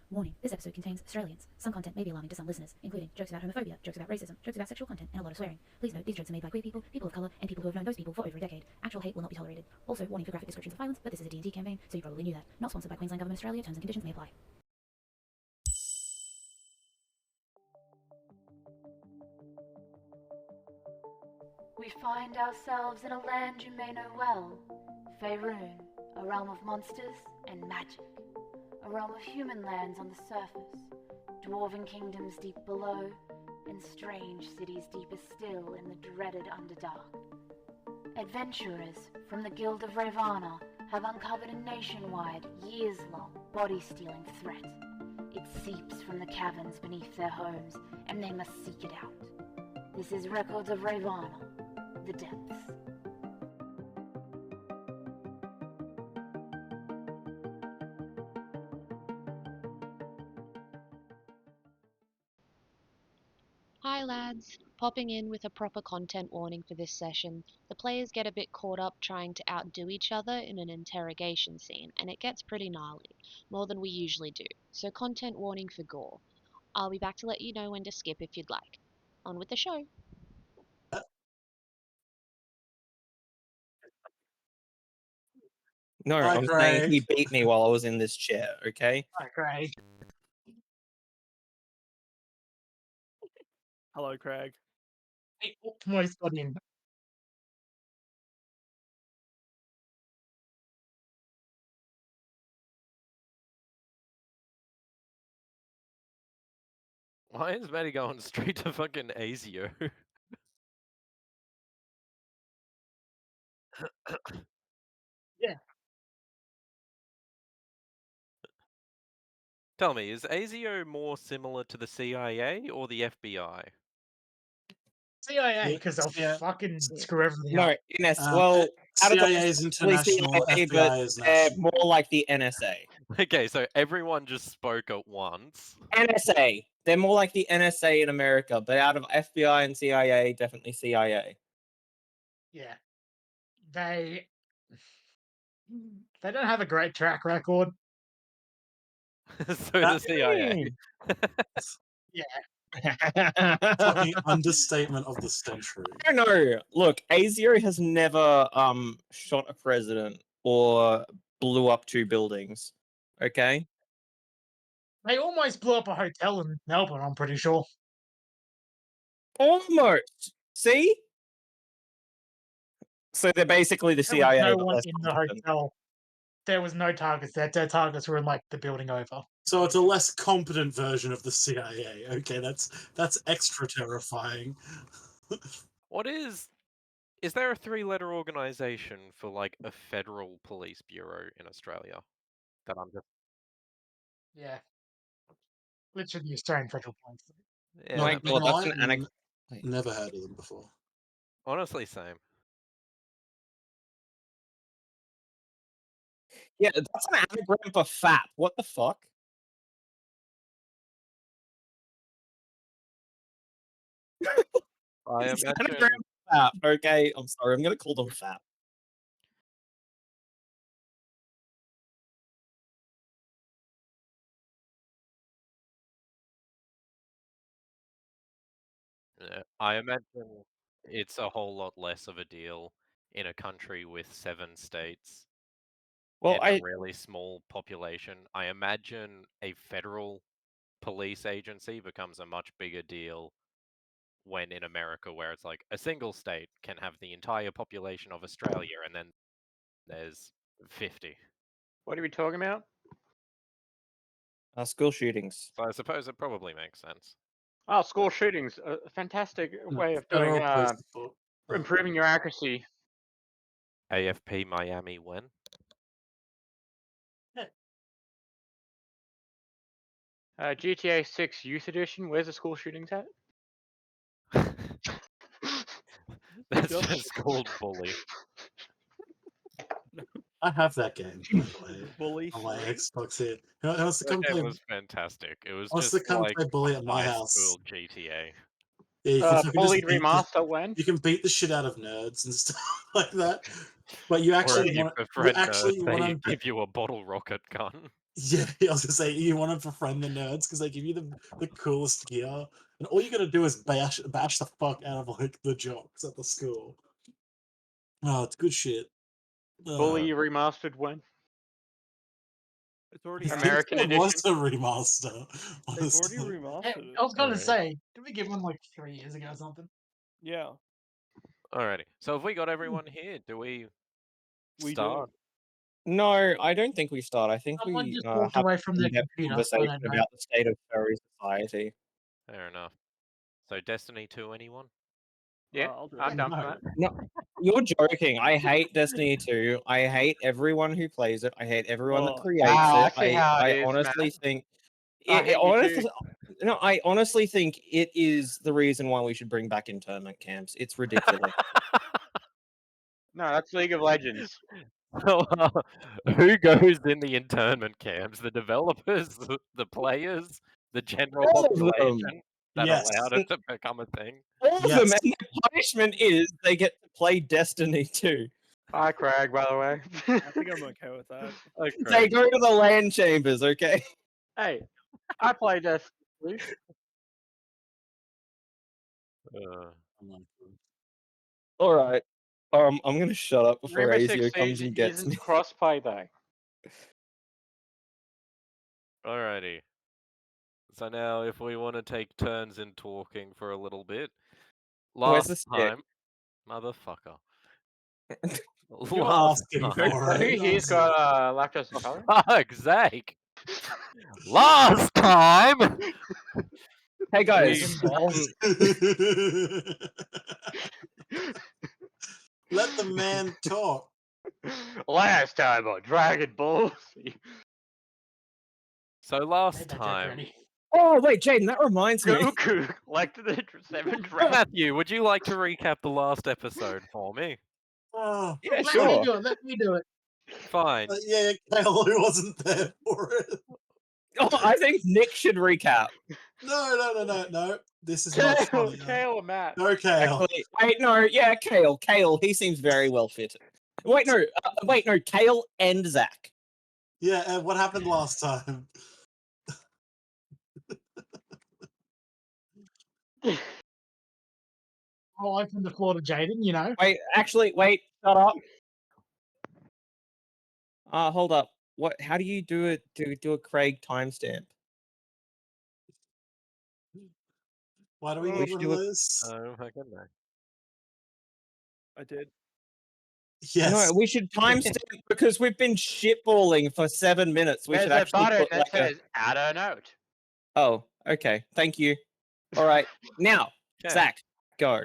Warning, this episode contains Australians. Some content may be alarming to some listeners, including jokes about homophobia, jokes about racism, jokes about sexual content, and a lot of swearing. Please note, these jokes are made by queer people, people of colour, and people who have known those people for over a decade. Actual hate will not be tolerated. Also, warning for graphic descriptions of violence, but this is a D&D campaign, so you probably knew that. Not sponsored by Queensland Government Australia, terms and conditions may apply. We find ourselves in a land you may know well, Faerun, a realm of monsters and magic. A realm of human lands on the surface, dwarven kingdoms deep below, and strange cities deeper still in the dreaded Underdark. Adventurers from the Guild of Ravana have uncovered a nationwide, years-long, body-stealing threat. It seeps from the caverns beneath their homes, and they must seek it out. This is Records of Ravana, The Depths. Hi lads, popping in with a proper content warning for this session. The players get a bit caught up trying to outdo each other in an interrogation scene, and it gets pretty gnarly, more than we usually do, so content warning for gore. I'll be back to let you know when to skip if you'd like. On with the show. No, Hi, I'm saying Craig. he beat me while I was in this chair, okay? Hi, Craig. Hello, Craig. Hey, almost got in. Why is Maddie going straight to fucking Asio? Yeah. Tell me, is Asio more similar to the CIA or the FBI? CIA, because they'll Yeah. fucking screw everything No, up. well, out of the CIA is international, CIA, FBI but is they're national. more like the NSA. Okay, so everyone just spoke at once. NSA. They're more like the NSA in America, but out of FBI and CIA, definitely CIA. Yeah. They don't have a great track record. So the CIA. Yeah. Fucking understatement of the century. I don't know. Look, ASIO has never shot a president or blew up 2 buildings. Okay? They almost blew up a hotel in Melbourne, I'm pretty sure. Almost. See? So they're basically the There was CIA. no but one less in the competent. hotel. There was no targets. Their targets were in like the building over. So it's a less competent version of the CIA. Okay, that's extra terrifying. What is there a 3-letter organization for like a federal police bureau in Australia? That I'm just Yeah. Literally the Australian Federal Police. yeah, My that God, makes- that's an anagram. Never heard of them before. honestly same. Yeah, that's an anagram for fat. What the fuck? I It's an imagine anagram for fat. Okay, I'm sorry. I'm gonna call them fat. yeah, I imagine it's a whole lot less of a deal in a country with 7 states Well, and I a really small population. I imagine a federal police agency becomes a much bigger deal when in America, where it's like a single state can have the entire population of Australia, and then there's 50. What are we talking about? school shootings. So I suppose it probably makes sense. Oh, school shootings. A fantastic way of doing Federal police report. improving your accuracy. AFP Miami when? GTA 6 Youth Edition. Where's the school shootings at? That's just called Bully. I have that game. By the way, Bully. on my Xbox here. Who wants to That come game play? was fantastic. It was Wants just to come like play Bully at my high house? school GTA. Yeah, you can fucking Fully just beat the, remaster when? you can beat the shit out of nerds and stuff like that. But you Or actually if you want befriend actually nerds, want they to. give you a bottle rocket gun. Yeah, I was gonna say you want to befriend the nerds because they give you the coolest gear, and all you gotta do is bash the fuck out of like the jocks at the school. Oh, it's good shit. Fully remastered when? It's already I out. think American it was edition? a remaster. They've already Honestly, remastered it. I was gonna Alrighty. say, did we get one like 3 years ago or something? Yeah, Alrighty. So have we got everyone here? Do we we start? do. No, I don't think we start. I think Someone we just walked have away an from their in-depth computer, so I conversation don't know. about the state of furry society. Fair enough. So Destiny 2, anyone? Yeah, I'll do I'm it. down for No. that. No, you're joking. I hate Destiny 2. I hate everyone who plays it. I hate everyone that Oh. creates Wow, I it. see how it I is, honestly Matt. think I hate you too. no, I honestly think it is the reason why we should bring back internment camps. It's ridiculous. No, that's League of Legends. So, who goes in the internment camps? The developers, the players, the general All of them. population that Yes. allowed it to become a thing? All of them, Yes. and the punishment is they get to play Destiny 2. Hi, Craig, by the way. I think I'm okay with that. They go to the land chambers, okay? Hey, I play Destiny. All right. I'm gonna shut up before Rainbow Azio Six comes Siege and gets isn't me. crossplay though. Alrighty. So now, if we want to take turns in talking for a little bit, Where's the last stick? time, motherfucker. You're Last asking time. for Who it. here's got lactose intolerant? Fuck, Zach. Last time. Hey guys, Let the man talk. Last time on Dragon Ball Z. So I last had that joke time, ready. oh wait, Jaden, that reminds me. Goku collected the 7 dragons. Matthew, would you like to recap the last episode for me? Oh, Yeah, Let me sure. do it. Let me do it. Fine. yeah, Kale, who wasn't there for it. Oh, I think Nick should recap. No. This is much funnier. Kale or Matt? No, Kale. Actually, wait, no, yeah, Kale. Kale, he seems very well fitted. Wait, no, Kale and Zach. Yeah, and what happened last time? I'll open the floor to Jaden, you know. Wait, wait, shut up. Hold up. What? How do you do it? Do a Craig timestamp? Why do we We need should one do of it. those? Oh my goodness. I did. Yes. No, we should timestamp because we've been shitballing for 7 minutes. We There's should a actually button put that like says add a note. Oh, okay. Thank you. All right. Now, Okay. Zach, go.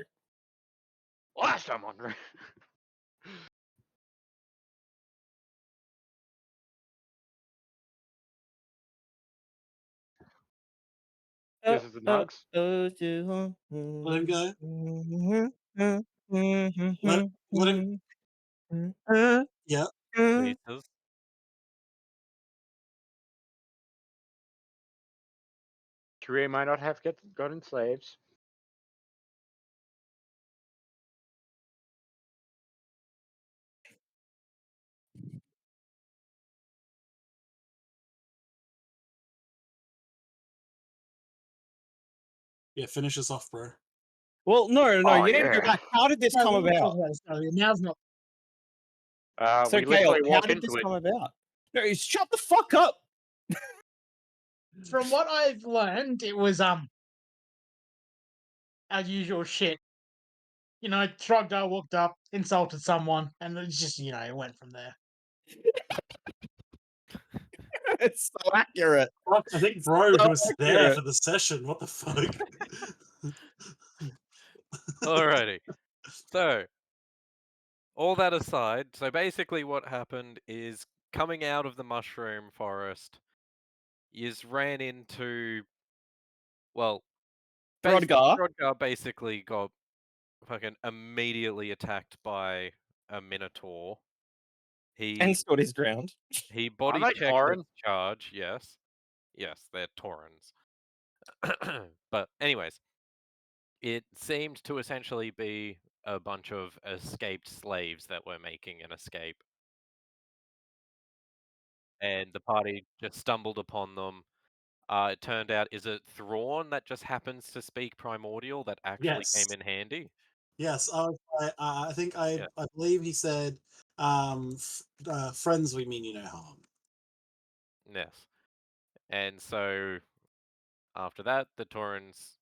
Last time on. This is the nugs. Let him go. Let him. Yeah. Jesus. Korea might not have gotten slaves. Yeah, finish us off, bro. Well, no, Oh, you need to go yeah. back. How did this No, come we'll talk about? about this earlier. Now's not. So, We Kale, literally how walk did this into it. come about? No, shut the fuck up. From what I've learned, it was our usual shit. You know, Trogdor walked up, insulted someone, and it just, you know, it went from there. It's so accurate. I think Bro So was there accurate. for the session. What the fuck? Alrighty. So, all that aside, so basically what happened is coming out of the mushroom forest, is ran into, well, Brodgar. Brodgar basically got fucking immediately attacked by a minotaur. And stood his ground. He body they checked Tauran? its charge, yes. Yes, they're Taurans. But anyways, It seemed to essentially be a bunch of escaped slaves that were making an escape. And the party just stumbled upon them. It turned out, is it Thrawn that just happens to speak Primordial that actually Yes. came in handy? Yes, I think Yeah. I believe he said, "Friends, we mean you no harm." Yes. And so after that, the Taurans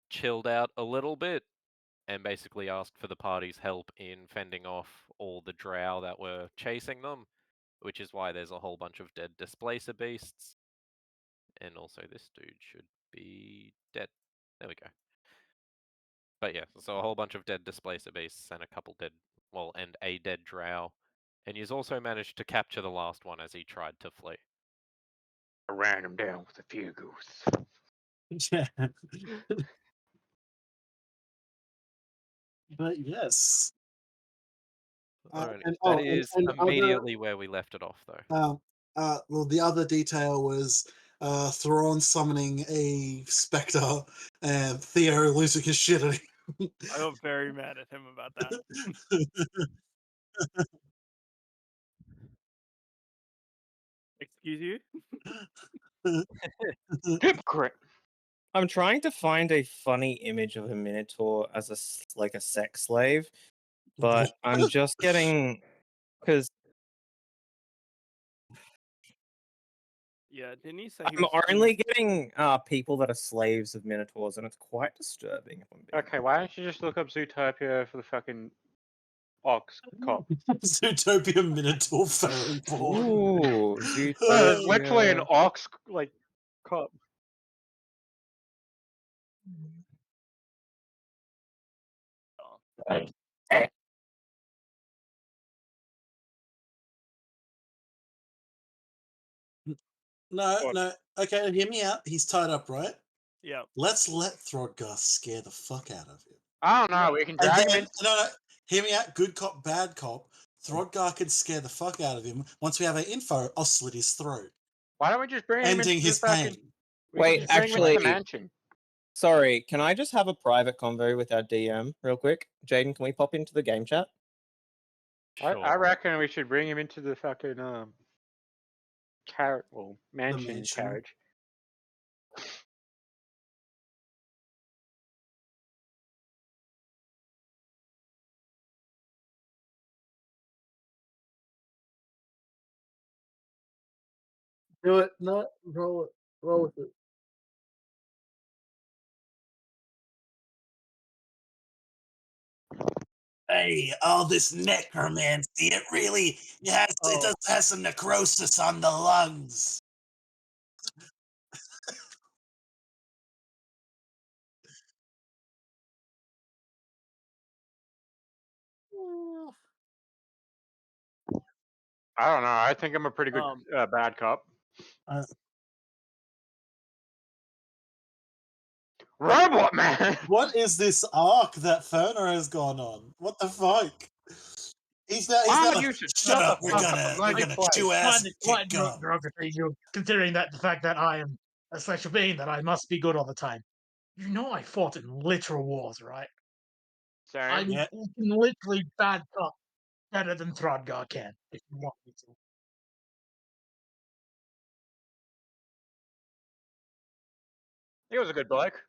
chilled out a little bit and basically asked for the party's help in fending off all the Drow that were chasing them, which is why there's a whole bunch of dead Displacer beasts. And also this dude should be dead. There we go. But yeah, so a whole bunch of dead Displacer beasts and a couple dead, well, and a dead Drow. And he's also managed to capture the last one as he tried to flee. I ran him down with a few ghosts. Yeah. But yes. Alrighty. And That is and immediately where we left it off, though. well, the other detail was Thrawn summoning a specter and Theo losing his shit at him. I got very mad at him about that. Excuse you? Hypocrite. I'm trying to find a funny image of a Minotaur as like a sex slave, but I'm just getting because Yeah, didn't he say he I'm was only getting people that are slaves of Minotaurs, and it's quite disturbing. If I'm being Okay, why don't you just look up Zootopia for the fucking ox cop? Zootopia Minotaur fairy porn. Ooh, There's literally an Zootopia. ox like cop. No. Okay, hear me out. He's tied up, right? Yeah. Let's let Throdgar scare the fuck out of him. I don't know. No. We can And drag him then, in. no, hear me out. Good cop, bad cop. Throdgar can scare the fuck out of him. Once we have our info, I'll slit his throat, Why don't we just bring him into ending the his fucking? pain. We can Wait, just bring him into the actually, mansion. sorry, can I just have a private convo with our DM real quick? Jaden, can we pop into the game chat? Sure. I reckon we should bring him into the fucking mansion mansion. carriage. Do it. No, roll it. Roll with it. Hey, all this necromancy, it really has some necrosis on the lungs. I don't know. I think I'm a pretty good bad cop. Robot man. What is this arc that Ferner has gone on? What the fuck? He's now You should shut up. We're the fuck up. gonna I'm going to play. chew ass and Quite kick gum. derogatory, considering that the fact that I am a special being, that I must be good all the time. You know I fought in literal wars, right? Sorry. I'm Yeah. literally bad cop, better than Throdgar can, if you want me to. He was a good bloke.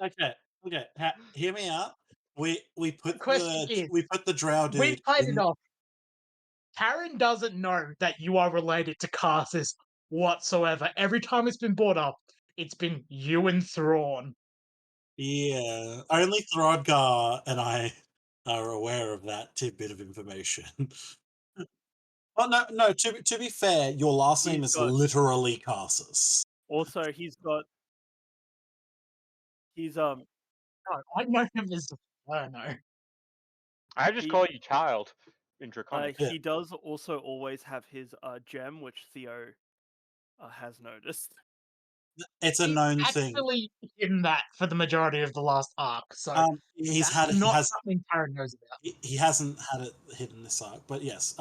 Okay. Hear me out. We put The question is, the Drow we've dude played in. it off. Karen doesn't know that you are related to Carthus whatsoever. Every time it's been brought up, it's been you and Thrawn. Yeah, only Throdgar and I are aware of that tidbit of information. Oh no. To be fair, your last name He's is got- literally Carsus. Also, he's No, I know him as I don't know. I just He- call you child in Draconic. Yeah. he does also always have his gem, which Theo has noticed. It's a He's known thing. actually in that for the majority of the last arc, so He's that's had he not has something Tauran knows about. he hasn't had it hidden this arc, but yes.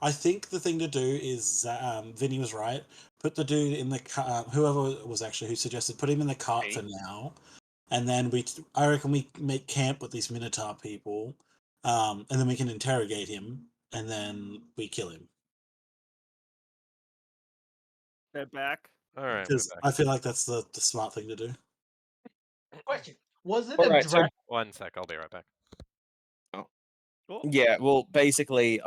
I think the thing to do is Vinny was right. Put the dude in the whoever was actually who suggested put him in the cart Me. for now, and then I reckon we make camp with these Minotaur people, and then we can interrogate him, and then we kill him. They're back. All right, we're Because back. I feel like that's the smart thing to do. Question: was it Alright, a so- Drow? 1 sec, I'll be right back. Cool. Yeah, well, basically,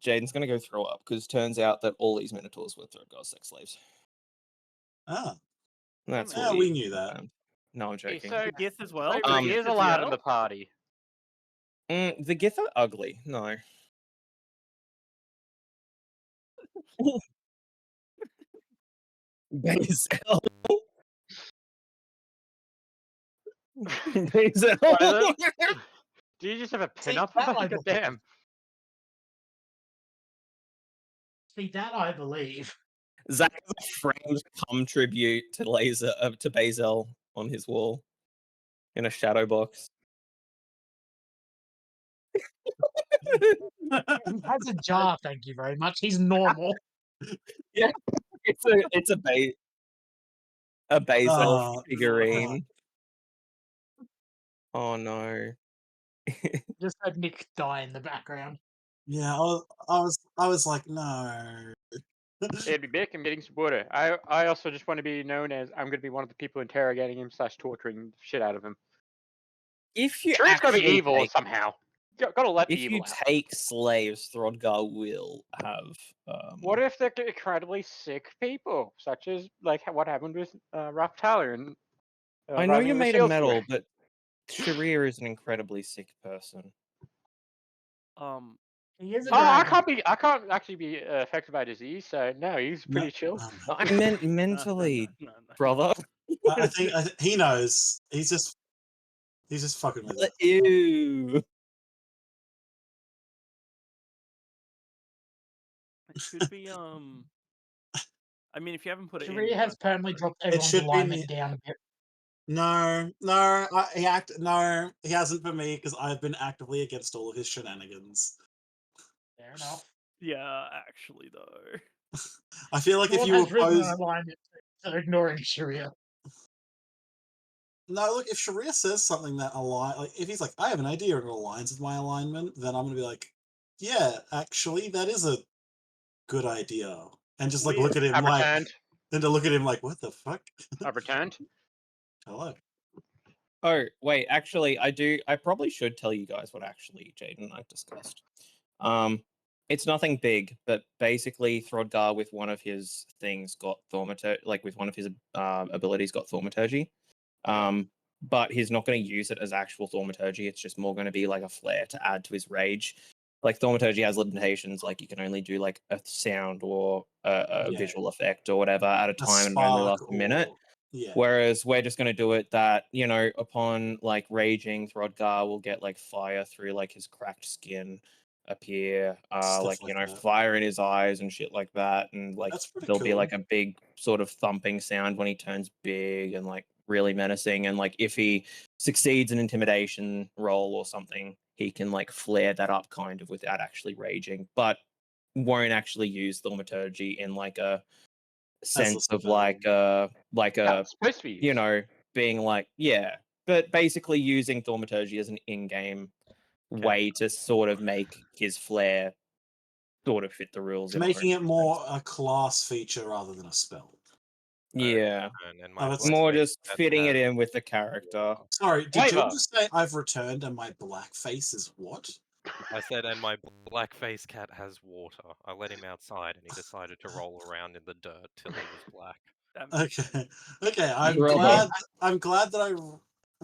Jaden's gonna go throw up because turns out that all these Minotaurs were Throat sex slaves. Ah, That's Yeah, what we knew that. found. No, I'm Hey, joking. so Gith as well. so Um, he is Gith allowed in Seattle? the party. The Gith are ugly. No. Basil. Basil. Tyler? Do you just have a See, pin up for that I that? believe. Goddamn. See, that I believe. Zach has a framed cum tribute to Basil on his wall in a shadow box. He has a jar, thank you very much. He's normal. Yeah, it's a Basil Oh, figurine. Oh no. Just had Nick die in the background. yeah, I was like, no. It'd be big. I'm getting some water. I also just want to be known as I'm going to be one of the people interrogating him / torturing the shit out of him. If you Sure, he's going to be actually evil take, somehow. Gotta let the if evil you out. take slaves, Throdgar will have. What if they're incredibly sick people, such as like what happened with Ralph Tyler and I know Rising you're of the made of Shield metal, Spear? but Sharir is an incredibly sick person. He is a Oh, I dragon. can't actually be affected by disease, so no, he's No, pretty chill. I meant mentally, No. brother. I think he knows. He's just fucking with it. Ew. It should be I mean, if you haven't put it in, Sharia has permanently dropped everyone's should be alignment me. down a bit. No, he hasn't for me because I've been actively against all of his shenanigans. Fair enough. yeah, actually though. I feel like if Sean you has risen oppose, an alignment to ignoring Sharia. no, look, if Sharia says something that like if he's like, I have an idea and it aligns with my alignment, then I'm gonna be like, yeah, actually, that is a good idea, and just like look at him I've like, returned. then to look at him like, what the fuck? I've returned. Hello. Oh, wait, actually, I probably should tell you guys what actually Jaden and I discussed. It's nothing big, but basically Throdgar with one of his things got thaumaturgy, like with one of his abilities got thaumaturgy. But he's not going to use it as actual thaumaturgy. It's just more going to be like a flare to add to his rage. Like thaumaturgy has limitations, like you can only do like a sound or a Yeah. visual effect or whatever at a A time and it only spark lasts a minute. or yeah. Whereas we're just going to do it that, you know, upon like raging, Throdgar will get like fire through like his cracked skin appear, Stuff like, you like know, that. fire in his eyes and shit like that. And like That's pretty there'll be cool. like a big sort of thumping sound when he turns big and like really menacing. And like if he succeeds an intimidation roll or something, he can like flare that up kind of without actually raging, but won't actually use thaumaturgy in like a sense of spell. like Yeah, a it's supposed to be used. you know, being like, yeah, but basically using thaumaturgy as an in-game way to sort of make his flair sort of fit the rules. In Making it sense. more a class feature rather than a spell. Yeah, And my that's- more blackface just cat fitting it has- in with the character. Sorry, did Flavor. you just say I've returned and my blackface is what? I said, and my blackface cat has water. I let him outside, and he decided to roll around in the dirt till he was black. That makes Okay, okay. I'm Brother. glad. I'm glad that I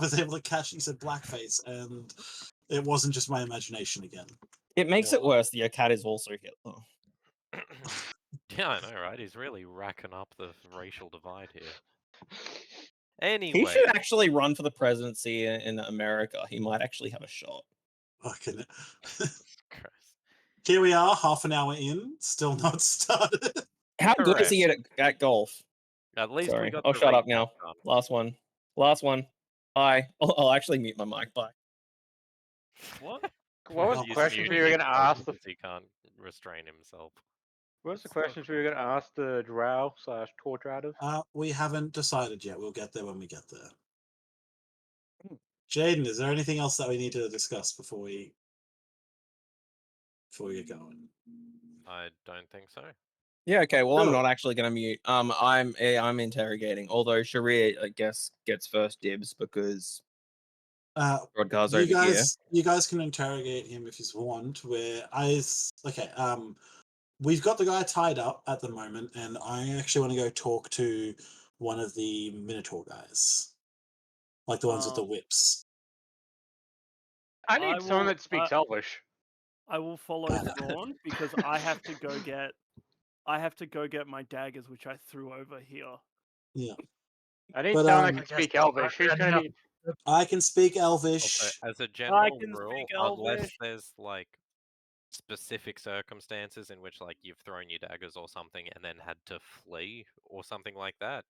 was able to catch. You said blackface, and it wasn't just my imagination again. It makes it worse that your cat is also Hitler. Yeah, I know, right? He's really racking up the racial divide here. He Anyway, should actually run for the presidency in America. He might actually have a shot. Fucking. Christ. Here we are, half an hour in, still not started. How good is he at golf? At least we Sorry, got I'll the shut up recap now. done. Last one. Last one. Bye. I'll actually mute my mic. Bye. What? What was Oh, the He's questions we muted were going to ask the? because he can't restrain himself. What was the That's not questions we were going to ask the Drow / torch riders? We haven't decided yet. We'll get there when we get there. Jaden, is there anything else that we need to discuss before we get going? I don't think so. Yeah. Okay. Well, I'm Cool. not actually going to mute. I'm interrogating. Although Sharia, I guess, gets first dibs because Rodgar's over here. You guys can interrogate him if you want. We've got the guy tied up at the moment, and I actually want to go talk to one of the Minotaur guys, like the ones with the whips. I need someone that speaks Elvish. I will follow Got it. Thrawn because I have to go get my daggers, which I threw over here. Yeah. I need But, someone that can speak Elvish. Who's going to be? I can speak Also, Elvish. as a general can rule, speak unless Elvish. there's like specific circumstances in which like you've thrown your daggers or something and then had to flee or something like that,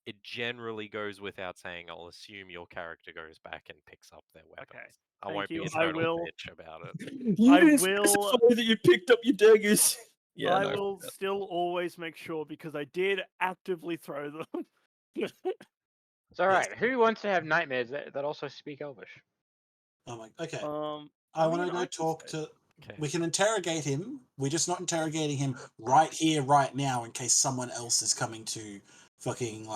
it generally goes without saying. I'll assume your character goes back and picks up their weapons. Okay. I Thank won't you. be a I total will- bitch about it. You I didn't will- specify that you picked up your daggers. Yeah, I no. will still always make sure because I did actively throw them. It's all right. Who wants to have nightmares that also speak Elvish? Oh my. Okay. I want to mean, go I can talk say- to. Okay. We can interrogate him. We're just not interrogating him right here, right now, in case someone else is coming to fucking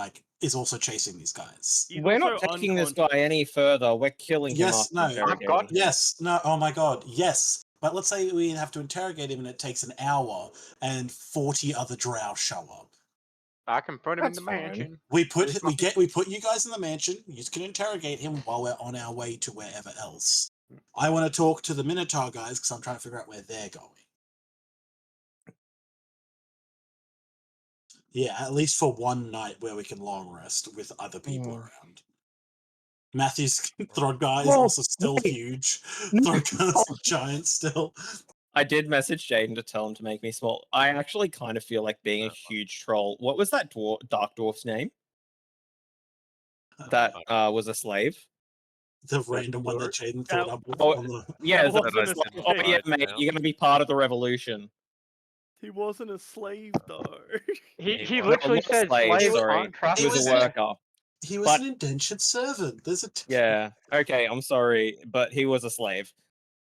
is also chasing these guys. He's We're not also taking this guy any further. We're killing him Yes, after no. interrogating him. Yes, no. Oh my god, yes. But let's say we have to interrogate him and it takes an hour, and 40 other Drow show up. I can put him That's in the fine. mansion. We put you guys in the mansion. You can interrogate him while we're on our way to wherever else. I want to talk to the Minotaur guys because I'm trying to figure out where they're going. Yeah, at least for one night where we can long rest with other people around. Matthew's Throdgar is also still huge. Throdgar's giant still. I did message Jaden to tell him to make me small. I actually kind of feel like being a huge troll. What was that dark dwarf's name? That was a slave. The random one that Jaden thought up with. Yeah, That wasn't a yeah, slave. mate, you're gonna be part of the revolution. He wasn't a slave though. He literally said slaves aren't He was a worker. He was an indentured servant. There's a Yeah. Okay, I'm sorry, but he was a slave.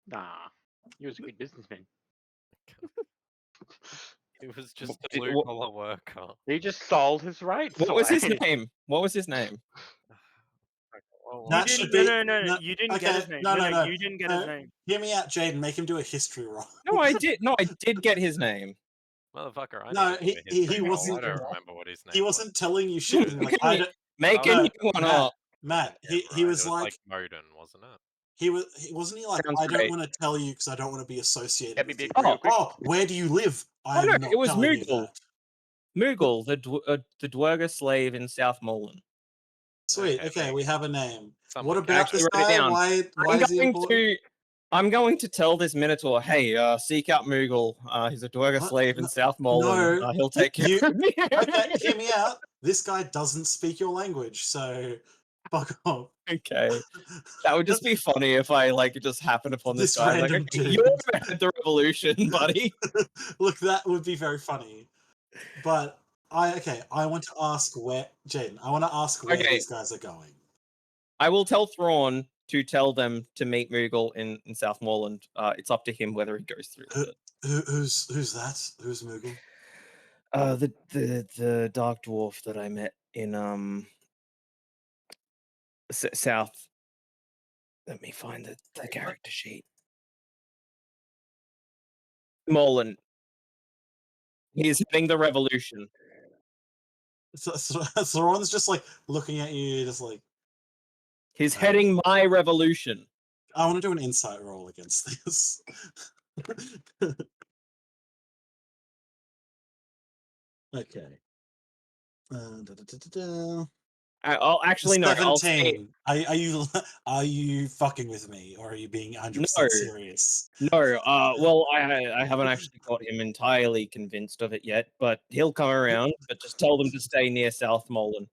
Nah, he was a good businessman. He was just a blue-collar worker. He just sold his rights. What was his away. name? What was his name? That You should didn't, be no, you didn't get his name. No, You didn't get his name. Hear me out, Jaden. Make him do a history roll. No, I did. No, I did get his name. Motherfucker, I No, need to do a history roll. wasn't. I don't remember what his name He was. wasn't telling you shit. Like, Make a new one up. Matt, Yeah, he was it like Modin, wasn't it? he wasn't he like Sounds I don't great. want to tell you because I don't want to be associated Let me with be you. real quick. Oh, where do you live? I'm no, not it was telling you Moogle. that. Moogle, the Dwerger slave in South Moreland. Sweet. Okay, we have a name. Someone What about this guy? Why is he important? I'm going to tell this Minotaur, hey, seek out Moogle. He's a Dwerger slave in South Moreland. No, He'll take care of me. Okay, hear me out. This guy doesn't speak your language, so fuck off. Okay. That would just be funny if I just happened upon this guy. random Like, okay, dude. you're at the revolution, buddy. Look, that would be very funny. But I want to ask where Jaden. I want to ask where these guys are going. I will tell Thrawn to tell them to meet Moogle in South Moreland. It's up to him whether he goes through with it. Who's that? Who's Moogle? The dark dwarf that I met in South. Let me find the character sheet. Moreland. He's heading the revolution. So Thrawn's just looking at you, just like. He's heading my revolution. I want to do an insight roll against this. Okay. I'll actually no. I'll say 17. Are you fucking with me, or are you being 100% serious? no. Well, I haven't actually got him entirely convinced of it yet, but he'll come around. But just tell them to stay near South Molan.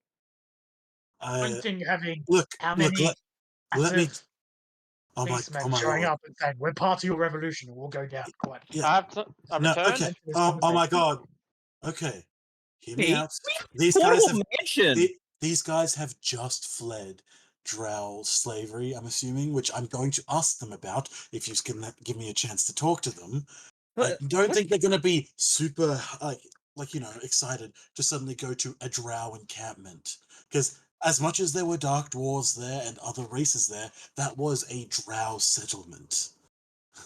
Pointing having Look, how look, many let me. active Oh my, policemen oh my showing lord. up and saying, "We're part of your revolution, and we'll go down." Quite. Yeah. I've No, returned. okay. Oh my god. Okay. Hear me See, out. These portable guys have mansion. these guys have just fled Drow slavery, I'm assuming, which I'm going to ask them about if you can give me a chance to talk to them. I don't think they're going to be super excited to suddenly go to a Drow encampment, because as much as there were dark dwarves there and other races there, that was a Drow settlement.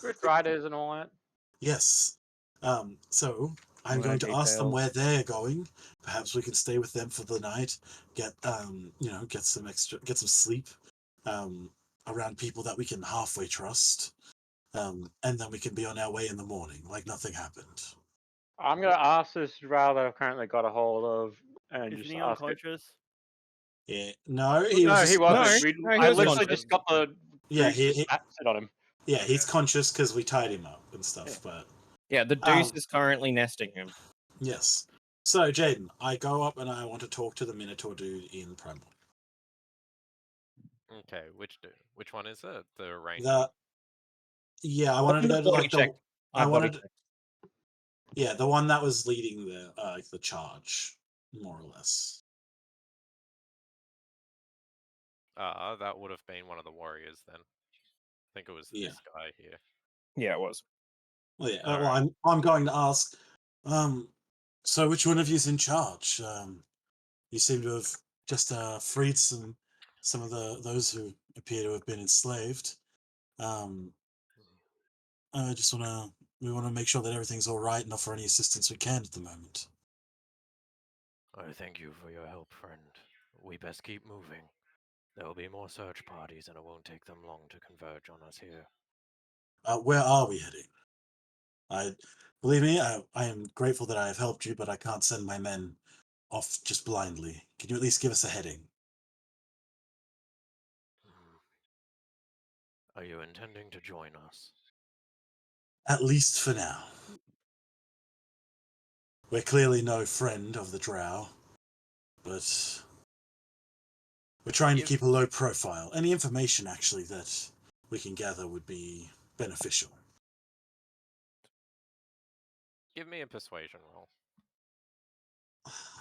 Good Riders and all that. Yes. So I'm Minor going to ask them details. where they're going. Perhaps we can stay with them for the night. Get get some sleep around people that we can halfway trust. And then we can be on our way in the morning, like nothing happened. I'm gonna ask this Drow that I've currently got a hold of, and Isn't just he ask it. unconscious? Yeah. No, Well, he was no, just he wasn't. No, he I was literally conscious. just got the Yeah, goose to sit on him. yeah, he's conscious because we tied him up and stuff. Yeah. But Yeah, the Deuce is currently nesting him. yes. So Jaden, I go up and I want to talk to the Minotaur dude in Primal. Okay, which one is it? The ranger. I wanted to go to like the. I body wanted. Yeah, the one that was leading the charge, more or less. That would have been one of the warriors then. I think it was Yeah. this guy here. Yeah, it was. Well, yeah. All Well, right. I'm going to ask. So which one of you's in charge? You seem to have just freed some of those who appear to have been enslaved. I just we want to make sure that everything's all right and offer any assistance we can at the moment. I thank you for your help, friend. We best keep moving. There will be more search parties, and it won't take them long to converge on us here. Where are we heading? Believe me, I am grateful that I have helped you, but I can't send my men off just blindly. Can you at least give us a heading? Are you intending to join us? At least for now. We're clearly no friend of the Drow, but we're trying to keep a low profile. Any information, actually, that we can gather would be beneficial. Give me a persuasion roll.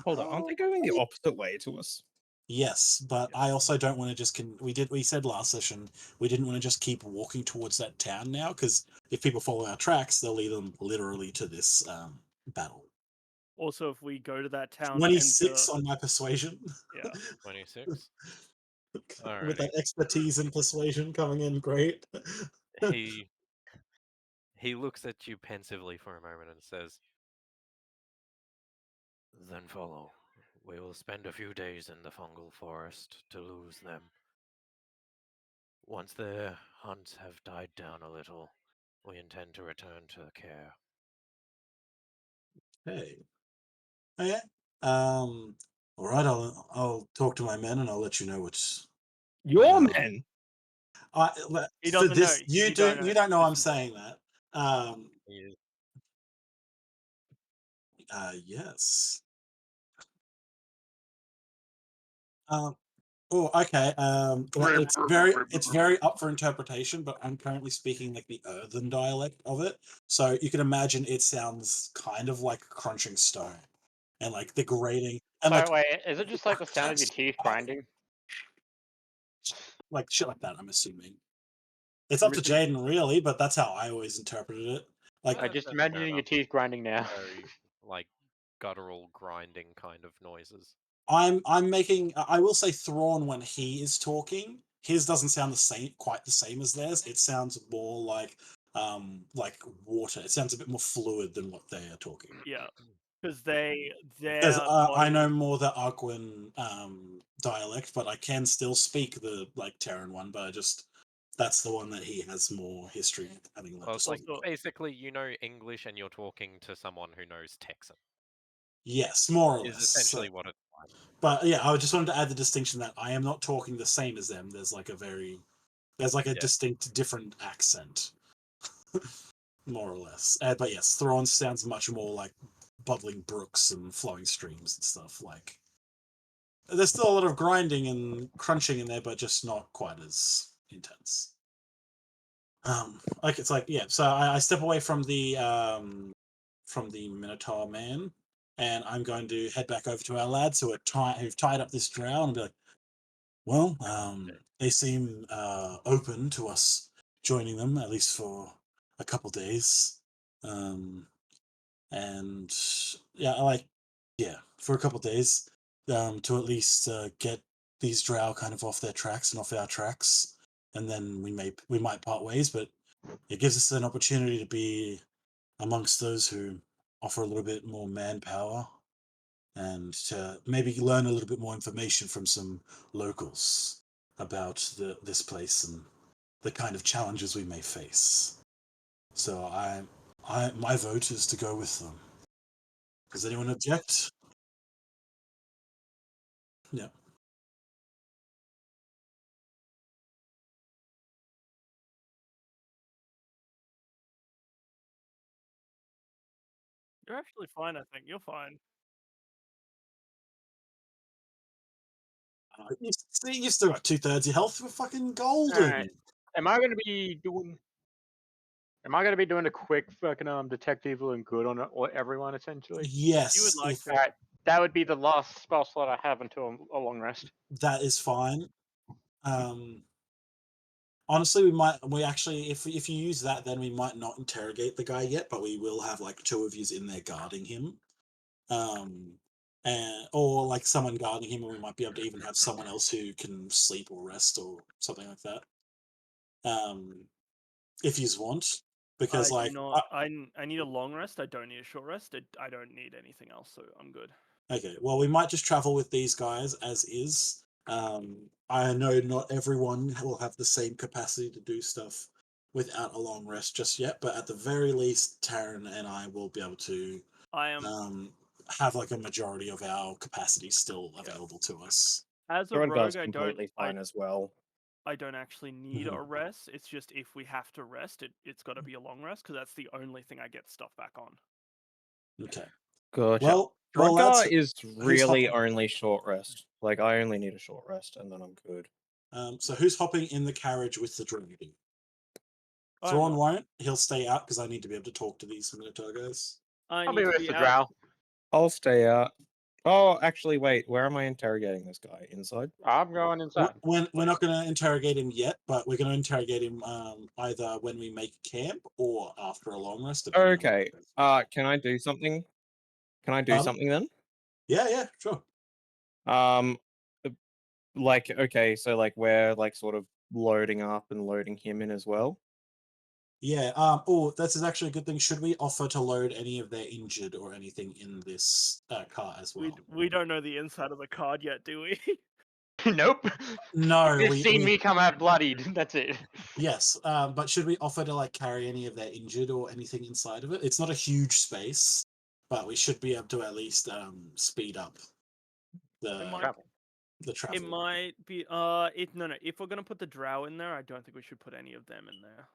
Hold on, aren't they going the opposite way to us? Yes, but I also don't want to just. We said last session we didn't want to just keep walking towards that town now, because if people follow our tracks, they'll lead them literally to this battle. Also, if we go to that town, 26 on my persuasion. Yeah. 26. With that Alrighty. expertise in persuasion coming in, great. He looks at you pensively for a moment and says, "Then follow. We will spend a few days in the fungal forest to lose them. Once their hunts have died down a little, we intend to return to care." Hey. Oh, yeah. All right. I'll talk to my men and I'll let you know what's. Your men. He For doesn't this, know. you don't know I'm saying that. Yes. Oh, okay. It's very up for interpretation, but I'm currently speaking like the earthen dialect of it. So you can imagine it sounds kind of like crunching stone and like the grating and Sorry, like wait, is it just like the sound of your teeth grinding? like shit like that, I'm assuming. It's up to Jaden really, but that's how I always interpreted it. Like I just imagining your teeth grinding now. Very like guttural grinding kind of noises. I'm making. I will say Thrawn when he is talking, his doesn't sound quite the same as theirs. It sounds more like water. It sounds a bit more fluid than what they are talking. Yeah, because their I know body. more the Aquan dialect, but I can still speak the like Terran one. But that's the one that he has more history having lived. Well, it's like basically you know English and you're talking to someone who knows Texan. Yes, more or Is less. essentially what it But yeah, I just wanted to add the distinction that I am not talking the same as them. There's like a Yeah. distinct different accent, more or less. But yes, Thrawn sounds much more like bubbling brooks and flowing streams and stuff. Like there's still a lot of grinding and crunching in there, but just not quite as intense. Like it's like yeah. So I step away from the Minotaur man, and I'm going to head back over to our lads who've tied up this drow and be like, well, they seem open to us joining them at least for a couple days, and yeah, for a couple days, to at least get these drow kind of off their tracks and off our tracks, and then we might part ways, but it gives us an opportunity to be amongst those who offer a little bit more manpower and to maybe learn a little bit more information from some locals about this place and the kind of challenges we may face. So my vote is to go with them. Does anyone object? Yeah. You're actually fine, I think. You're fine. You've still got 2/3 your health. We're fucking golden. Alright. Am I gonna be doing a quick fucking detect evil and good on everyone essentially? Yes. You would like if to. Alright, that would be the last spell slot I have until a long rest. that is fine. Honestly, we actually, if you use that, then we might not interrogate the guy yet, but we will have like two of yous in there guarding him, or like someone guarding him, or we might be able to even have someone else who can sleep or rest or something like that. If you want, because I like do not. I need a long rest. I don't need a short rest. I don't need anything else, so I'm good. okay, well, we might just travel with these guys as is. I know not everyone will have the same capacity to do stuff without a long rest just yet, but at the very least, Tauran and I will be able to I am have like a majority of our capacity still available to us. as a Throngar's rogue. completely fine as well. I don't actually need a rest. It's just if we have to rest, it's got to be a long rest because that's the only thing I get stuff back on. Okay. Gotcha. Well, Throngar is who's really hopping? only short rest. Like I only need a short rest and then I'm good. So who's hopping in the carriage with the droid? Thrawn won't. He'll stay out because I need to be able to talk to these Minotaur guys. I'll be with the drow. I'll stay out. Oh, actually, wait. Where am I interrogating this guy? Inside? I'm going inside. We're not going to interrogate him yet, but we're going to interrogate him either when we make camp or after a long rest. Okay. Can I do something? Can I do something then? Yeah, sure. Like, okay, so like we're like sort of loading up and loading him in as well. Yeah. That's actually a good thing. Should we offer to load any of their injured or anything in this car as well? We don't know the inside of the card yet, do we? Nope. No, You've seen me come out bloodied. That's it. Yes, but should we offer to like carry any of their injured or anything inside of it? It's not a huge space, but we should be able to at least speed up the travel. It might be. No. If we're gonna put the drow in there, I don't think we should put any of them in there.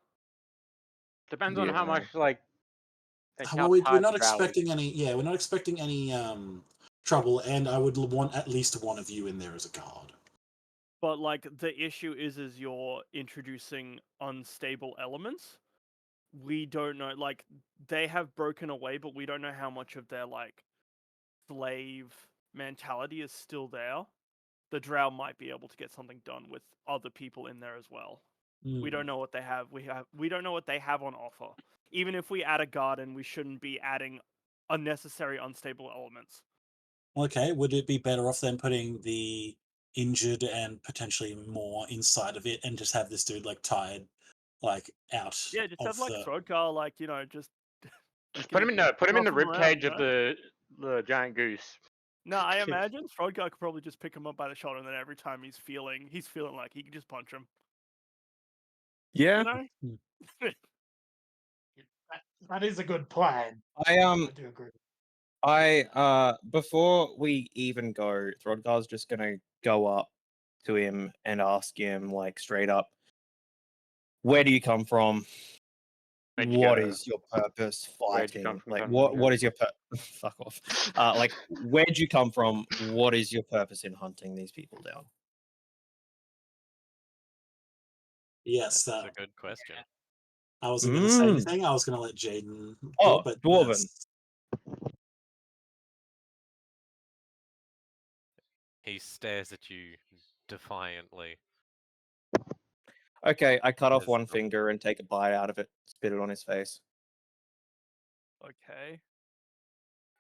Depends on how much like. Well, we're not expecting any. Yeah, we're not expecting any trouble, and I would want at least one of you in there as a guard. But like the issue is you're introducing unstable elements. We don't know. Like they have broken away, but we don't know how much of their like slave mentality is still there. The drow might be able to get something done with other people in there as well. We don't know what they have. We don't know what they have on offer. Even if we add a garden, we shouldn't be adding unnecessary unstable elements. Okay, would it be better off than putting the injured and potentially more inside of it, and just have this dude like tied, like out? Yeah, just have like Throdgar, like just put him in the rib cage of the giant goose. No, I imagine Throdgar could probably just pick him up by the shoulder, and then every time he's feeling like he can just punch him. Yeah. You know? That is a good plan. I do agree. Before we even go, Throdgar's just gonna go up to him and ask him like straight up, where do you come from? Where'd you What go? is your purpose Where'd you come fighting? from, Like son? what is your fuck off. Like where'd you come from? What is your purpose in hunting these people down? Yes, That's a good question. I wasn't going to say anything. I was going to let Jaden do Oh, it, but Dwarven. that's- He stares at you defiantly. Okay, I cut off There's one no- finger and take a bite out of it, spit it on his face. Okay.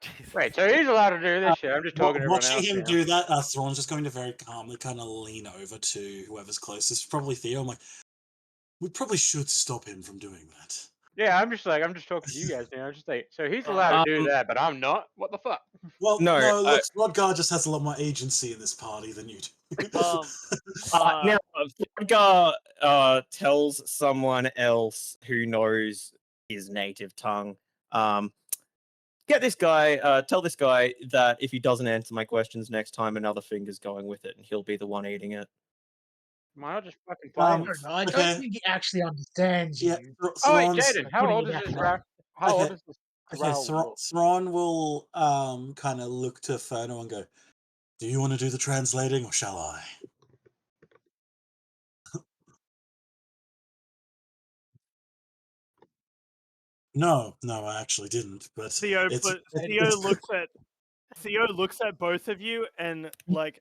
Jesus. Wait, so he's allowed to do this shit? I'm just talking to everyone watching else him now. do that, Thrawn's just going to very calmly kind of lean over to whoever's closest, probably Theo. I'm like, we probably should stop him from doing that. Yeah, I'm just talking to you guys now. I'm just like, so he's allowed to do that, but I'm not. What the fuck? Well, No, look, Rodgar just has a lot more agency in this party than you do. Now, Throdgar tells someone else who knows his native tongue, get this guy, tell this guy that if he doesn't answer my questions next time, another finger's going with it, and he'll be the one eating it. Why not just fucking fight him? I don't okay. think he actually understands you. Yeah, Oh wait, Thrawn's- Jaden, how putting old it is back this in Drow? on. How old Okay. is this Okay, Drow wolf? Thrawn will kind of look to Ferno and go, do you want to do the translating or shall I? No, I actually didn't. But Theo, it's, Theo looks at both of you and like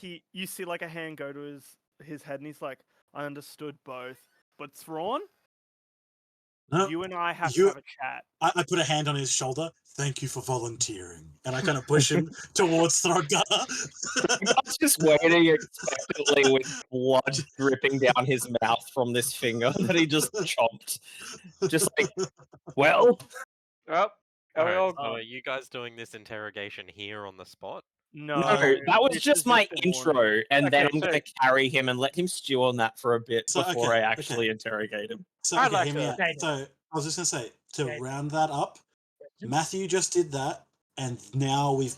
you see like a hand go to his head and he's like, I understood both. But Thrawn, No, you and I have to have a chat. I put a hand on his shoulder. Thank you for volunteering, and I kind of push him towards Throdgar. I was just waiting expectantly with blood dripping down his mouth from this finger that he just chomped. Just like, well, Oh, Alright, so are you guys doing this interrogation here on the spot? No, that was this just has my been intro, warned. and then Okay, I'm so- going to carry him and let him stew on that for a bit So, before okay, I actually interrogate him. So, I'd okay, like hear me to- out. So, I was just going to say, to Okay. round that up, Matthew just did that, and now we're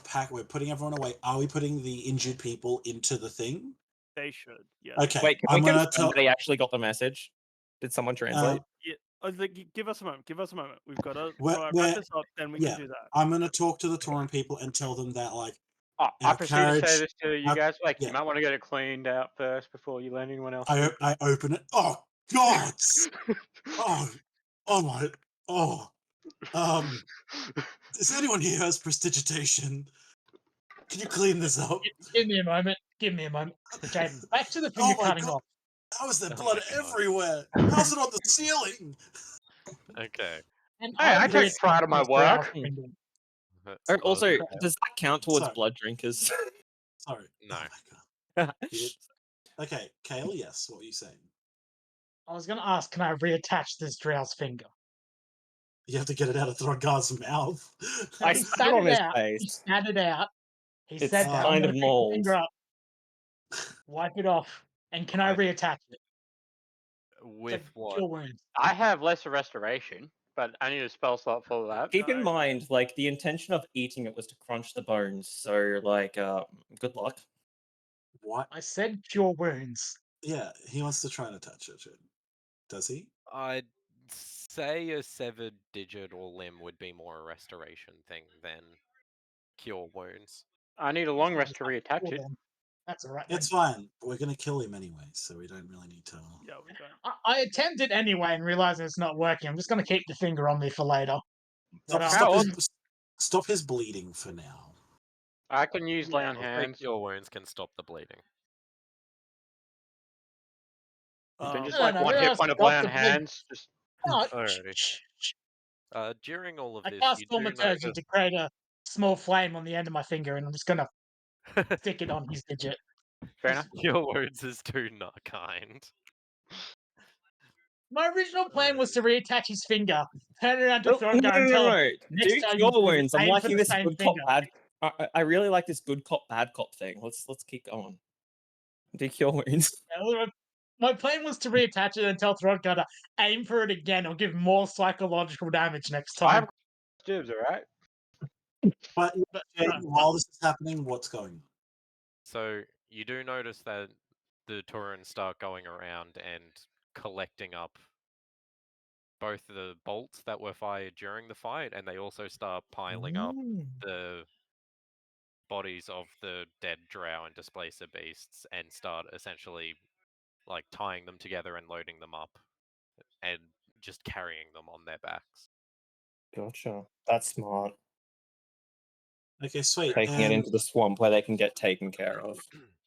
putting everyone away. Are we putting the injured people into the thing? They should, yeah. Okay, Wait, can I'm we going to confirm tell... that he actually got the message? Did someone translate? Yeah, give us a moment. Give us a moment. We've got to We're- wrap this up, then we yeah, can do that. I'm going to talk to the Tauran people and tell them that, like, I our proceed to say carriage- this to you our- guys. Like, yeah. you might want to get it cleaned out first before you let anyone else. I open it. Oh, God! Is anyone here who has prestidigitation? Can you clean this up? Give me a moment. Jaden, back to the Oh finger my cutting God. off. How is there Oh blood my God. everywhere? How's it on the ceiling? Okay. And Hey, I agree take pride in my with Drow work. finger. Also, Okay. does that count towards Sorry. blood drinkers? Sorry. No. Oh my God. Okay, Kale, yes. What were you saying? I was going to ask, can I reattach this Drow's finger? You have to get it out of Throdgar's mouth. I He spat on it his out. He face. spat it out. He It's said that. kind I'm of gonna pick the mold. finger up, wipe it off, and can I I- reattach it? With to what? cure wounds? I have lesser restoration, but I need a spell slot for that. Keep in mind, like, the intention of eating it was to crunch the bones, so, like, good luck. What? I said cure wounds. Yeah, he wants to try and attach it. Does he? I'd say a severed digit or limb would be more a restoration thing than cure wounds. I need a long rest to reattach Well, it. then, that's all right. It's fine. We're going to kill him anyway, so we don't really need to... Yeah, we don't. I attempted anyway and realized it's not working. I'm just going to keep the finger on me for later. But, Stop his bleeding for now. I can use lay on I'll say hands. cure wounds can stop the bleeding. You can just No, like no, one no, hit point of stop lay on the bleed. hands. Just Oh, Alrighty. shh. During all of I this, cast you do thaumaturgy notice... to create a small flame on the end of my finger, and I'm just going to stick it on his digit. fair enough. Cure wounds is too not kind. My original plan was to reattach his finger, turn it around to No, Throdgar, and tell him Do next time cure you wounds. I'm aim for liking the this same good cop, finger. bad... I really like this good cop, bad cop thing. Let's keep going. Do cure wounds. My plan was to reattach it and tell Throdgar to aim for it again or give more psychological damage next I time. have dibs, alright? But But, Jaden, while this is happening, what's going on? So you do notice that the Taurans start going around and collecting up both the bolts that were fired during the fight, and they also start piling up the bodies of the dead drow and displacer beasts and start essentially like tying them together and loading them up and just carrying them on their backs. Gotcha. That's smart. Okay, sweet. Taking it And into the swamp where they can get taken care of.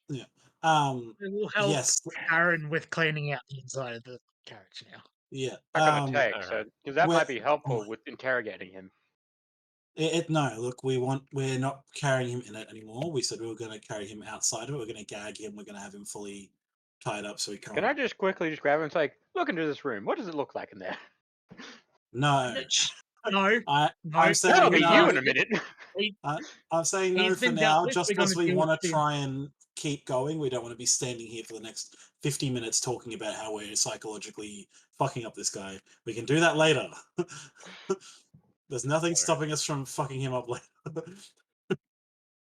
yeah, it will help yes, Aaron with cleaning out the inside of the carriage now. yeah. Not gonna take, Alright. so because that We're- might be helpful with interrogating him. No, look, we're not carrying him in it anymore. We said we were going to carry him outside of it. We're going to gag him. We're going to have him fully tied up so he can't. Can I just quickly just grab him and say, look into this room. What does it look like in there? No, No, I'm saying That'll be no. you in a minute. I'm saying no He's for been now, dealt with, just we're because gonna we deal want with to him. try and keep going. We don't want to be standing here for the next 50 minutes talking about how we're psychologically fucking up this guy. We can do that later. There's nothing stopping us from fucking him up later.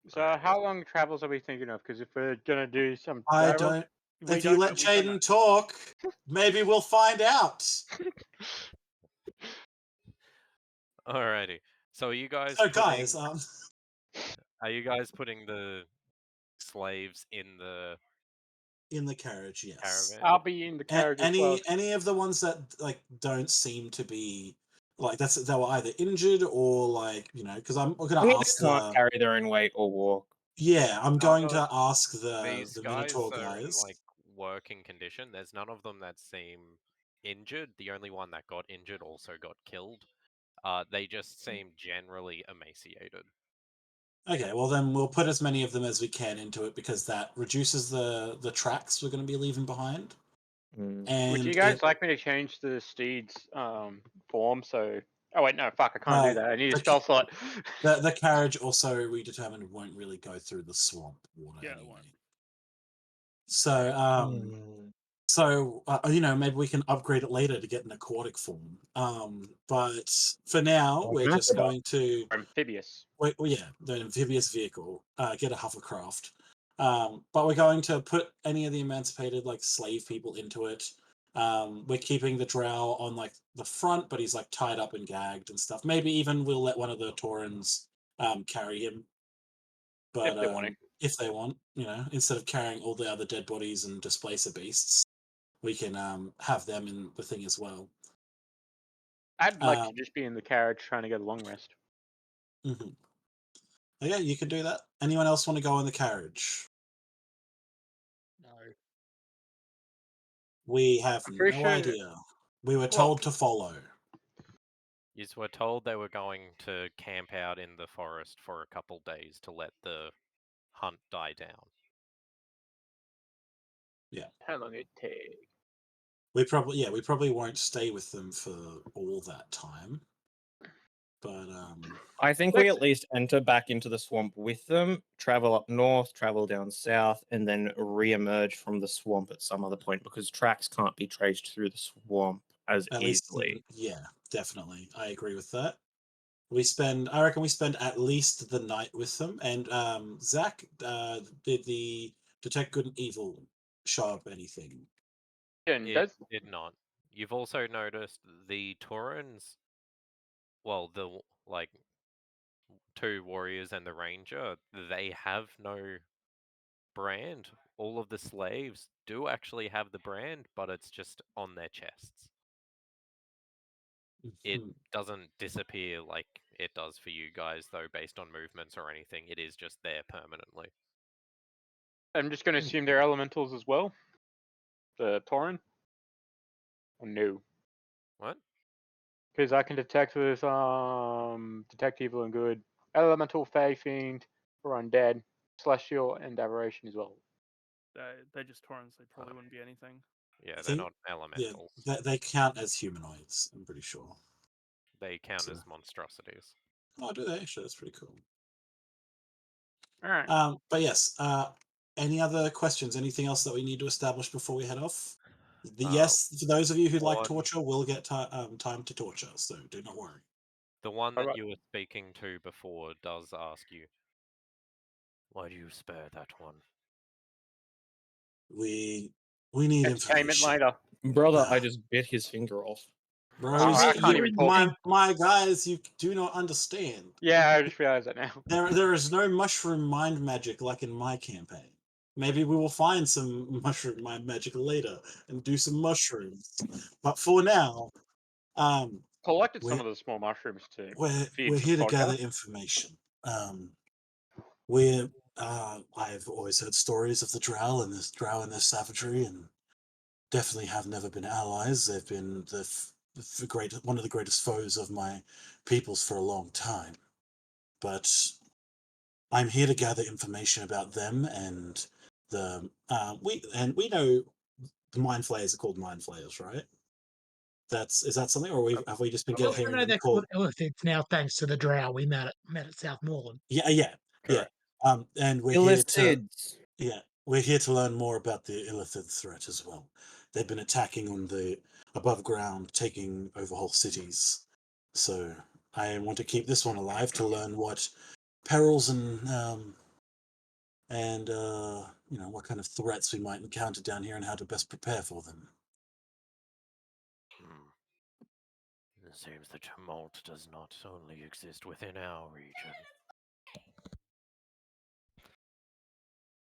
So how long travels are we thinking of? Because if we're gonna do some I travel, don't. we If you let we don't know. Jaden talk, maybe we'll find out. Alrighty. So are you guys So, putting, guys, are you guys putting the slaves in the in the carriage, yes. caravan? I'll be in the carriage as well. Any of the ones that like don't seem to be like they were either injured or like because I'm gonna ask can't carry their own weight or walk. I'm going to ask These the guys Minotaur are in guys. like working condition. There's none of them that seem injured. The only one that got injured also got killed. They just seem generally emaciated. Okay, well then we'll put as many of them as we can into it because that reduces the tracks we're going to be leaving behind. And Would you guys like me to change the steed's form? So, oh wait, no, fuck, I can't do that. I need a spell slot. the carriage also we determined won't really go through the swamp water anyway. So maybe we can upgrade it later to get an aquatic form. But for now we're just going to amphibious. The amphibious vehicle, get a hovercraft. But we're going to put any of the emancipated like slave people into it. We're keeping the drow on like the front, but he's like tied up and gagged and stuff. Maybe even we'll let one of the Taurans carry him. But if they want, instead of carrying all the other dead bodies and displacer beasts, we can have them in the thing as well. I'd like to just be in the carriage trying to get a long rest. Mm-hmm. Yeah, you can do that. Anyone else want to go in the carriage? No. We have no idea. We were told to follow. You were told they were going to camp out in the forest for a couple days to let the hunt die down. Yeah. How long it take? We probably won't stay with them for all that time. But I think we at least enter back into the swamp with them, travel up north, travel down south, and then re-emerge from the swamp at some other point because tracks can't be traced through the swamp as easily. Yeah, definitely. I agree with that. I reckon we spend at least the night with them. And Zach, did the detect good and evil show up anything? It did not. You've also noticed the Taurans, well, the like 2 warriors and the ranger, they have no brand. All of the slaves do actually have the brand, but it's just on their chests. It doesn't disappear like it does for you guys, though, based on movements or anything. It is just there permanently. I'm just going to assume they're elementals as well. The Tauran? Or no? What? Because I can detect with detect evil and good, elemental, fey, fiend, or undead, celestial, and aberration as well. They're just Taurans. They probably wouldn't be anything. Yeah, they're not elementals. Yeah, they count as humanoids, I'm pretty sure. They count as monstrosities. Oh, do they? Actually, that's pretty cool. All right. But yes, any other questions? Anything else that we need to establish before we head off? Yes, for those of you who like torture, will get time to torture, so do not worry. The one that Alright. you were speaking to before does ask you, why do you spare that one? We need Entertainment information. later. Brother, I Ah. just bit his finger off. Bros, I can't even talk. my guys, you do not understand. Yeah, I just realized that now. There is no mushroom mind magic like in my campaign. Maybe we will find some mushroom mind magic later and do some mushrooms. But for now, Collected some we're, of the small mushrooms to we're feed here to vodka. gather information. I've always heard stories of the Drow and their savagery, and definitely have never been allies. They've been one of the greatest foes of my peoples for a long time. But I'm here to gather information about them and we know the mind flayers are called mind flayers, right? Is that something, or have we just been Well, I hearing know them they're called? called illithids now, thanks to the Drow we met at Southmoreland. Yeah. Correct. And we're here to Illithids. learn more about the illithid threat as well. They've been attacking on the above ground, taking over whole cities. So I want to keep this one alive to learn what perils and what kind of threats we might encounter down here and how to best prepare for them. It seems the tumult does not only exist within our region.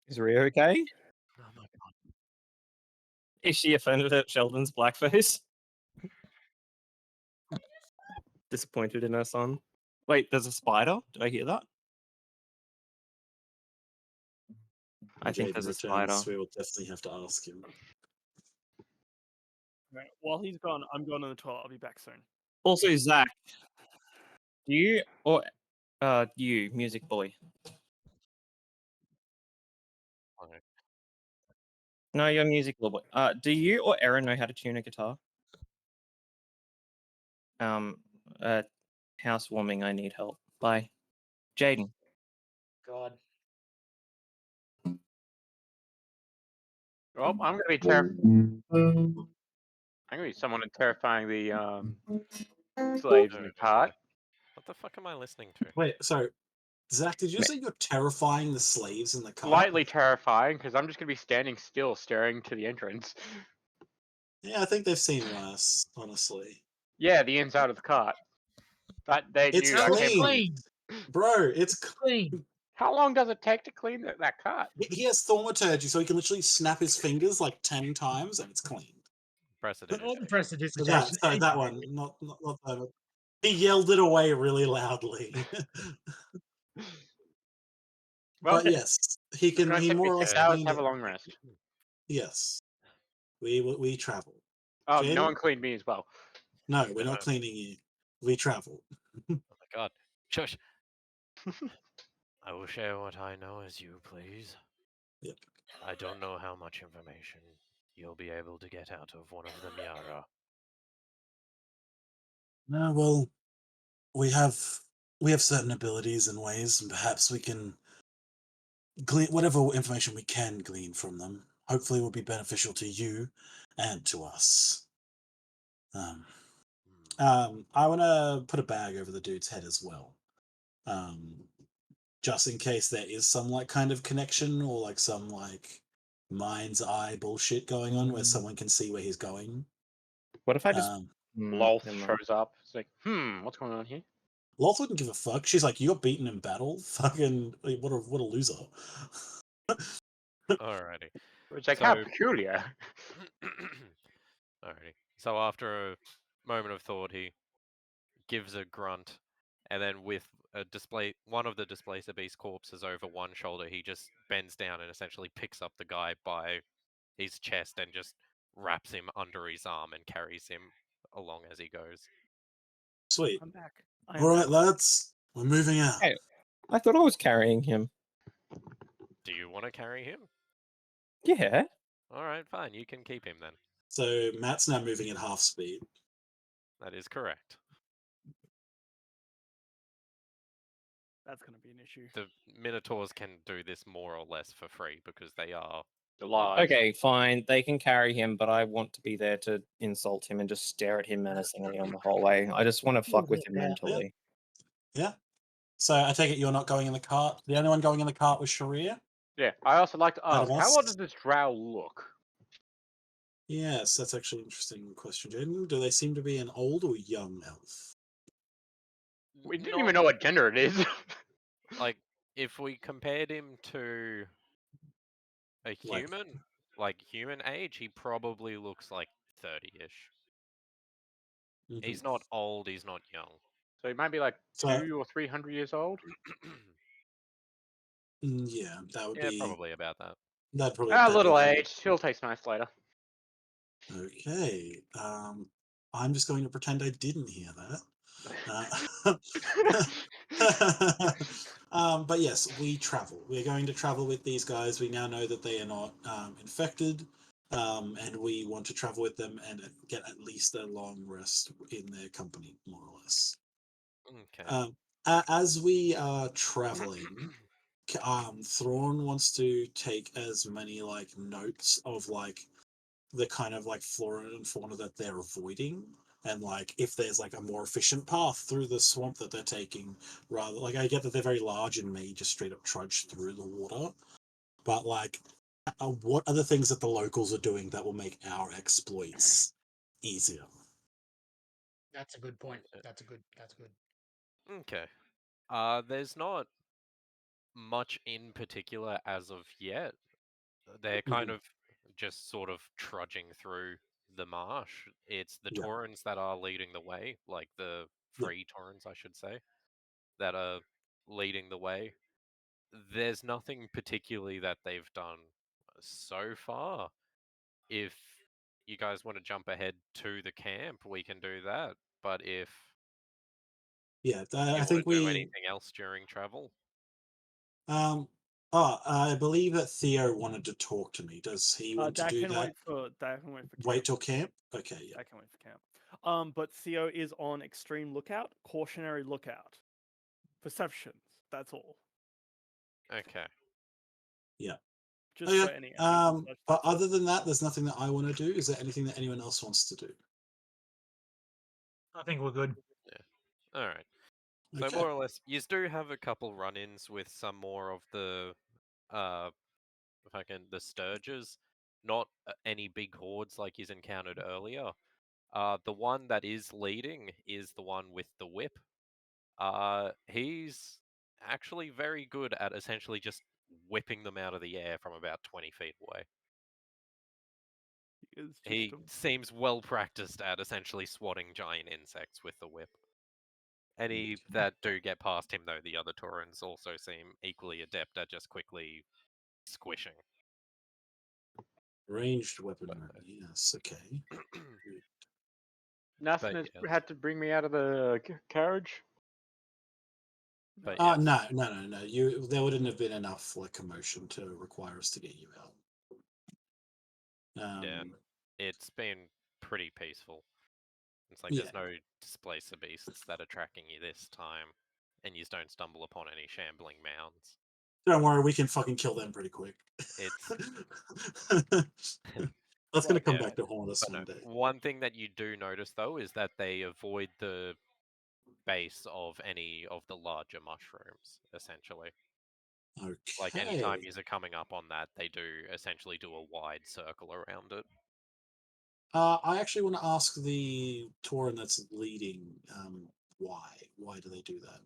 Is Ria okay? Oh my god. Is she offended at Sheldon's blackface? Disappointed in her son? Wait, there's a spider? Did I hear that? I think there's a spider. We will definitely have to ask him. Right, while he's gone, I'm going to the toilet. I'll be back soon. Also, Zach, you music boy? Okay. No, you're music boy. Do you or Erin know how to tune a guitar? Housewarming. I need help. Bye, Jaden. God. Well, I'm gonna be someone terrifying the slaves in the cart. What the fuck am I listening to? Wait, sorry, Zach, did you Ma- say you're terrifying the slaves in the car? Slightly terrifying because I'm just gonna be standing still, staring to the entrance. Yeah, I think they've seen worse, honestly. Yeah, the inside of the cart. That they It's knew I came from. clean, bro. It's Clean. How long does it take to clean that cart? he has thaumaturgy, so he can literally snap his fingers like 10 times and it's clean. All the Prestidigitation. So that one, not that. He yelled it away really loudly. Well, But yes, he it's gonna he take me more or 6 less hours to cleaned have it. a long rest. Yes, we travel. No Jaden? one cleaned me as well. No, we're not cleaning you. We travel. Oh my god. Shush. I will share what I know as you please. Yep. I don't know how much information you'll be able to get out of one of them, Yara. No, well, we have certain abilities and ways, and perhaps we can glean whatever information we can glean from them. Hopefully, will be beneficial to you and to us. I want to put a bag over the dude's head as well, just in case there is some like kind of connection or like some like mind's eye bullshit going on where someone can see where he's going. What if I just Lolth never mind. shows up. It's like, what's going on here? Lolth wouldn't give a fuck. She's like, "You're beaten in battle. Fucking what a loser." Alrighty. It's like, how peculiar. Alrighty. So after a moment of thought, he gives a grunt, and then with one of the displacer beast corpses over one shoulder, he just bends down and essentially picks up the guy by his chest and just wraps him under his arm and carries him along as he goes. Sweet. I'm back. All right, lads, we're moving out. Hey, I thought I was carrying him. Do you want to carry him? Yeah. Alright, fine. You can keep him then. So Matt's now moving at half speed. That is correct. That's going to be an issue. The Minotaurs can do this more or less for free because they are Alive. Okay, fine. They can carry him, but I want to be there to insult him and just stare at him menacingly on the whole way. I just want to fuck with him Yeah. mentally. Yeah. So I take it you're not going in the cart. The only one going in the cart was Sharia. Yeah. I also like to ask, how us? old does this drow look? Yes, that's actually an interesting question, Jaden. Do they seem to be an old or young elf? We didn't Not- even know what gender it is. Like, if we compared him to a Like- human, like human age, he probably looks like 30-ish. He's not old, he's not young. So he might be like So- 200 or 300 years old. Yeah, that would Yeah, be probably about that. That'd probably A that'd be little about- age. He'll taste nice later. Okay. I'm just going to pretend I didn't hear that. But yes, we travel. We're going to travel with these guys. We now know that they are not infected, and we want to travel with them and get at least a long rest in their company, more or less. Okay. As we are traveling, Thrawn wants to take as many like notes of like the kind of like flora and fauna that they're avoiding, and like if there's like a more efficient path through the swamp that they're taking, rather like I get that they're very large and may just straight up trudge through the water, but like what are the things that the locals are doing that will make our exploits easier? That's a good point. That's good. Okay. There's not much in particular as of yet. They're kind of just sort of trudging through the marsh. It's the Yeah. Taurans that are leading the way, like the Yeah. free Taurans, I should say, that are leading the way. There's nothing particularly that they've done so far. If you guys want to jump ahead to the camp, we can do that. But if Yeah, you I want think to do we anything else during travel, I believe that Theo wanted to talk to me. Does he want to That do can that? wait for camp. Wait till camp? Okay, yeah. That can wait for camp. But Theo is on extreme lookout, cautionary lookout. Perceptions. That's all. okay. Yeah. Just Okay. for any enemies and such, But that's all. other than that, there's nothing that I want to do. Is there anything that anyone else wants to do? I think we're good. All right. So Okay. more or less, you do have a couple run-ins with some more of the, the Sturges. Not any big hordes like you've encountered earlier. The one that is leading is the one with the whip. He's actually very good at essentially just whipping them out of the air from about 20 feet away. He seems well practiced at essentially swatting giant insects with the whip. Any that do get past him, though, the other Taurans also seem equally adept at just quickly squishing. Ranged weaponry. Yes. Okay. Nothing But has yes. had to bring me out of the carriage. But yes. No. There wouldn't have been enough like commotion to require us to get you out. Yeah, it's been pretty peaceful. It's like Yeah. there's no displacer beasts that are tracking you this time, and you don't stumble upon any shambling mounds. Don't worry, we can fucking kill them pretty quick. It's That's gonna come yeah, back to haunt us but one no, day. one thing that you do notice though is that they avoid the base of any of the larger mushrooms, essentially. Okay. Like anytime you're coming up on that, they do essentially do a wide circle around it. I actually want to ask the Tauran that's leading, why? Why do they do that?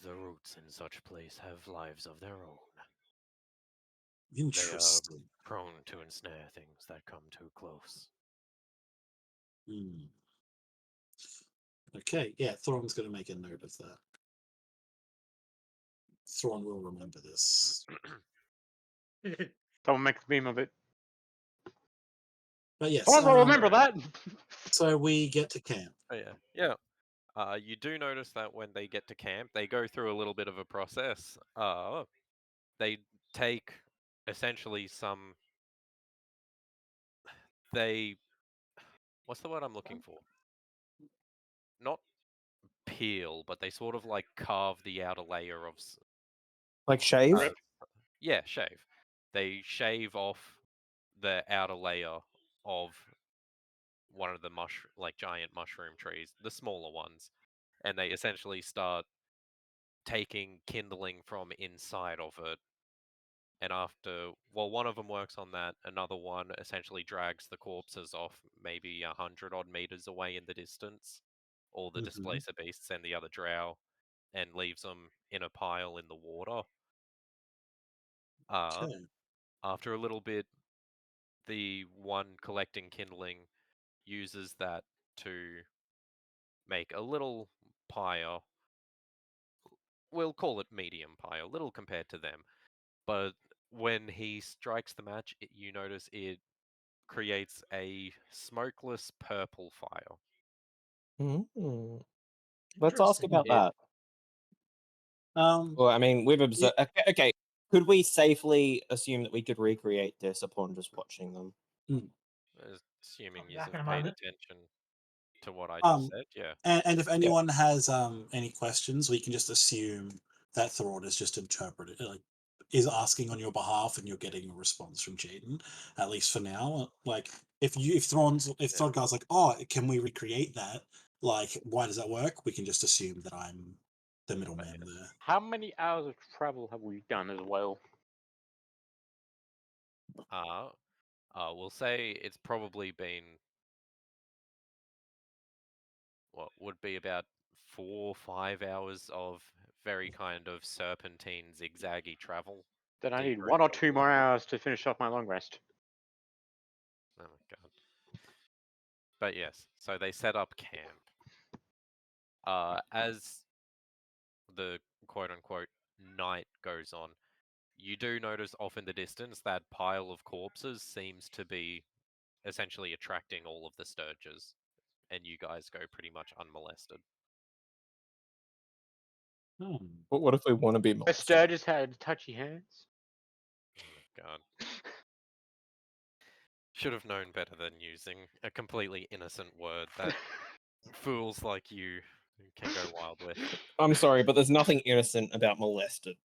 The roots in such place have lives of their own. Interesting. They are prone to ensnare things that come too close. Okay, yeah, Thrawn's going to make a note of that. Thrawn will remember this. Someone make a meme of it. But yes, Someone will remember that. So we get to camp. Oh, yeah. You do notice that when they get to camp, they go through a little bit of a process. They take essentially some. What's the word I'm looking for? Not peel, but they sort of like carve the outer layer of. Like shave? Yeah, shave. They shave off the outer layer of one of the giant mushroom trees, the smaller ones, and they essentially start taking kindling from inside of it. And one of them works on that, another one essentially drags the corpses off maybe 100 odd meters away in the distance, all the displacer beasts and the other drow, and leaves them in a pile in the water. Okay. After a little bit, the one collecting kindling uses that to make a little pyre. We'll call it medium pyre, little compared to them. But when he strikes the match, you notice it creates a smokeless purple fire. Let's ask Interesting. about that. Um, Well, I mean, we've observed. Okay, could we safely assume that we could recreate this upon just watching them? Assuming I'll be you back in have a paid moment. attention to what I just said, yeah. and if anyone has any questions, we can just assume that Thrawn is just interpreted, like, is asking on your behalf, and you're getting a response from Jaden, at least for now. Like, if Throdgar's like, oh, can we recreate that? Like, why does that work? We can just assume that I'm the middleman there. How many hours of travel have we done as well? We'll say it's probably been what would be about 4 or 5 hours of very kind of serpentine, zigzaggy travel. Then I need deeper 1 or into 2 more hours to finish off my long rest. Oh my god. But yes, so they set up camp. As the quote-unquote night goes on, you do notice off in the distance that pile of corpses seems to be essentially attracting all of the Sturges, and you guys go pretty much unmolested. But what if we want to be The molested? Sturges had touchy hands. Oh my god. Should have known better than using a completely innocent word that fools like you can go wild with. I'm sorry, but there's nothing innocent about molested.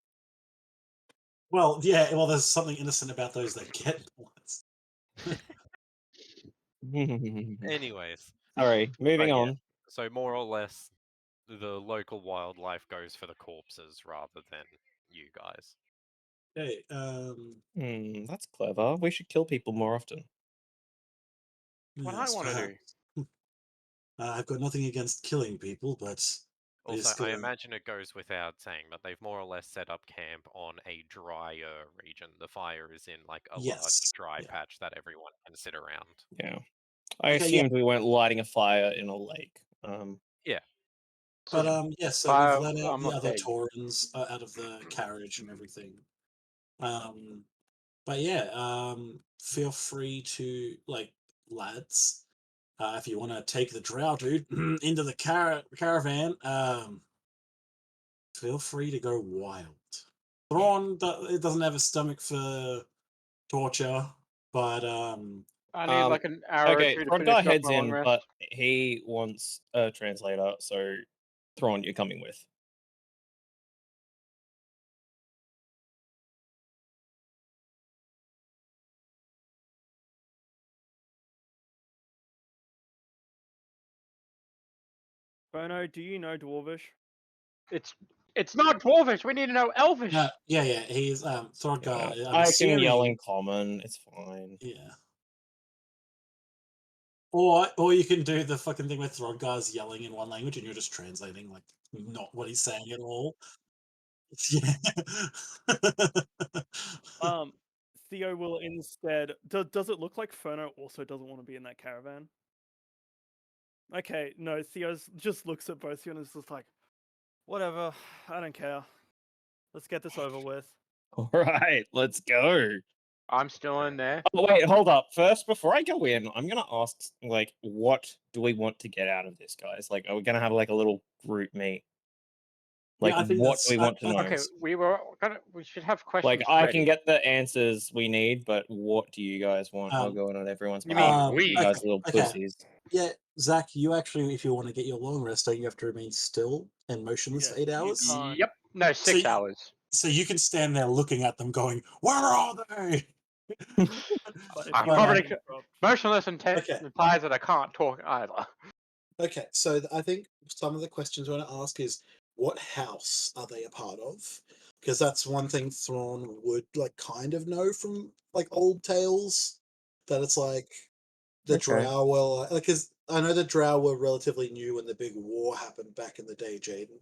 Well, yeah, well, there's something innocent about those that get molested. Anyways. Sorry, moving on. So more or less, the local wildlife goes for the corpses rather than you guys. Okay, that's clever. We should kill people more often. What I want to do. I've got nothing against killing people, but Also, I imagine it goes without saying, but they've more or less set up camp on a drier region. The fire is in like a large dry patch that everyone can sit around. Yeah. I assumed we weren't lighting a fire in a lake. Yeah. But yeah, so we've let out the other Taurans out of the carriage and everything. But yeah, feel free to, like, lads, if you want to take the Drow dude into the caravan, feel free to go wild. Thrawn, it doesn't have a stomach for torture, but I need like an hour or two to Thrawn finish off heads my long in, rest. but he wants a translator, so Thrawn, you're coming with. Bono, do you know Dwarvish? It's not Dwarvish. We need to know Elvish. Yeah, he's Throdgar. Yeah, I can yell in common. It's fine. Yeah. Or you can do the fucking thing where Throdgar's yelling in one language and you're just translating, like, not what he's saying at all. Yeah. Theo will instead. Does it look like Ferno also doesn't want to be in that caravan? Okay, no. Theo just looks at both of you and is just like, "Whatever, I don't care. Let's get this over with." All right, let's go. I'm still in there. Oh, wait, hold up. First, before I go in, I'm gonna ask, like, what do we want to get out of this, guys? Like, are we gonna have like a little group meet? Like, Yeah, I think what do we want to know? Okay, we should have questions. Like, I ready. can get the answers we need, but what do you guys want? I'll go on everyone's You behalf. mean we? You guys little pussies. Yeah, Zach, you actually, if you want to get your long rest, don't you have to remain still and motionless for 8 hours? Yep. No, 6 hours. So you can stand there looking at them, going, "Where are they?" But I'm if you probably interrupt- motionless intent Okay. implies that I can't talk either. Okay, so I think some of the questions I want to ask is, what house are they a part of? Because that's one thing Thrawn would like kind of know from like old tales, that it's like the Okay. Drow were like, because I know the Drow were relatively new when the big war happened back in the day, Jaden.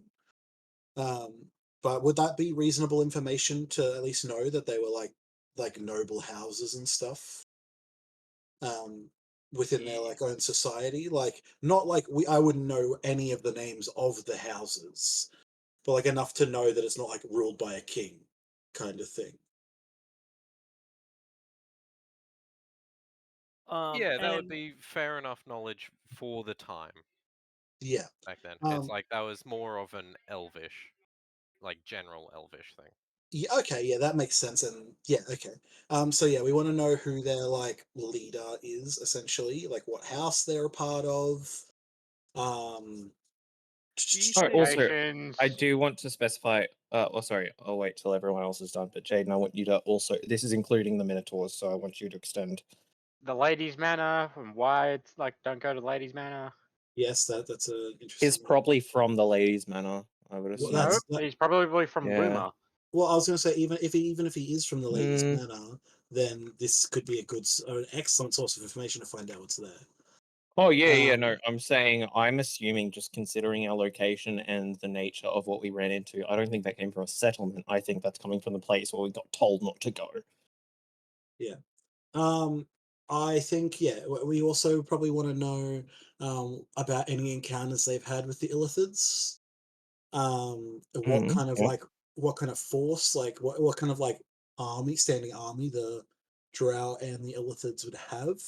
But would that be reasonable information to at least know that they were like noble houses and stuff? Within their like own society, like not like I wouldn't know any of the names of the houses, but like enough to know that it's not like ruled by a king kind of thing. Yeah, that would and be fair enough knowledge for the time Yeah. back then. It's Um like that was more of an elvish, like general elvish thing. yeah, okay, yeah, that makes sense. And yeah, okay. So yeah, we want to know who their like leader is, essentially, like what house they're a part of. Um do you Oh, think also, Nations, I do want to specify. Oh, sorry. I'll wait till everyone else is done. But Jaden, I want you to also. This is including the Minotaurs, so I want you to extend. the Ladies' Manor, and why it's like don't go to Ladies' Manor. yes, that's a Is interesting. probably from the Ladies' Manor, I would Well, assume. Nope, he's probably from Yeah. Boomer. Well, I was going to say, even if he is from the Ladies' Mm. Manor, then this could be an excellent source of information to find out what's there. Oh yeah, Um, no. I'm saying I'm assuming, just considering our location and the nature of what we ran into, I don't think that came from a settlement. I think that's coming from the place where we got told not to go. Yeah. I think we also probably want to know about any encounters they've had with the Illithids. What kind of Yep. what kind of force, like what kind of like standing army the Drow and the Illithids would have.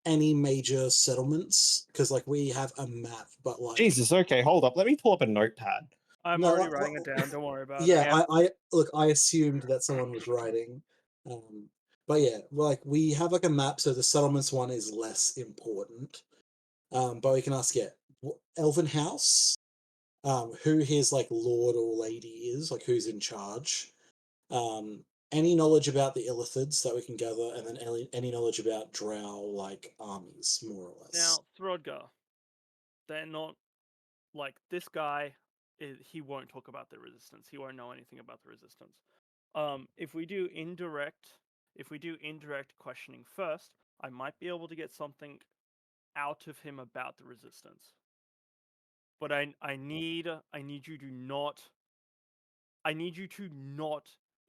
Any major settlements, because like we have a map, but like Jesus. Okay, hold up. Let me pull up a notepad. I'm no, already writing it down. Don't worry about yeah, it. Yeah. I look, I assumed that someone was writing, but yeah, like we have like a map, so the settlements one is less important. But we can ask, Elven House, who his like lord or lady is, like who's in charge. Any knowledge about the Illithids that we can gather, and then any knowledge about Drow like armies, more or less. Now, Throdgar, they're not like this guy. He won't talk about the resistance. He won't know anything about the resistance. If we do indirect questioning first, I might be able to get something out of him about the resistance. But I need you to not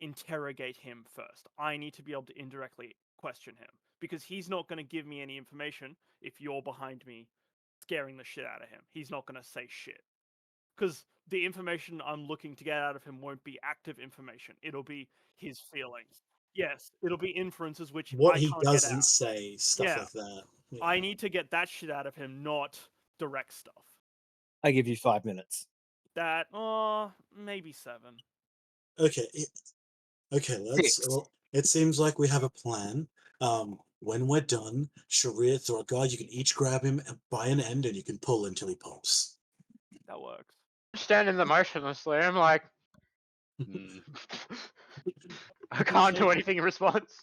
interrogate him first. I need to be able to indirectly question him, because he's not going to give me any information if you're behind me scaring the shit out of him. He's not going to say shit, because the information I'm looking to get out of him won't be active information. It'll be his feelings. Yes, it'll be inferences which What I he can't get doesn't out. say, stuff Yeah. like that. Yeah. I need to get that shit out of him, not direct stuff. I give you 5 minutes. That, maybe 7. Okay. Okay, well, it seems like we have a plan. When we're done, Sharir, Throgar, you can each grab him by an end and you can pull until he pops. That works. Standing there motionlessly, I'm like, I can't do anything in response.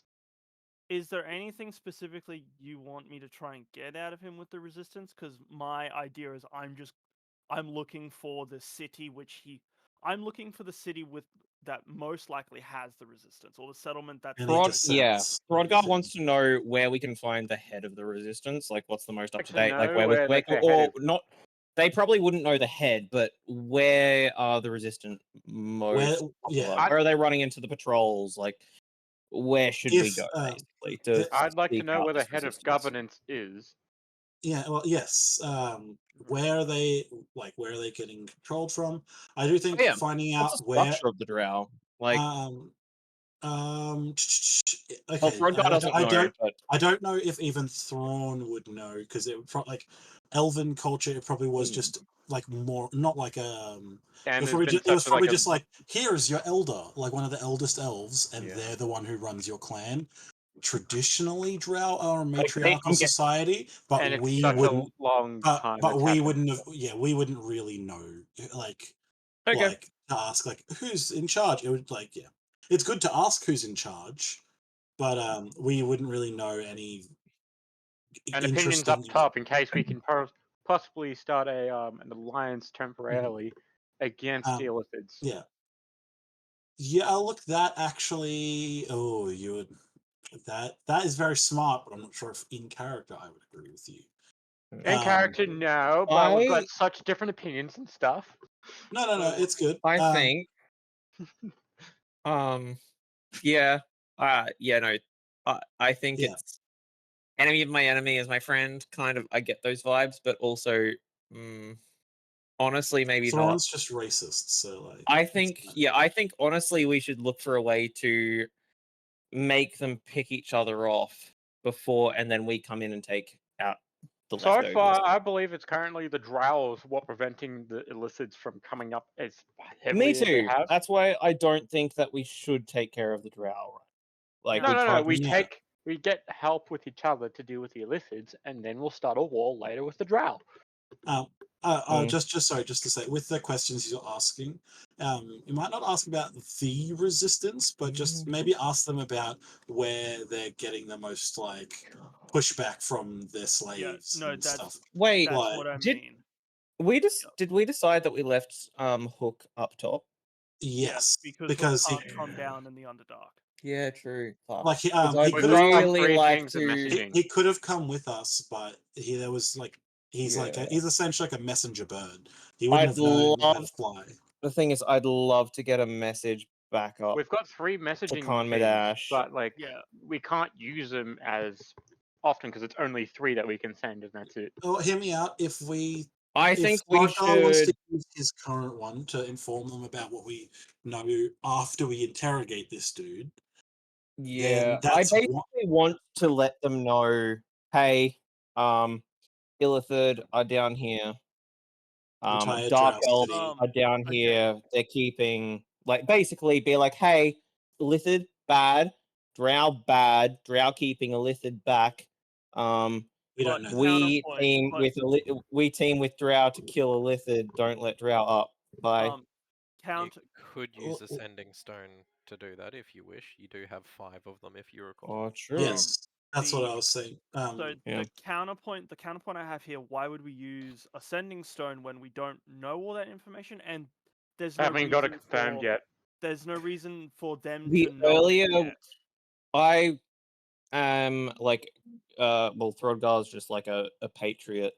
Is there anything specifically you want me to try and get out of him with the resistance? Because my idea is I'm looking for the city I'm looking for the city that most likely has the resistance, or the settlement that's Any descents, Throdgar anything. wants to know where we can find the head of the resistance. Like, what's the most up to date? Like, know where they're headed. not. They probably wouldn't know the head, but where are the resistant most popular? Where are they running into the patrols? Like, where should we go, basically? I'd like to seek know out where the this head of resistance? governance is. Yeah, well, yes. Where are they getting controlled from? I do think finding What's out the where. structure of the Drow? Like, Okay. Throdgar doesn't know, but I don't know if even Thrawn would know, because it would like Elven culture. It probably was just like more not like And it was probably just like, here is your elder, like one of the eldest elves, and they're the one who runs your clan. Traditionally, Drow are a matriarchal society, but and it's we such wouldn't. a long time. But we wouldn't have. Yeah, we wouldn't really know. Like, to ask like who's in charge. It would like it's good to ask who's in charge, but we wouldn't really know any And opinions up top in case we can possibly start an alliance temporarily against the Illithids. Yeah. Yeah, look, that actually. Oh, you would. That is very smart, but I'm not sure if in character I would agree with you. In character, no, but we've got such different opinions and stuff. No, it's good. I think. Yeah. No. I think it's enemy of my enemy is my friend. Kind of, I get those vibes, but also, honestly, maybe not. Tauran's just racist, so like. I think, I think honestly, we should look for a way to make them pick each other off before, and then we come in and take out the So leftovers. far, I believe it's currently the Drows what preventing the Illithids from coming up as heavily Me as they too. have. That's why I don't think that we should take care of the Drow. Like No. We get help with each other to deal with the Illithids, and then we'll start a war later with the Drow. Just to say, with the questions you're asking, you might not ask about the resistance, but just maybe ask them about where they're getting the most like pushback from their slaves and stuff. Wait, that's what I mean. Did we decide that we left Hook up top? Yes, because he can't come down in the Underdark. Yeah, true. Like he I'd could really like of to. messaging. He could have come with us, but there was like he's essentially like a messenger bird. He wouldn't have known how to fly. The thing is, I'd love to get a message back up. We've got 3 messaging Khan things, but like we can't use them as often because it's only 3 that we can send, and that's it. Oh, hear me out. If think we wants to should use his current one to inform them about what we know after we interrogate this dude. Yeah, I basically want to let them know, hey, Illithid are down here. Entire Dark Drow Elves city. are down here. They're keeping basically be like, hey, Illithid bad, Drow bad, Drow keeping Illithid back. We don't know. We team with Drow to kill Illithid. Don't let Drow up. Bye. You could use a sending stone to do that if you wish. You do have 5 of them if you recall. Oh, true. Yes, that's what I was saying. So the counterpoint I have here: why would we use a sending stone when we don't know all that information? And there's no haven't got it confirmed yet. There's no reason for them The to know earlier yet. I am Throdgar is just like a patriot.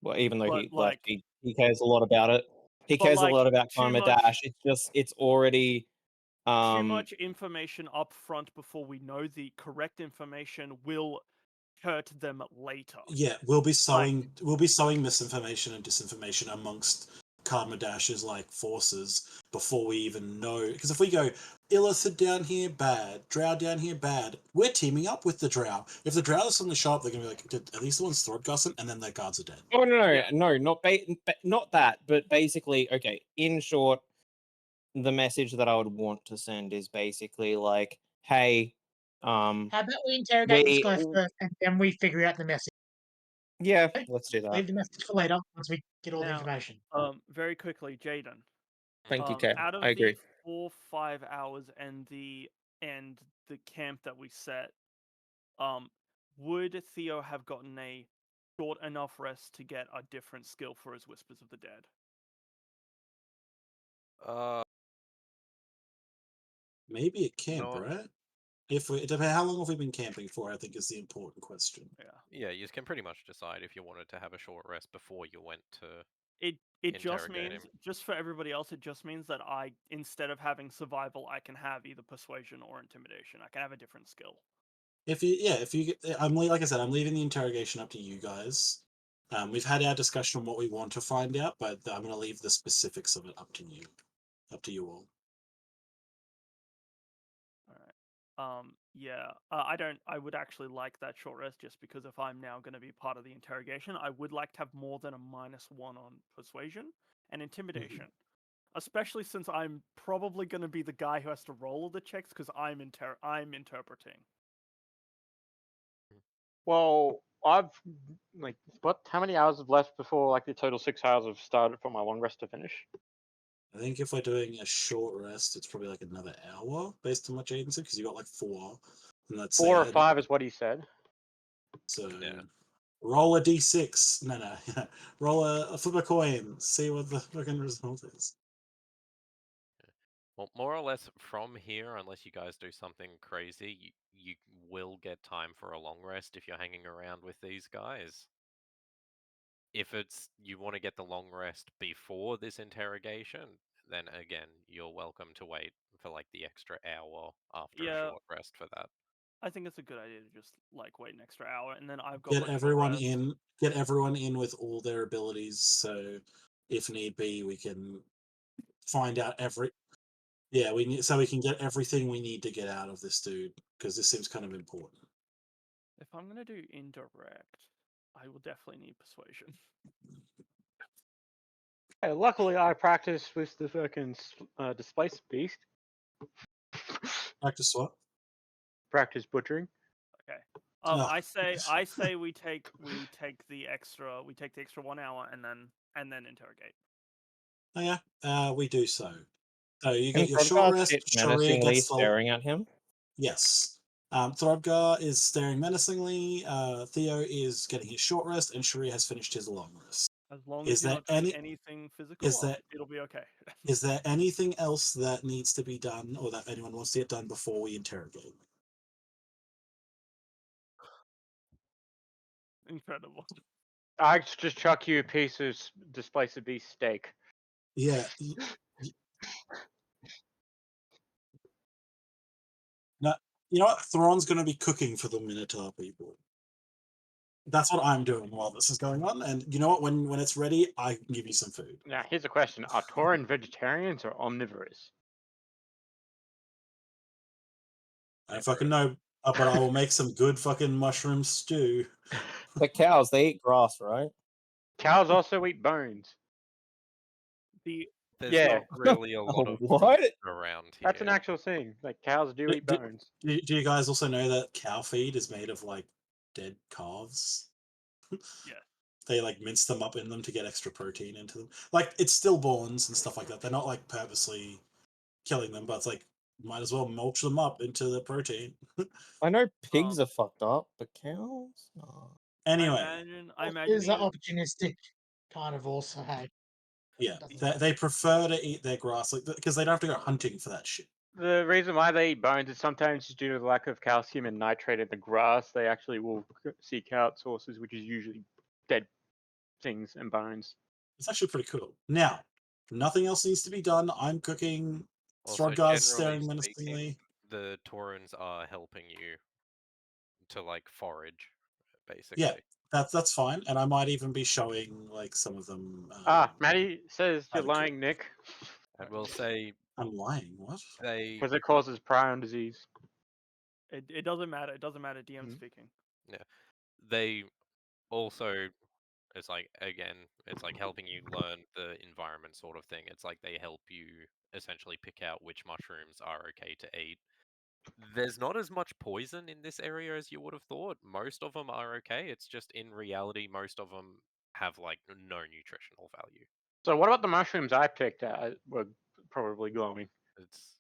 Well, even though he left, he cares a lot about it. He cares a lot about Karma Dash. It's already too much information up front before we know the correct information will hurt them later. Yeah, we'll be sowing misinformation and disinformation amongst Karma Dash's forces before we even know. Because if we go Illithid down here bad, Drow down here bad, we're teaming up with the Drow. If the Drow suddenly show up, they're gonna be like, "Are these the ones Throdgassen?" And then their guards are dead. Oh no, not that. But basically, okay. In short, the message that I would want to send is basically like, hey, how about we interrogate this guy first, and then we figure out the message? Yeah, let's do that. Leave the message for later once we get all the information. Very quickly, Jaden. Thank you, Kev. Out of I agree. the 4-5 hours and the camp that we set, would Theo have gotten a short enough rest to get a different skill for his Whispers of the Dead? Maybe a camp, right? If it depends how long have we been camping for, I think is the important question. Yeah, you can pretty much decide if you wanted to have a short rest before you went to It just means, just for everybody else, it just means that instead of having survival, I can have either persuasion or intimidation. I can have a different skill. Like I said, I'm leaving the interrogation up to you guys. We've had our discussion on what we want to find out, but I'm going to leave the specifics of it up to you all. I would actually like that short rest just because if I'm now going to be part of the interrogation, I would like to have more than a -1 on persuasion and intimidation. Especially since I'm probably going to be the guy who has to roll all the checks because I'm interpreting. Well, I've how many hours have left before the total 6 hours have started for my long rest to finish? I think if we're doing a short rest, it's probably like another hour based on what Jaden said, because you got like 4. And let's 4 or say 5 is what he said. so Yeah. roll a d6. No. Roll a flip a coin. See what the fucking result is. Well, more or less from here, unless you guys do something crazy, you will get time for a long rest if you're hanging around with these guys. If it's you want to get the long rest before this interrogation, then again, you're welcome to wait for like the extra hour after a Yeah. short rest for that. I think it's a good idea to just like wait an extra hour, and then I've got Get my short everyone rest. in. Get everyone in with all their abilities. So, if need be, we can find out every. Yeah, we need so we can get everything we need to get out of this dude because this seems kind of important. If I'm gonna do indirect, I will definitely need persuasion. Hey, luckily, I practiced with the fucking displaced beast. Practice what? Practice butchering. Okay. Oh. I say we take the extra 1 hour and then interrogate. Oh yeah, we do so. So you Can get your short Throdgar rest. sit Sharia menacingly gets the staring at him? yes. Throdgar is staring menacingly. Theo is getting his short rest, and Sharia has finished his long rest. As long Is as you're there not doing any? anything physical, Is there it'll be okay. is there anything else that needs to be done, or that anyone wants to get done before we interrogate? Incredible. I just chuck you a piece of displaced beast steak. Yeah. No, you know what? Thrawn's going to be cooking for the Minotaur people. That's what I'm doing while this is going on. And you know what? When it's ready, I can give you some food. Now, here's a question: are Tauran vegetarians or omnivorous? I don't fucking know, but I will make some good fucking mushroom stew. The cows, they eat grass, right? Cows also eat bones. There's Yeah. not really a lot of What? meat around here. That's an actual thing. Like cows do eat bones. Do you guys also know that cow feed is made of like dead calves? Yeah. They like mince them up in them to get extra protein into them. Like it's stillborns and stuff like that. They're not like purposely killing them, but it's like might as well mulch them up into the protein. I know pigs are fucked up, but cows? No. Anyway, I It imagine is an opportunistic kind of also. Hey, yeah, doesn't they prefer to eat their grass like because they don't have to go hunting for that shit. The reason why they eat bones is sometimes due to the lack of calcium and nitrate in the grass. They actually will seek out sources, which is usually dead things and bones. It's actually pretty cool. Now, nothing else needs to be done. I'm cooking. Also, Throdgar's generally staring speaking, menacingly. the Taurans are helping you to like forage, basically. Yeah, that's fine. And I might even be showing like some of them. Maddie says how you're to cook. lying, Nick. And we'll say I'm lying. What? they Because it causes prion disease. it doesn't matter. It doesn't matter. DM speaking. they also it's like again, it's like helping you learn the environment sort of thing. It's like they help you essentially pick out which mushrooms are okay to eat. There's not as much poison in this area as you would have thought. Most of them are okay. It's just in reality, most of them have like no nutritional value. So what about the mushrooms I picked out? Were probably glowing. It's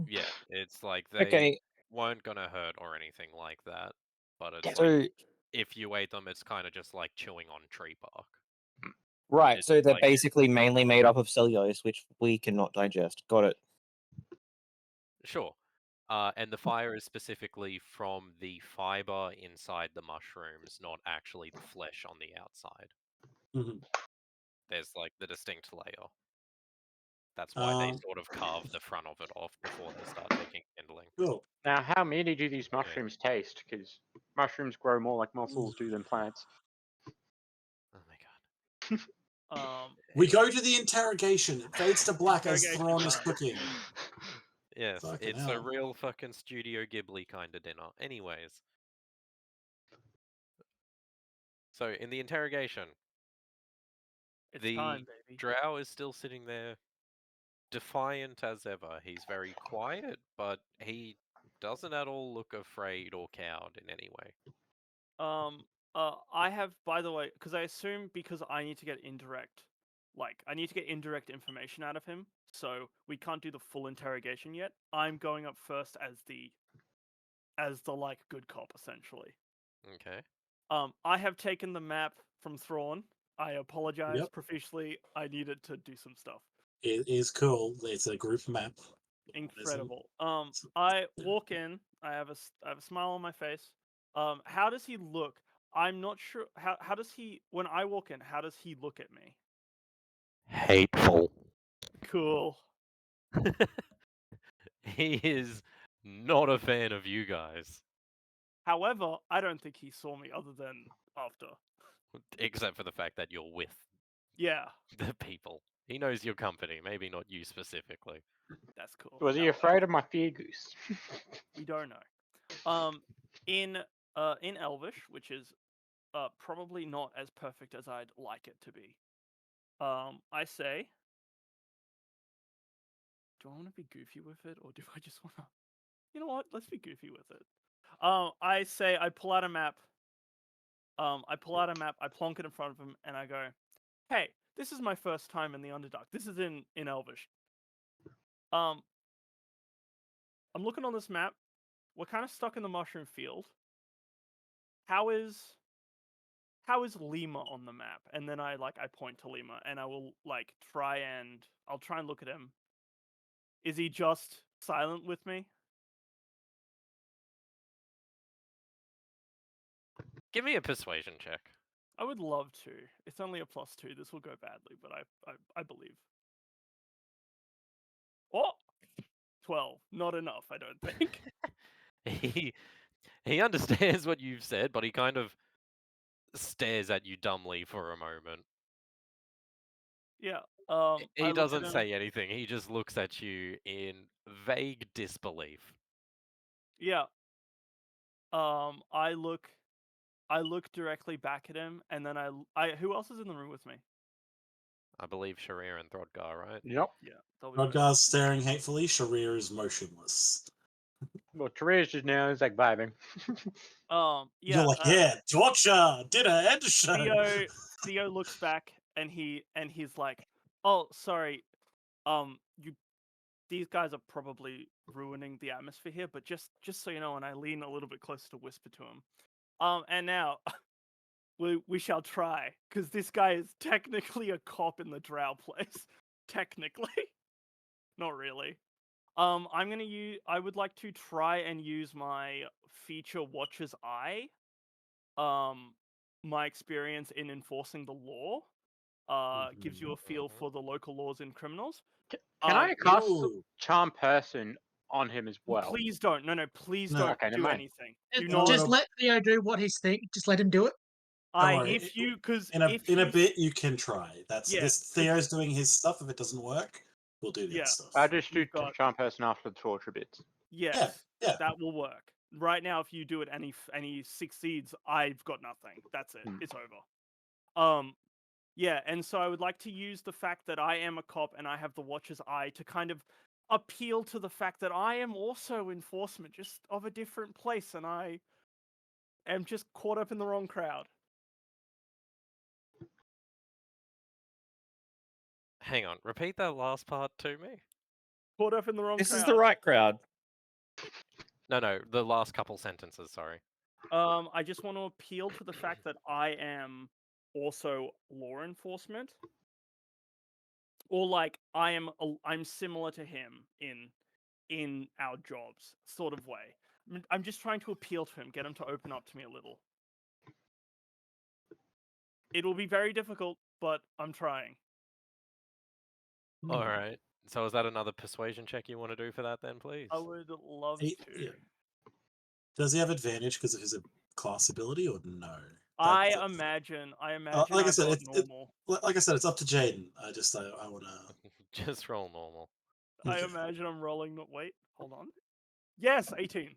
yeah, it's like they Okay, weren't gonna hurt or anything like that. But it's so like if you ate them, it's kind of just like chewing on tree bark. right, It's so they're like basically mainly made up of cellulose, which we cannot digest. Got it. sure. And the fire is specifically from the fiber inside the mushrooms, not actually the flesh on the outside. Mhm. There's like the distinct layer. That's why they Um, sort of carve the front of it off before they start taking kindling. cool. Now, how meaty do these mushrooms taste? Because mushrooms grow more like mussels do than plants. Oh my god. We go to the interrogation. It fades to black as Interrogation Thrawn is time. cooking. Yes, Fucking it's a hell. real fucking Studio Ghibli kind of dinner. Anyways. So, in the interrogation, It's the time, baby. drow is still sitting there, defiant as ever. He's very quiet, but he doesn't at all look afraid or cowed in any way. I have, by the way, because I assume because I need to get indirect, like I need to get indirect information out of him. So we can't do the full interrogation yet. I'm going up first as the like good cop essentially. Okay. I have taken the map from Thrawn. I apologize Yep. profusely. I needed to do some stuff. It is cool. It's a group map. Incredible. I walk in. I have a smile on my face. How does he look? I'm not sure. How does he? When I walk in, how does he look at me? Hateful. Cool. He is not a fan of you guys, However, I don't think he saw me other than after. except for the fact that you're with Yeah, the people. He knows your company, maybe not you specifically. that's cool. Was he That afraid of my fear goose? we don't know. In Elvish, which is probably not as perfect as I'd like it to be. I say, do I want to be goofy with it, or do I just want to? You know what? Let's be goofy with it. I say I pull out a map. I plonk it in front of him, and I go, "Hey, this is my first time in the Underdark. This is in Elvish. I'm looking on this map. We're kind of stuck in the mushroom field. How is Lima on the map?" And then I point to Lima, and I will try and look at him. Is he just silent with me? Give me a persuasion check. I would love to. It's only a +2. This will go badly, but I believe. Oh, 12. Not enough, I don't think. He understands what you've said, but he kind of stares at you dumbly for a moment. Yeah. He doesn't say anything. He just looks at you in vague disbelief. Yeah. I look directly back at him, and then I who else is in the room with me? I believe Sharir and Throdgar, right? Yep. Yeah. they'll be both- Rodgar's staring hatefully. Sharir is motionless. Well, Therese just now is like vibing. Yeah. You're like, yeah, torture, dinner, and a show. Theo looks back, and he's like, "Oh, sorry. These guys are probably ruining the atmosphere here, but just so you know," and I lean a little bit closer to whisper to him. And now we shall try, because this guy is technically a cop in the Drow place. Technically. Not really. I would like to try and use my feature Watcher's Eye. My experience in enforcing the law gives you a feel for the local laws and criminals. Can I cast Ooh. Charm Person on him as well? Please don't. No, please No. don't Okay, never do mind. anything. Just, Do not. just let Theo do what he's thinking. Just let him do it. worry, If you, because In a bit, you can try. That's Yeah, this. Theo's doing his stuff. If it doesn't work, we'll do the Yeah. other stuff. I just do You've got- Charm Person after the torture bits. Yes, Yeah. that will work. Right now, if you do it any succeeds, I've got nothing. That's it. It's over. Yeah, and so I would like to use the fact that I am a cop and I have the Watcher's Eye to kind of appeal to the fact that I am also enforcement, just of a different place, and I am just caught up in the wrong crowd. Hang on, repeat that last part to me. Caught up in the wrong This crowd. is the right crowd. No, the last couple sentences, sorry. I just want to appeal to the fact that I am also law enforcement, or I'm similar to him in our jobs, sort of way. I'm just trying to appeal to him, get him to open up to me a little. It will be very difficult, but I'm trying. All right. So is that another persuasion check you want to do for that then, please? I would love He- to. yeah. Does he have advantage because of his class ability, or no? I imagine like I I've said, got it- normal. Like I said, it's up to Jaden. I want to. Just roll normal. I imagine I'm rolling. Wait, hold on. Yes, 18.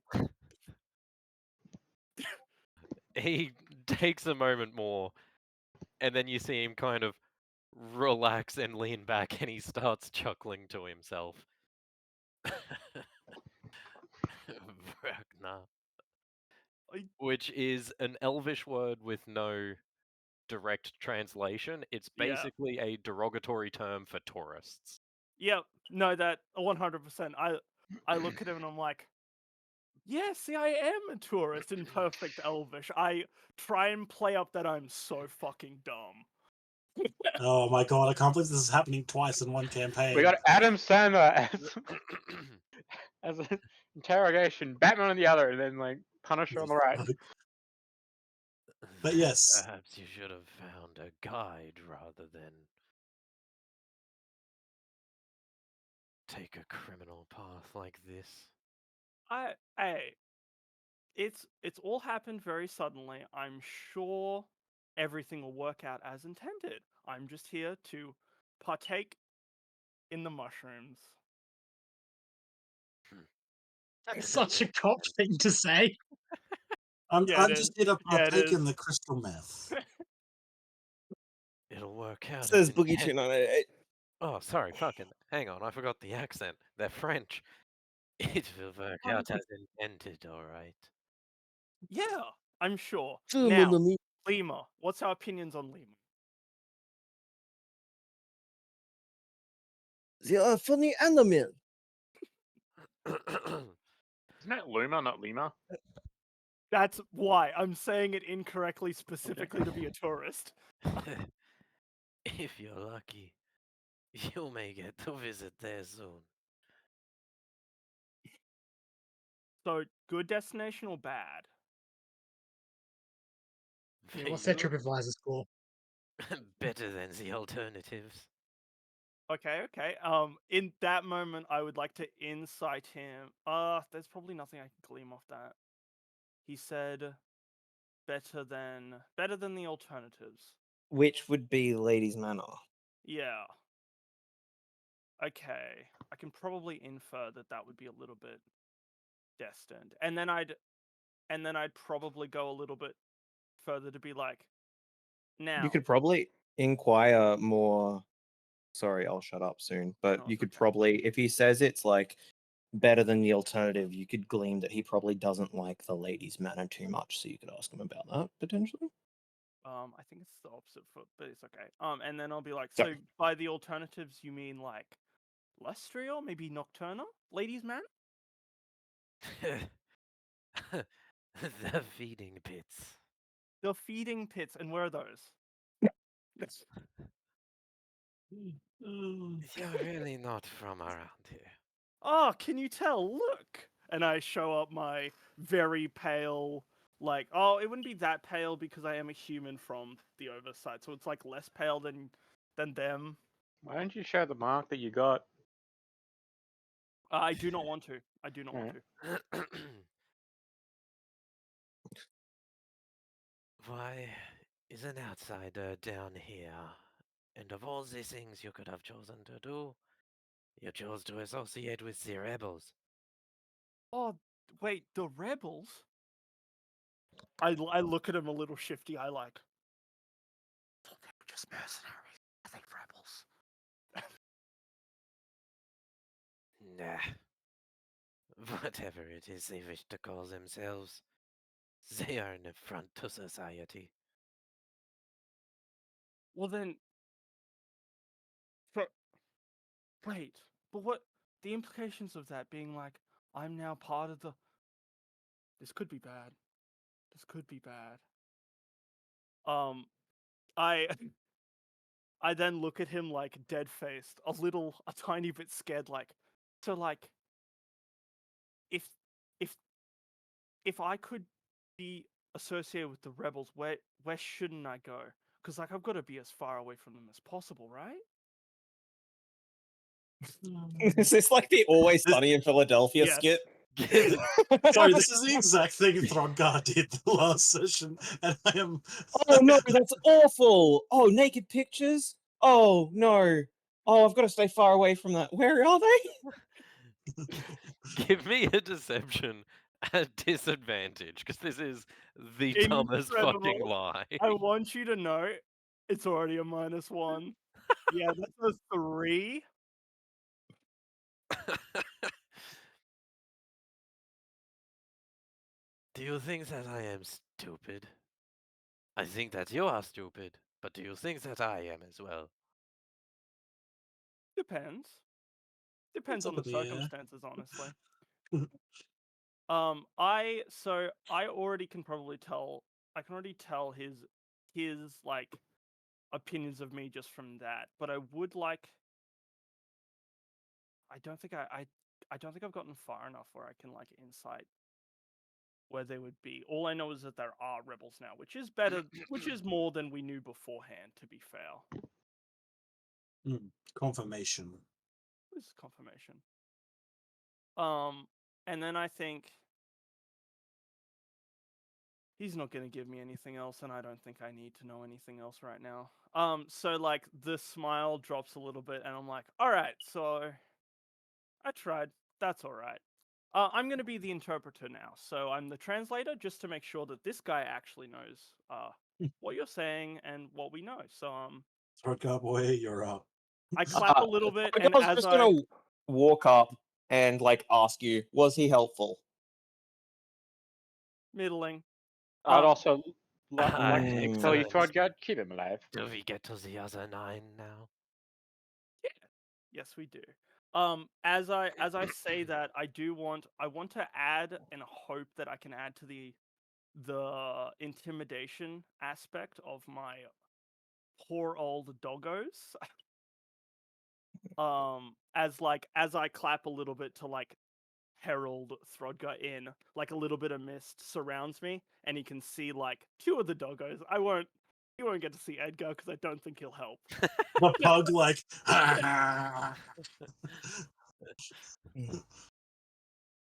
He takes a moment more, and then you see him kind of relax and lean back, and he starts chuckling to himself. Vragna. Which is an elvish word with no direct translation, it's Yeah. basically a derogatory term for tourists. Yep. No, that 100%. I look at him and I'm like, yeah, see, I am a tourist in perfect Elvish. I try and play up that I'm so fucking dumb. Oh my god, I can't believe this is happening twice in one campaign. We got Adam Sandler as an interrogation, Batman on the other, and then like Punisher on the right. But yes. Perhaps you should have found a guide rather than take a criminal path like this. Hey, it's all happened very suddenly. I'm sure everything will work out as intended. I'm just here to partake in the mushrooms. That's such a cop thing to say. I'm Yeah, it just is. here to Yeah, it partake in is. the crystal meth. It'll work out. Says as Boogie intended. 298. Oh, sorry, fucking. Hang on, I forgot the accent. They're French. It will work out as intended, alright. Yeah, I'm sure. Oh, Now, Mamma Mia. Lima. What's our opinions on Lima? They are funny animal. Isn't it Luma, not Lima? That's why I'm saying it incorrectly, specifically to be a tourist. If you're lucky, you may get to visit there soon. So, good destination or bad? Yeah, what's their TripAdvisor score? Better than the alternatives. Okay. In that moment, I would like to insight him. There's probably nothing I can glean off that. He said, better than the alternatives. Which would be Ladies Manor. Yeah. Okay, I can probably infer that that would be a little bit destined, and then I'd probably go a little bit further to be like, now. You could probably inquire more. Sorry, I'll shut up soon. But No, you it's could okay. probably, if he says it's like better than the alternative, you could glean that he probably doesn't like the Ladies Manor too much. So you could ask him about that potentially. I think it's the opposite foot, but it's okay. And then I'll be like, Yep. so by the alternatives, you mean like Lestriel, maybe Nocturna, Ladies Man? The feeding pits. The feeding pits, and where are those? You're really not from around here. Oh, can you tell? Look! And I show up my very pale, like, oh, it wouldn't be that pale because I am a human from the oversight, so it's like less pale than them. Why don't you show the mark that you got? I do not want to. I do not want to. Why is an outsider down here? And of all the things you could have chosen to do, you chose to associate with the rebels. Oh, wait, the rebels? I look at him a little shifty. I like, thought they were just mercenaries. I think rebels. Nah. Whatever it is they wish to call themselves, they are an affront to society. Well then, wait, but what the implications of that being like, I'm now part of the. This could be bad. This could be bad. I I then look at him like dead faced, a tiny bit scared, like, so like, if if if I could be associated with the rebels, where shouldn't I go? Because like I've got to be as far away from them as possible, right? Is this like the Always Sunny in Philadelphia Yes. skit? Sorry, this is the exact thing Throngar did the last session, and I am. Oh no, that's awful! Oh, naked pictures? Oh no. Oh, I've got to stay far away from that. Where are they? Give me a deception at disadvantage, because this is the dumbest fucking Incredible. lie. I want you to know it's already a -1. Yeah, that's a 3. Do you think that I am stupid? I think that you are stupid, but do you think that I am as well? Depends. It's Depends up on the in the air. circumstances, honestly. I already can probably tell. I can already tell his like opinions of me just from that. But I would like. I don't think I don't think I've gotten far enough where I can like insight where they would be. All I know is that there are rebels now, which is better, which is more than we knew beforehand. To be fair, Confirmation. this is confirmation. And then I think he's not going to give me anything else, and I don't think I need to know anything else right now. So like the smile drops a little bit, and I'm like, all right, so I tried. That's all right. I'm going to be the interpreter now, so I'm the translator just to make sure that this guy actually knows what you're saying and what we know. So Throat boy, you're up. I clap a little bit, and I was as just I gonna walk up and like ask you, was he helpful? middling, I'd also like to tell you, Excellent. Throdgard, keep him alive. Do we get to the other 9 now? yes, we do. As I say that, I want to add and hope that I can add to the intimidation aspect of my poor old doggos. As I clap a little bit to like herald Throdgar in, like a little bit of mist surrounds me, and he can see like 2 of the doggos. You won't get to see Edgar because I don't think he'll help. The pug, like,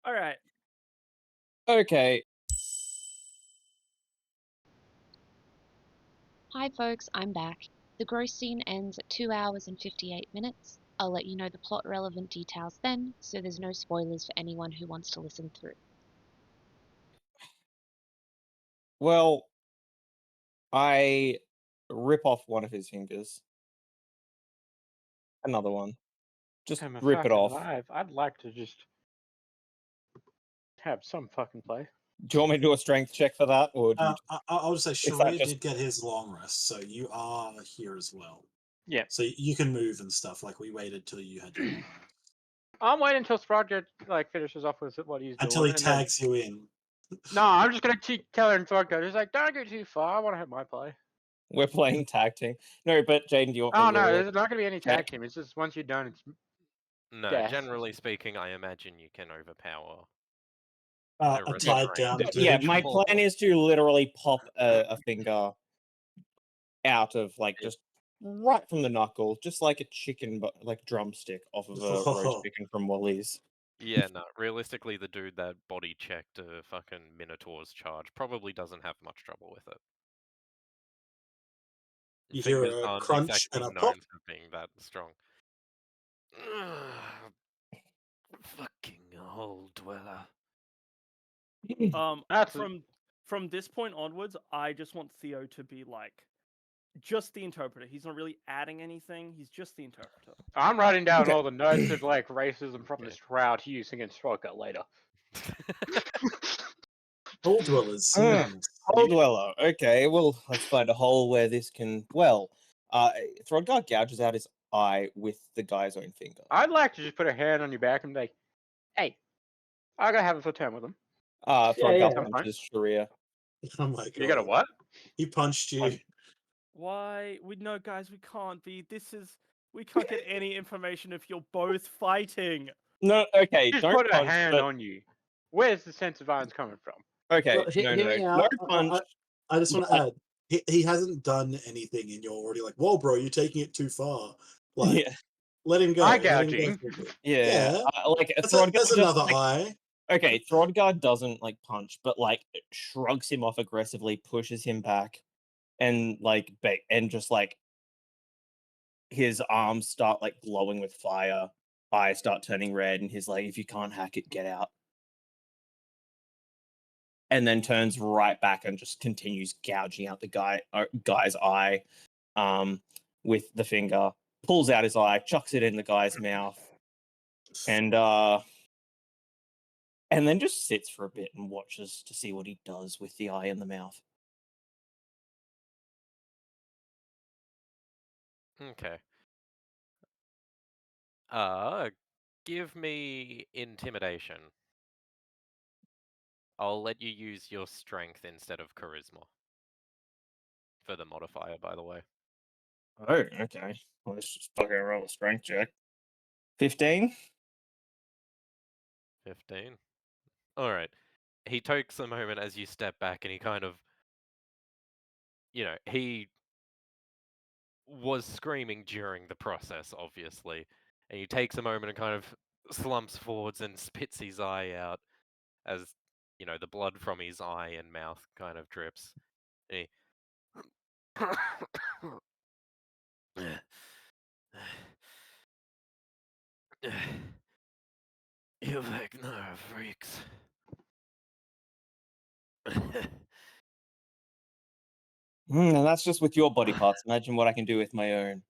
All right. Okay. Hi folks, I'm back. The gross scene ends at 2 hours and 58 minutes. I'll let you know the plot relevant details then, so there's no spoilers for anyone who wants to listen through. Well, I rip off one of his fingers. Another one. Just I'm rip it off. alive. I'd like to just have some fucking play. Do you want me to do a strength check for that, or do you I'll just say that Sharia just- did get his long rest, so you are here as well. Yeah. So you can move and stuff. Like we waited till you had your long rest. I'm waiting until Throdgard like finishes off with what he's Until doing. he and then... tags you in. No, I'm just gonna keep telling Throdgard. He's like, don't go too far. I want to have my play. We're playing tag team. No, but Jaden, do you want me Oh to no, there's not gonna be any check? tag team. It's just once you're done, it's No, death. generally speaking, I imagine you can overpower A a tied down restrained dude. Yeah, my individual. plan is to literally pop a finger out of like just right from the knuckle, just like a chicken, but like drumstick off of a roast chicken from Wally's. Yeah, no. Realistically, the dude that body checked a fucking Minotaur's charge probably doesn't have much trouble with it. You hear Fingers a aren't crunch exactly and a known pop. for being that strong. Fucking hole dweller. That's From this point onwards, I just want Theo to be like just the interpreter. He's not really adding anything. He's just the interpreter. I'm writing down Okay. all the notes of like racism from Okay. this crowd to use against Throdgard later. Hole dwellers. Hole dweller. Okay, well, let's find a hole where this can. Well, Throdgar gouges out his eye with the guy's own finger. I'd like to just put a hand on your back and be like, hey, I gotta have a turn with him. Throdgar yeah. punches Sharia. Oh my god. You got a what? He punched you. Why? No, guys, we can't be. We can't get any information if you're both fighting. No, okay, Just don't put a punch. hand But on you. Where's the sense of violence coming from? okay, Well, hear me no out. punch. I just want to but- add, he hasn't done anything, and you're already like, "Whoa, bro, you're taking it too far." Like, Yeah, let him go. Eye Let him go gouging. for a bit. yeah. Like That's, Throdgar that's just, another like, eye. okay, Throdgar doesn't like punch, but like shrugs him off aggressively, pushes him back, and like and just like his arms start like glowing with fire, eyes start turning red, and he's like, "If you can't hack it, get out." And then turns right back and just continues gouging out the guy's eye, with the finger. Pulls out his eye, chucks it in the guy's mouth, and then just sits for a bit and watches to see what he does with the eye in the mouth. Okay. Give me intimidation. I'll let you use your strength instead of charisma. For the modifier, by the way. Oh, okay. Well, let's just fucking roll a strength check. 15? 15. Alright. He takes a moment as you step back and he kind of, he was screaming during the process, obviously. And he takes a moment and kind of slumps forwards and spits his eye out as, the blood from his eye and mouth kind of drips. And he... You Wagner freaks. And that's just with your body parts. Imagine what I can do with my own.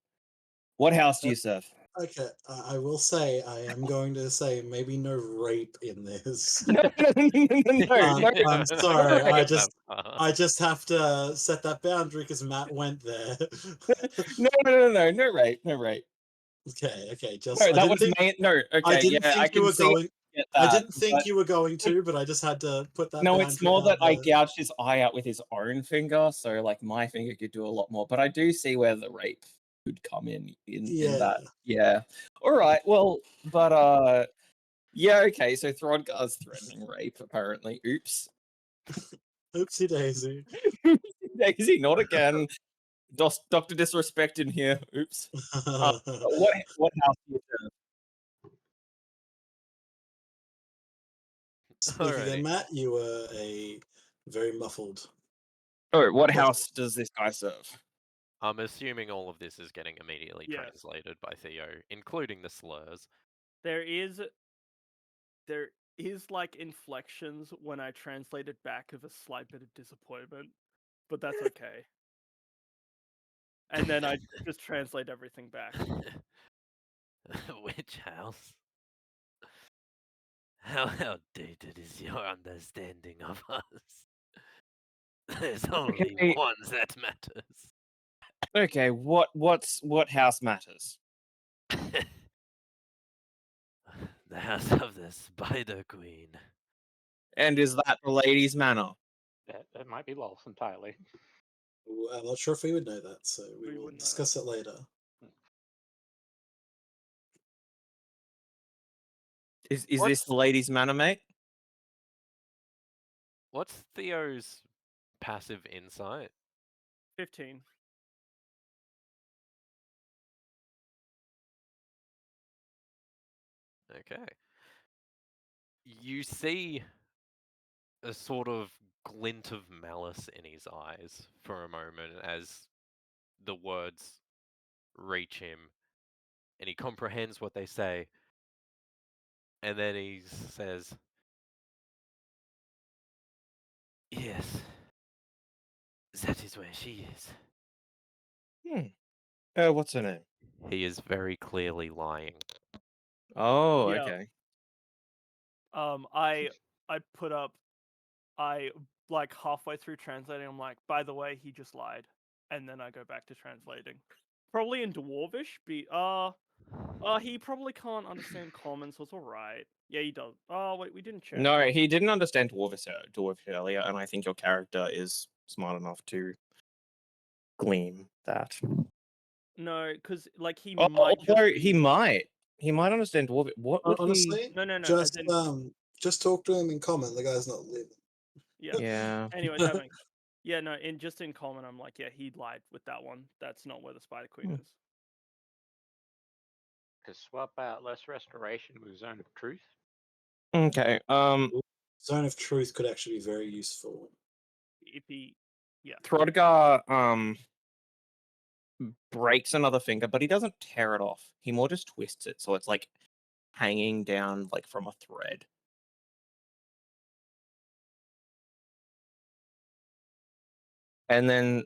What house do you serve? Okay, I will say I am going to say maybe no rape in this. No. I'm sorry. Right, I just have to set that boundary because Matt went there. No right. Okay. Just No, I that didn't was think main. No, I okay, didn't yeah, I think you can were see going. get I that. didn't think But you were going to, but I just had to put that no, boundary it's more out that I there. gouged his eye out with his own finger, so like my finger could do a lot more. But I do see where the rape could come in Yeah. that. Yeah. All right. Well, but yeah. Okay. So Throdgar's threatening rape. Apparently. Oops. Oopsie daisy. Daisy, not again. Doctor Disrespect in here. Oops. What house do you serve? Speak again, Alrighty. Matt. You were a very muffled. Oh, what question. house does this guy serve? I'm assuming all of this is getting immediately Yes. translated by Theo, including the slurs. There is like inflections when I translate it back of a slight bit of disappointment, but that's okay. And then I just translate everything back. Which house? How outdated is your understanding of us? There's only Okay. one that matters. Okay, what house matters? The house of the Spider Queen. And is that the lady's manor? That might be lost entirely. I'm not sure if we would know that, so we We will wouldn't know discuss it later. Is this the lady's manor, mate? What's Theo's passive insight? 15. Okay. You see a sort of glint of malice in his eyes for a moment as the words reach him and he comprehends what they say. And then he says, "Yes, that is where she is." What's her name? He is very clearly lying. Oh, Yeah. okay. I put up, like halfway through translating, I'm like, by the way, he just lied, and then I go back to translating. Probably in Dwarvish, he probably can't understand common, so it's alright. Yeah, he does. Oh wait, we didn't check. No, he didn't understand Dwarvish earlier, and I think your character is smart enough to glean that. No, because like he Oh, might although just he be... might understand Dwarvish. What would he? Honestly, No, as just in... just talk to him in common. The guy's not living. Yeah. Yeah. Anyways, having... Yeah, no, in common, I'm like, yeah, he lied with that one. That's not where the Spider Queen is. To swap out less restoration with Zone of Truth. Okay. Zone of Truth could actually be very useful. If he... Yeah. Throdgar breaks another finger, but he doesn't tear it off. He more just twists it, so it's like hanging down like from a thread. And then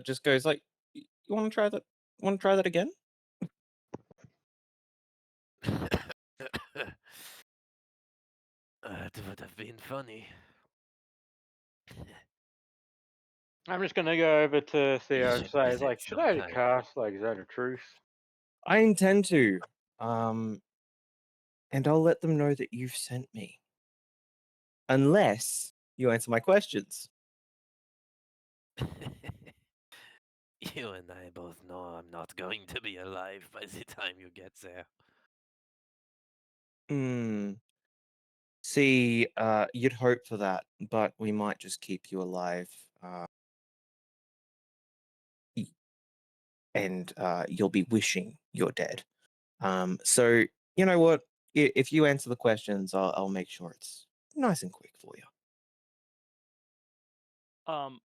just goes like, "You want to try that? Want to try that again?" It would have been funny. I'm just gonna go over to Theo and should say, visit like, should I sometime. cast like Zone of Truth? I intend to. And I'll let them know that you've sent me. Unless you answer my questions. You and I both know I'm not going to be alive by the time you get there. See, you'd hope for that, but we might just keep you alive. And you'll be wishing you're dead. So, you know what? If you answer the questions, I'll make sure it's nice and quick for you.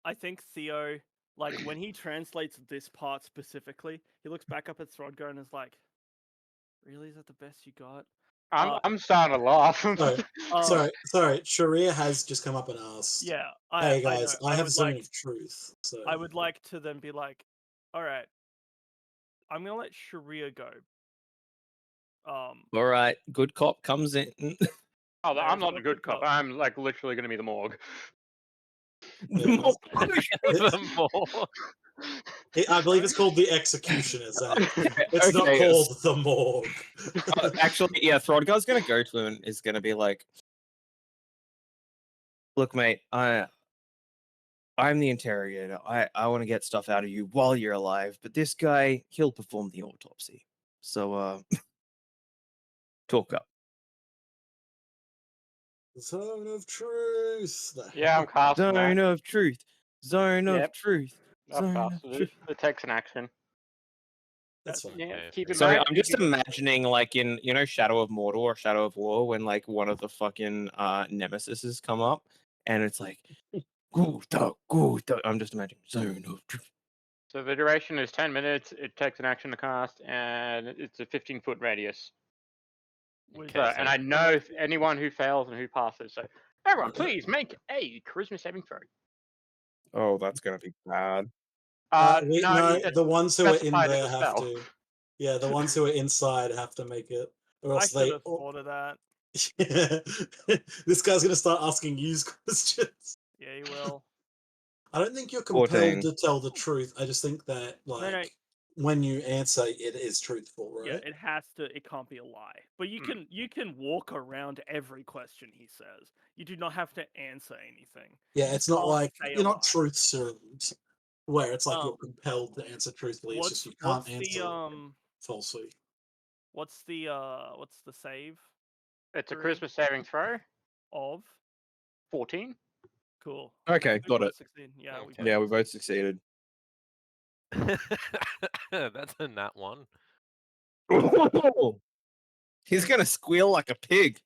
I think Theo, like, when he translates this part specifically, he looks back up at Throdgar and is like, really, is that the best you got? I'm starting to laugh. Sorry. Sharia has just come up and asked. Yeah, Hey I guys, know. I have Zone of Truth. So I would like to then be like, all right, I'm gonna let Sharia go. All right, good cop comes in. Oh, I'm There's not no a good cop. I'm like literally gonna be the morgue. yeah, The more. I believe it's called the Executioners Act. It's not Okay, called the morgue. actually, yeah, Throdgar's gonna go to him and is gonna be like, "Look, mate, I'm the interrogator. I want to get stuff out of you while you're alive, but this guy, he'll perform the autopsy. So, talk up." Zone of Truth. Yeah, I'm casting Zone that. of truth. Zone Yep. of truth. I've Zone of casted it. truth. It takes an action. That's fine. Yeah, Okay, keep in So mind. I'm just imagining, like, in, you know, Shadow of Mordor or Shadow of War, when like one of the fucking nemesises come up and it's like, I'm just imagining Zone of Truth. So the duration is 10 minutes. It takes an action to cast, and it's a 15-foot radius. Which, So, and I know if anyone who fails and who passes. So everyone, please make a charisma saving throw. Oh, that's gonna be bad. No, the ones who are in specified in there the have spell. to. Yeah, the ones who are inside have to make it, or I else should they. have thought of that. This guy's gonna start asking you questions. Yeah, he will. I don't think you're 14. compelled to tell the truth. I just think that, like, No. when you answer, it is truthful, right? Yeah, it has to. It can't be a lie. But you can walk around every question he says. You do not have to answer anything. Yeah, You it's just not can't like say a you're not lie. truth served, where it's like you're Um, compelled to answer truthfully. It's just you What's can't answer falsely. what's the save It's a Three. charisma saving throw. of? 14. Cool. Okay, We got both it. succeed. Yeah, Okay. Yeah, we both succeeded. That's a nat one. Hmm. He's gonna squeal like a pig.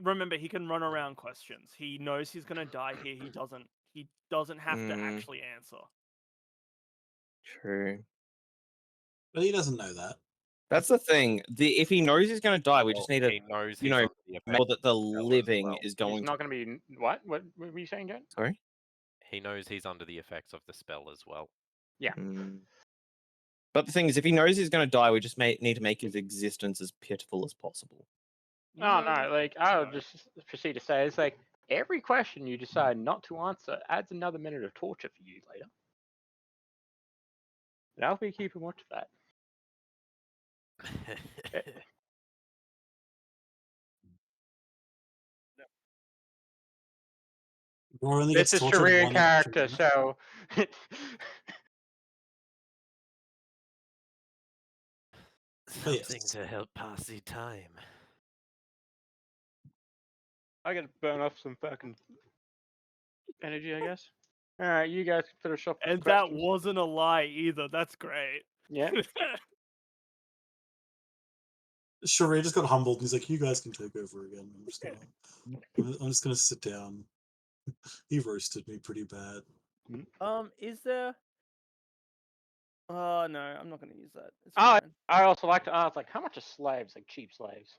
Remember he can run around questions. He knows he's gonna die here. He doesn't have to actually answer. True. But he doesn't know that. That's the thing. If he knows he's gonna die, we just need to, He knows you he's know, under the effect know that the of the spell as living well. is He's going not going to be what? What were you saying, Jen? Sorry? He knows he's under the effects of the spell as well. Yeah. But the thing is, if he knows he's going to die, we just need to make his existence as pitiful as possible. Oh no! Like I'll just proceed to say, it's like every question you decide not to answer adds another minute of torture for you later. And I'll be keeping watch of that. Or only It's gets a tortured Sharia one character, time. so Something to help pass the time. I gotta burn off some fucking energy, I guess. All right, you guys can finish off. And that wasn't a lie either. That's great. Yeah. Sharia just got humbled. He's like, "You guys can take over again. I'm just gonna sit down." He roasted me pretty bad. Is there? No, I'm not gonna use that. It's I fine. also like to ask, like, how much are slaves, like cheap slaves?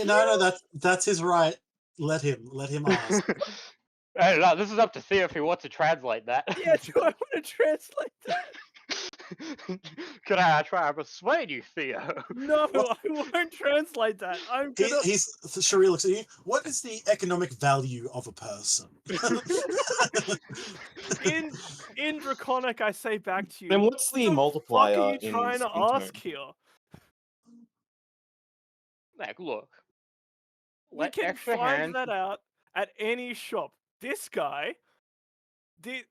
No, that's his right. Let him ask. I don't know. This is up to Theo if he wants to translate that. Yeah, do I want to translate that? Could I try to persuade you, Theo? No, I won't translate that. I'm gonna. Sharia looks at you. What is the economic value of a person? In Draconic, I say back to you. Then what's the What the fuck are multiplier you in trying to skin tone? ask here? Like, look. We Let can extra find hands. that out at any shop. This guy did.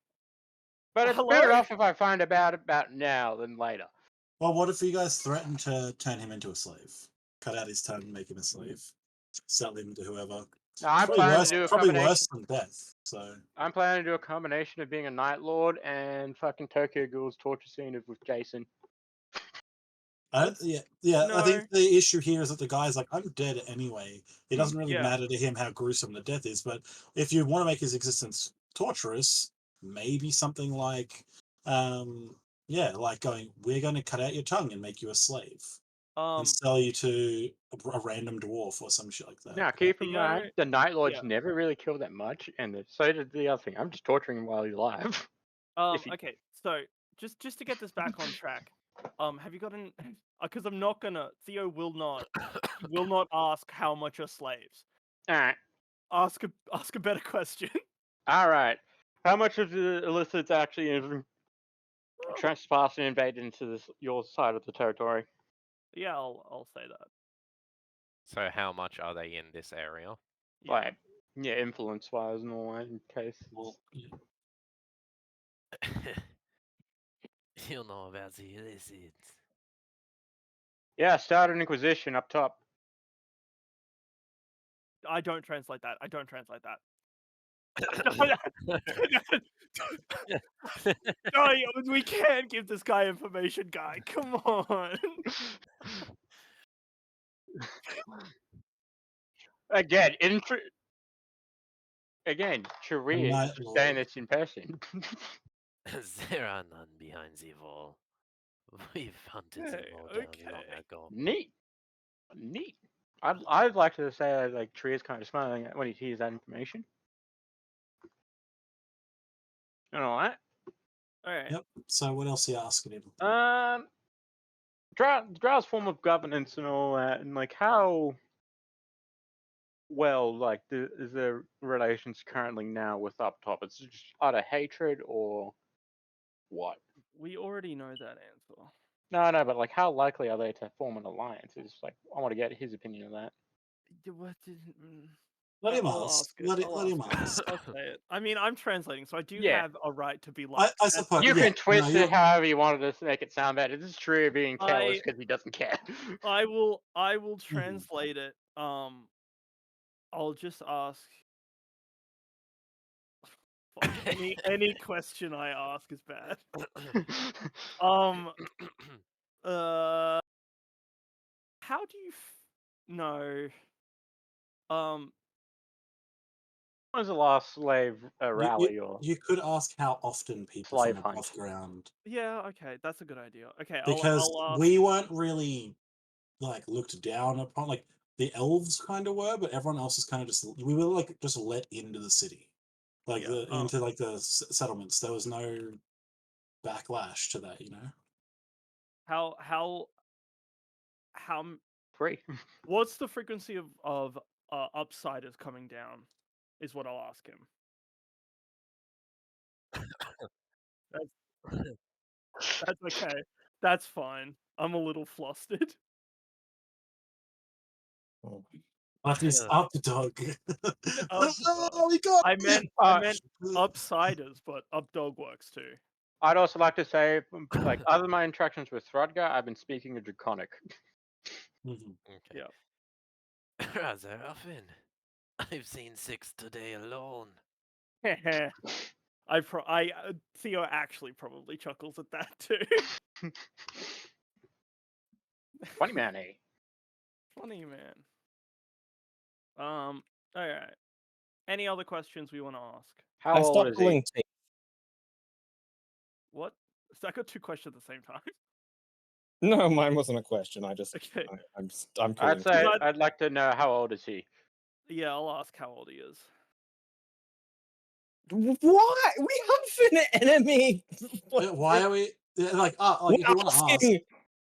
But it's Hello? better off if I find about now than later. Well, what if you guys threaten to turn him into a slave? Cut out his tongue and make him a slave. Sell him to whoever. Now, I'm Probably planning worse, to do a probably combination. worse than death. So I'm planning to do a combination of being a Night Lord and fucking Tokyo Ghoul's torture scene with Jason. I No. think the issue here is that the guy's like, I'm dead anyway. It doesn't really Yeah. matter to him how gruesome the death is, but if you want to make his existence torturous, maybe something like like going, we're going to cut out your tongue and make you a slave and sell you to a random dwarf or some shit like that. Now, keep in Theo- mind, the Night Lords yeah. never really kill that much, and so did the other thing. I'm just torturing him while he's alive. If you- Okay, so just to get this back on track, have you gotten? Because I'm not gonna. Theo will not ask how much are slaves. Alright. Ask a better question. Alright. How much of the illicits actually trespassed and invaded into your side of the territory? Yeah, I'll say that. So how much are they in this area? Yeah. Like, yeah, influence-wise and all that in case. Well, You know about the illicits. Yeah, start an inquisition up top. I don't translate that. I don't translate that. No, we can't give this guy information, guy. Come on. Again, Sharia Night is just Lord. saying this in person. There are none behind the wall. We've hunted them all down long ago. Neat. I'd like to say that, like, Tree is kind of smiling when he hears that information. You know what? Alright. Yep. So what else are you asking him? Drow's form of governance and all that, and like how well like is the relations currently now with up top? It's just utter hatred or what? We already know that answer. No, but like how likely are they to form an alliance? It's like I want to get his opinion of that. Let him I'll ask. ask it. Let I'll him ask it. ask. I'll say it. I mean, I'm translating, so I do Yeah. have a right to be like. I suppose You yeah, can twist no, it however you wanted to make it sound better. This is Tree being careless I- because he doesn't care. I will translate it. I'll just ask. Fuck, any question I ask is bad. How do you no? When was the last slave rally or you could ask how often people slave from hunt? above ground, Yeah, okay, that's a good idea. Okay, because I'll ask. we weren't really like looked down upon. Like the elves kind of were, but everyone else is kind of just we were like just let into the city, like Yeah, into like the settlements. There was no backlash to that, you know. How Free. what's the frequency of upsiders coming down? Is what I'll ask him. That's okay. That's fine. I'm a little flustered. That is up dog. Up Oh, we got. I meant upsiders, but up dog works too. I'd also like to say, like, other than my interactions with Throdgar, I've been speaking of Draconic. Mhm. Okay. Yeah. Rather often. I've seen 6 today alone. Theo actually probably chuckles at that too. Funny man, eh? Funny man. All right. Any other questions we want to ask? How I old stopped is he? pulling teeth. What? So I got two questions at the same time. No, mine wasn't a question. I just Okay. I'm pulling I'd say But- I'd like to know how old is he? Yeah, I'll ask how old he is. teeth. Why? We have an enemy. Why are we? Like, if you want to ask, asking.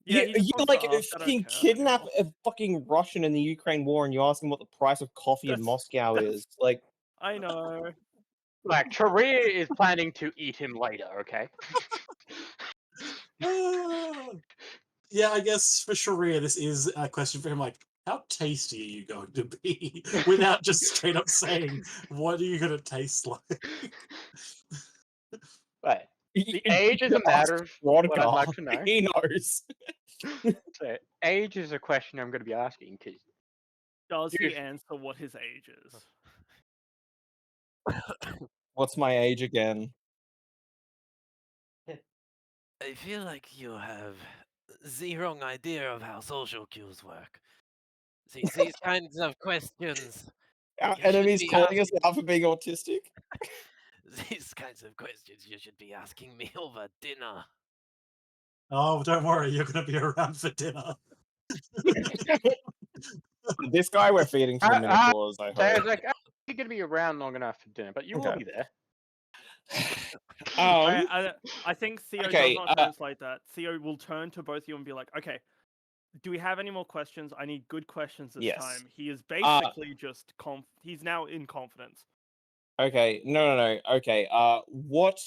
Yeah, you he just you wants like to ask. I don't fucking care kidnap anymore. a fucking Russian in the Ukraine war, and you ask him what the price of coffee in That's- Moscow that's- is. Like, I know. Like, Sharia is planning to eat him later, okay? yeah, I guess for Sharia, this is a question for him. Like, how tasty are you going to be? Without just straight up saying, what are you going to taste like? Right. The you age is a ask matter of what I'd Rodgar, like to know. he knows. So, age is a question I'm going to be asking because Does he Usually- answer what his age is? What's my age again? I feel like you have the wrong idea of how social cues work. These kinds of questions. Our You should enemies be calling us asking- out for being autistic? These kinds of questions you should be asking me over dinner. Oh, don't worry, you're going to be around for dinner. This guy we're feeding to the Minotaurs, I so I hope. was like, you're going to be around long enough for dinner, but you will Okay. be there. I think Theo okay, does not translate that. Theo will turn to both of you and be like, okay, do we have any more questions? I need good questions this Yes. time. He is basically just he's now in confidence. Okay, no. Okay, what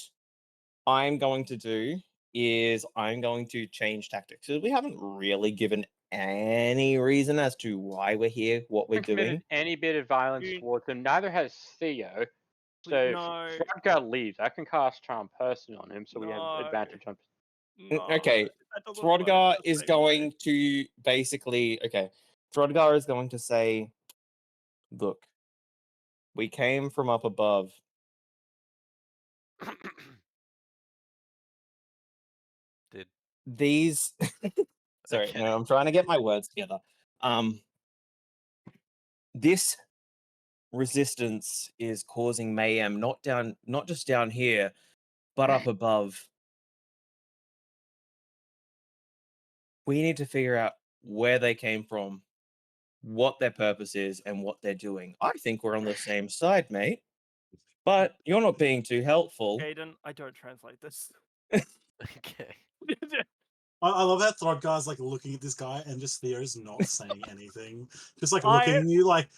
I'm going to do is I'm going to change tactics. So we haven't really given any reason as to why we're here, what we're Haven't committed doing. any bit of violence You- towards him. Neither has Theo. So if No. Throdgar leaves, I can cast Charm Person on him, so we have No. advantage on. No, Okay, that doesn't work Throdgar the is same going way. to basically, okay, Throdgar is going to say, look, we came from up above. Did These sorry, Okay. no, I'm trying to get my words together. This resistance is causing mayhem, not just down here, but up above. We need to figure out where they came from, what their purpose is, and what they're doing. I think we're on the same side, mate. But you're not being too helpful. Aiden, I don't translate this. Okay. I love how Throdgar's like looking at this guy and just Theo's not saying anything. Just like I- looking at you like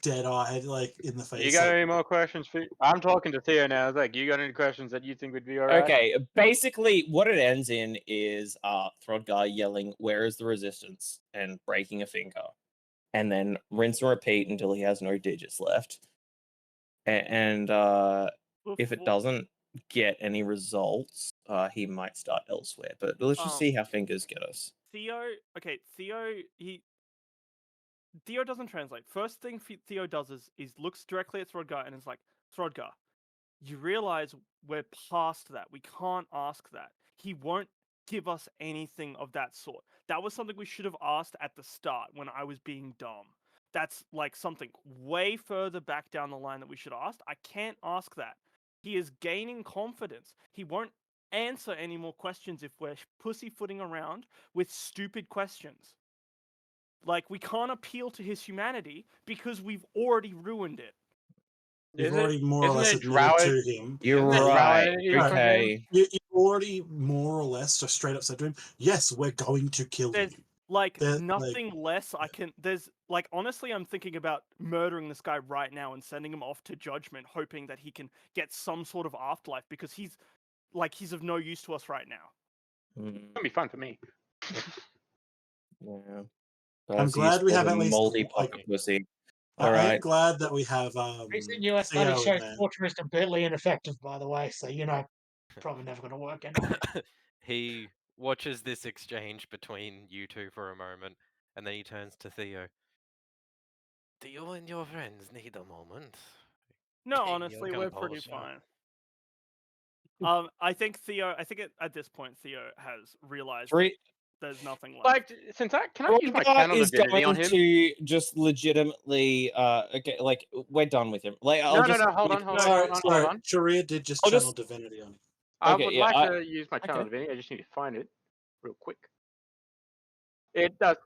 dead-eyed, like in the face. You got like, any more questions for? I'm talking to Theo now. I was like, you got any questions that you think would be alright? Okay, basically what it ends in is Throdgar yelling, "Where is the resistance?" and breaking a finger. And then rinse and repeat until he has no digits left. And if it Before- doesn't get any results, he might start elsewhere. But let's just see how fingers get us. Theo doesn't translate. First thing Theo does is looks directly at Throdgar and is like, Throdgar, you realize we're past that. We can't ask that. He won't give us anything of that sort. That was something we should have asked at the start when I was being dumb. That's like something way further back down the line that we should have asked. I can't ask that. He is gaining confidence. He won't answer any more questions if we're pussyfooting around with stupid questions. Like, we can't appeal to his humanity because we've already ruined it. You've already more or less isn't it admitted Drow- to him. You're Isn't it Drow right. entity or something? Okay. You already more or less just straight up said to him, "Yes, we're going to kill There's you." like That, like- nothing less I can. There's like, honestly, I'm thinking about murdering this guy right now and sending him off to judgment, hoping that he can get some sort of afterlife because he's of no use to us right now. It's gonna be fun for me. Yeah. I'm glad we have at least, moldy like- pocket pussy. I am Alright. glad that we have Recent US study Theo in shows there. torture is completely ineffective, by the way, so probably never going to work anyway. He watches this exchange between you two for a moment, and then he turns to Theo. Do you and your friends need a moment? No, Gain honestly, your we're pretty composure. fine. I think at this point Theo has realized Three there's nothing left. Like, can I use my Throdgar channel is divinity on going him? to just legitimately okay, like we're done with him. Like No, hold on. Sorry, Sharia did just I'll channel just- divinity on him. I Okay, would yeah, like to use my channel okay. divinity. I just need to find it real quick. It does.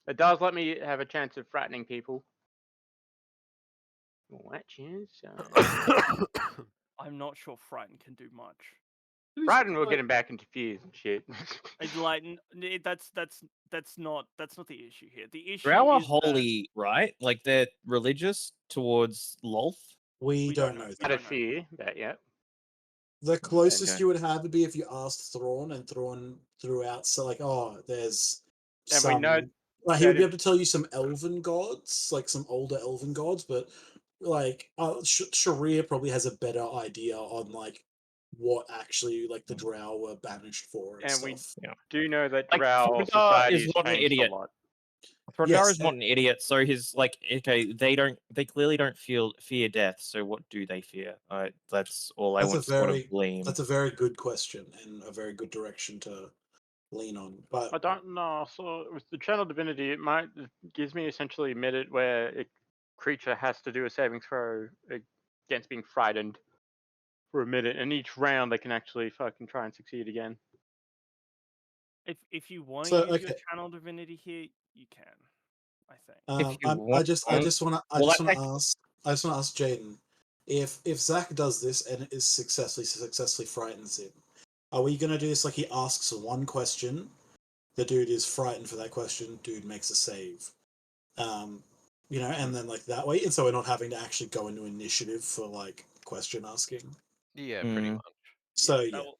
It does let me have a chance of frightening people. Which is I'm not sure Frighten can do much. Brighton will Like- get him back into fears and shit. I'd like that's not the issue here. The issue Drow are is that holy, right? Like they're religious towards Lolth. We don't know. We Out of don't know. fear, but yeah. The closest Okay. you would have would be if you asked Thrawn, and Thrawn threw out, so like, oh, there's And some. we know Like, he would be that able to tell you some elven gods, like some older elven gods, but like Sharia probably has a better idea on like what actually like the Drow were banished for and, And we stuff. do know that Like, Drow Throgar society is has not an changed a idiot. lot. Throgar Yes, is not an idiot, so his like okay, they clearly don't fear death. So what do they fear? That's all I That's a want to sort of very glean. that's a very good question and a very good direction to lean on. But I don't know. So with the channel divinity, it gives me essentially a minute where a creature has to do a saving throw against being frightened for a minute, and each round they can actually fucking try and succeed again. if you want So, to use your okay. channel divinity here, you can. I think. If you I want, just want to well, ask Jaden if Zach does this and it is successfully frightens him. Are we gonna do this like he asks one question, the dude is frightened for that question, dude makes a save, and then like that way, and so we're not having to actually go into initiative for like question asking. Yeah, pretty Mm. much. So that yeah, will-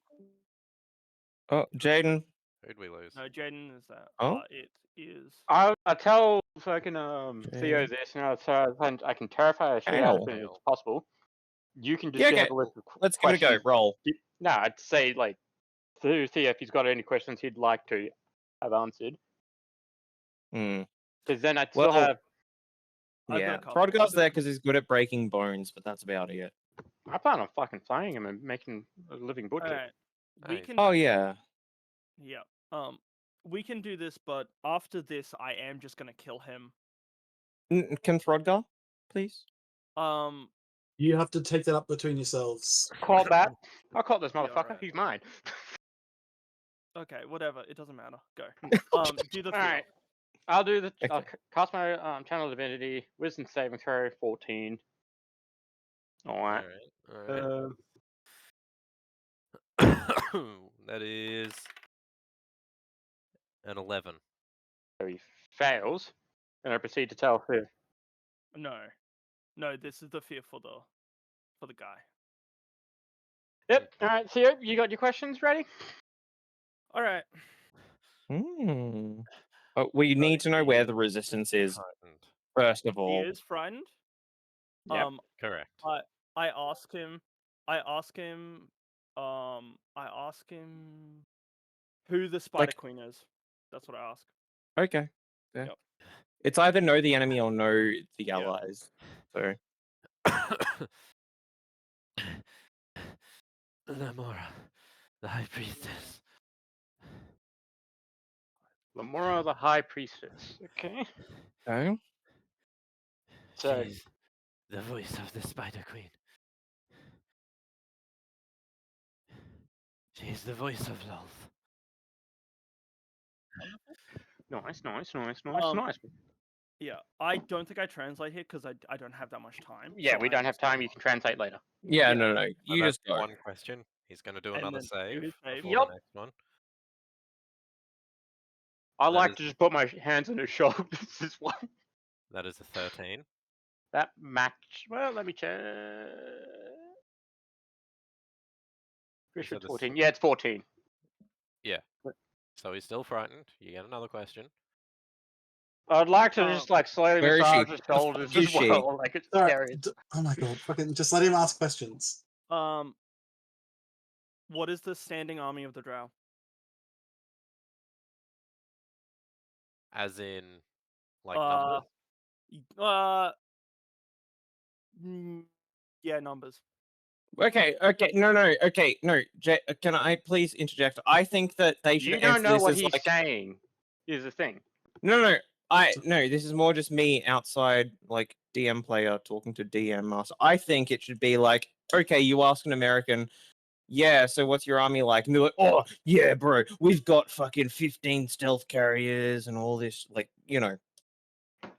Oh, Jaden. Who'd we lose? No, Jaden is that. Oh? It is. I tell fucking Theo Okay. this, so I can terrify the shit out of him if Hell. it's possible. You can just Yeah, have okay. a list of Let's give it a go. questions. Roll. No, I'd say like Theo if he's got any questions he'd like to have answered, Hmm. because then I'd Well, still have. I've got Yeah, a couple. Throdgar's there because he's good at breaking bones, but that's about it. I plan on fucking flaying him and making a living butcher. All right. We Nice. can. Oh yeah. Yeah. We can do this, but after this, I am just gonna kill him. Can Throdgar, please? you have to take that up between yourselves. Call that. I'll call this Yeah, motherfucker. alright. He's mine. Okay, whatever. It doesn't matter. Go. Do the All Theo. right. I'll do the. I'll Okay. cast my channel divinity. Wisdom saving throw 14. All right. Alright. That is an 11. So he fails, and I proceed to tell Theo. No. This is the fear for the guy. Yep. All right, Theo, you got your questions ready? All right. Oh, we need to know he where is the resistance is frightened. first of He all. is frightened. Yep. Correct. I ask him who the Spider Queen is. That's what I ask. Okay. Yeah. Yep. It's either know the enemy or know the Yeah. allies. So Lamora, the High Priestess. Lamora, the High Priestess. Okay. okay. So She's the voice of the Spider Queen. She's the voice of Lolth. nice. Yeah, I don't think I translate here because I don't have that much time. Yeah, so we I don't have just go time. You on. can translate later. Yeah, Yeah. no. So You that's just go. one question. He's going to do And another then save do his save. before Yep. the next one. I That like is- to just put my hands on his shoulders. This one. That is a 13. That match. Well, let me check. Pretty sure said it's this- 14. Yeah, it's 14. So he's still frightened. You get another question. I'd like to just like slowly Where is she? massage his The fuck shoulders is as she? well. Like it's All right, scary. oh my god, fucking just let him ask questions. What is the standing army of the Drow? As in, like, numbers? Yeah, numbers. Okay, no. Can I please interject? I think that they should You don't answer know this what as he's like saying. Is the thing. no. This is more just me outside, like DM player talking to DM master. I think it should be like, okay, you ask an American, yeah, so what's your army like? And they're like, oh yeah, bro, we've got fucking 15 stealth carriers and all this, like,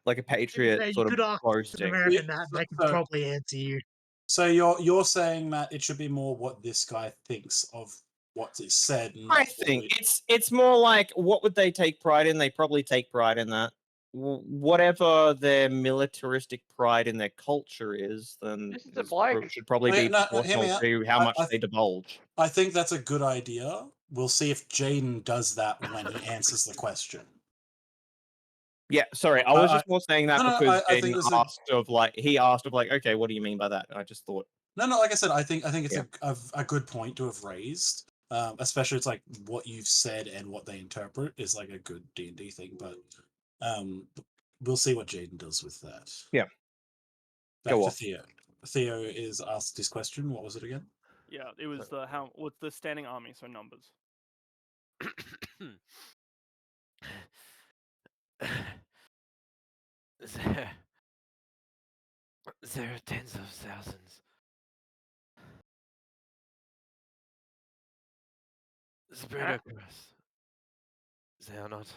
like a patriot Yeah, you sort of could ask an boasting. American that, and they could So- probably answer you. So you're saying, Matt, it should be more what this guy thinks of what is said. Not I what think we- it's more like, what would they take pride in? They probably take pride in that. Whatever their militaristic pride in their culture is, then Mr. Blake. should probably Okay, be no, hear proportional me out. to how much I they divulge. I think that's a good idea. We'll see if Jaden does that when he answers the question. Yeah, sorry, I was just more saying that No, because I think Jaden it's asked of like, okay, what do you mean by that? And I just thought, no, like I said, I think it's Yeah. a good point to have raised. Especially it's like what you've said and what they interpret is like a good D&D thing, but we'll see what Jaden does with that. Yeah. Back Go to off. Theo. Theo is asked his question. What was it again? Yeah, it was what's the standing army, so numbers. There are tens of thousands. Spread across. They are not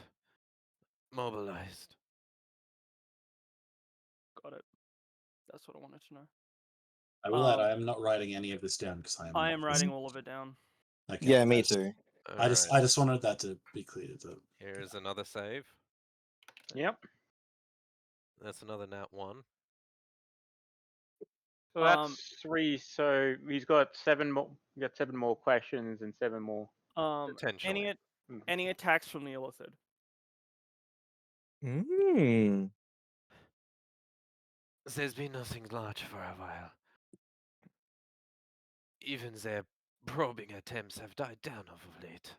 mobilized. Got it. That's what I wanted to know. I will add, I am not writing any of this down because I am writing all of it down. Okay, Yeah, me too. I just wanted that to be clear. Here's another save. Yep. That's another nat 1. So that's 3. So he's got 7 more. You got 7 more questions and 7 more. Potentially. Any attacks from the Illithid? There's been nothing large for a while. Even their probing attempts have died down of late.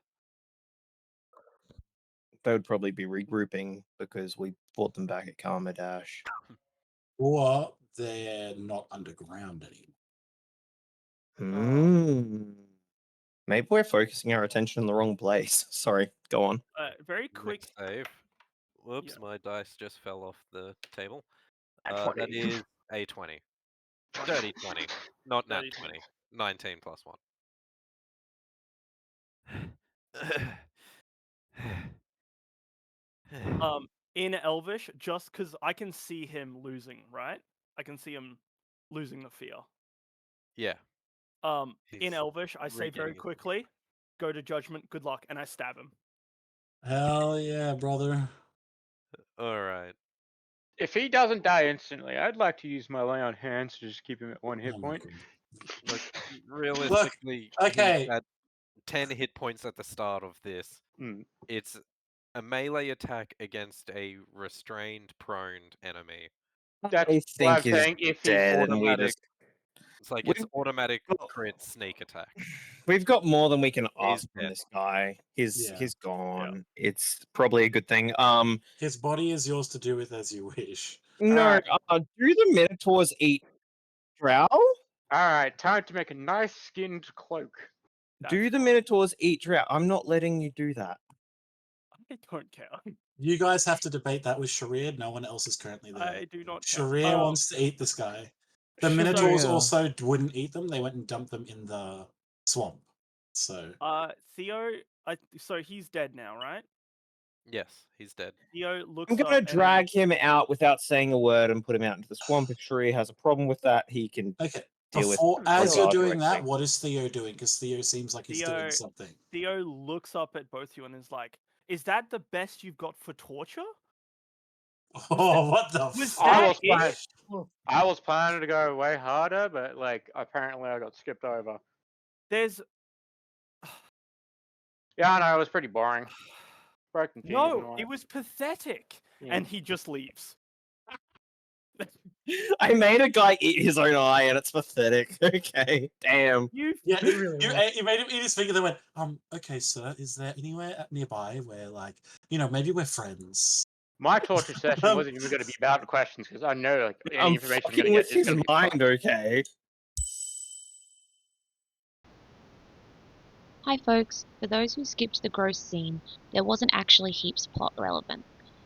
They would probably be regrouping because we fought them back at Karma Dash. Or they're not underground anymore. Maybe we're focusing our attention in the wrong place. Sorry, go on. Very quick Next save. Whoops, my dice just fell off the table. At 20. That is a 20. Dirty 20. Not nat 20. 19 plus 1. In Elvish, just because I can see him losing, right? I can see him losing the fear. Yeah. In Elvish, I say very quickly, go to judgment, good luck, and I stab him. Hell yeah, brother. Alright. If he doesn't die instantly, I'd like to use my lay on hands to just keep him at 1 hit point. Look, realistically, okay. he's at 10 hit points at the start of this. It's a melee attack against a restrained, prone enemy. That's I what I'm think he's saying. If he's dead, and we automatic. just It's like it's automatic crit sneak attack. we've got more than we can ask He's from dead. this guy. He's Yeah. gone. It's probably a good thing. His body is yours to do with as you wish. No, do the Minotaurs eat Drow? Alright, time to make a nice skinned cloak. Do the Minotaurs eat Drow? I'm not letting you do that. I don't care. You guys have to debate that with Sharir. No one else is currently there. I do not care. Sharir wants to eat this guy. The Minotaurs also wouldn't eat them. They went and dumped them in the swamp. So. Theo, so he's dead now, right? Yes, he's dead. Theo looks. I'm gonna drag him out without saying a word and put him out into the swamp. If Sharir has a problem with that, he can deal with it. As you're doing that, what is Theo doing? Because Theo seems like he's doing something. Theo looks up at both you and is like, "Is that the best you've got for torture?" What the I was planning to go way harder, but like apparently I got skipped over. There's Yeah, I know, it was pretty boring. Broken cheese. No, it was pathetic. Yeah. And he just leaves. I made a guy eat his own eye, and it's pathetic. Okay, damn. You made him eat his finger. They went, okay, sir, is there anywhere nearby where, like, maybe we're friends? My torture session wasn't even going to be about the questions because I know like any information I'm going to with get is his going to be mind, okay? Hi folks, for those who skipped the gross scene, there wasn't actually heaps plot relevant.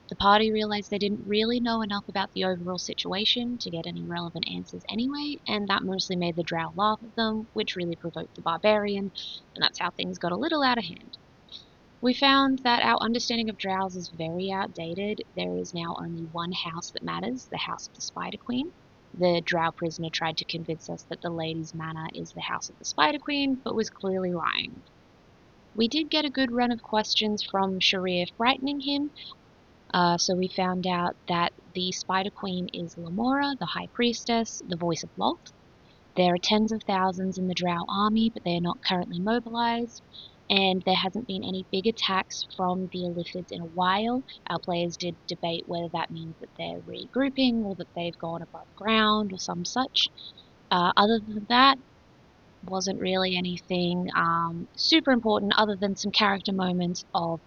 The party realised they didn't really know enough about the overall situation to get any relevant answers anyway, and that mostly made the Drow laugh at them, which really provoked the Barbarian, and that's how things got a little out of hand. We found that our understanding of Drows is very outdated. There is now only one house that matters, the House of the Spider Queen. The Drow prisoner tried to convince us that the Lady's Manor is the House of the Spider Queen, but was clearly lying. We did get a good run of questions from Sharir frightening him. So we found out that the Spider Queen is Lamora, the High Priestess, the voice of Loth. There are tens of thousands in the Drow army, but they are not currently mobilized. And there hasn't been any big attacks from the Illithids in a while. Our players did debate whether that means that they're regrouping or that they've gone above ground or some such. Other than that, wasn't really anything super important other than some character moments of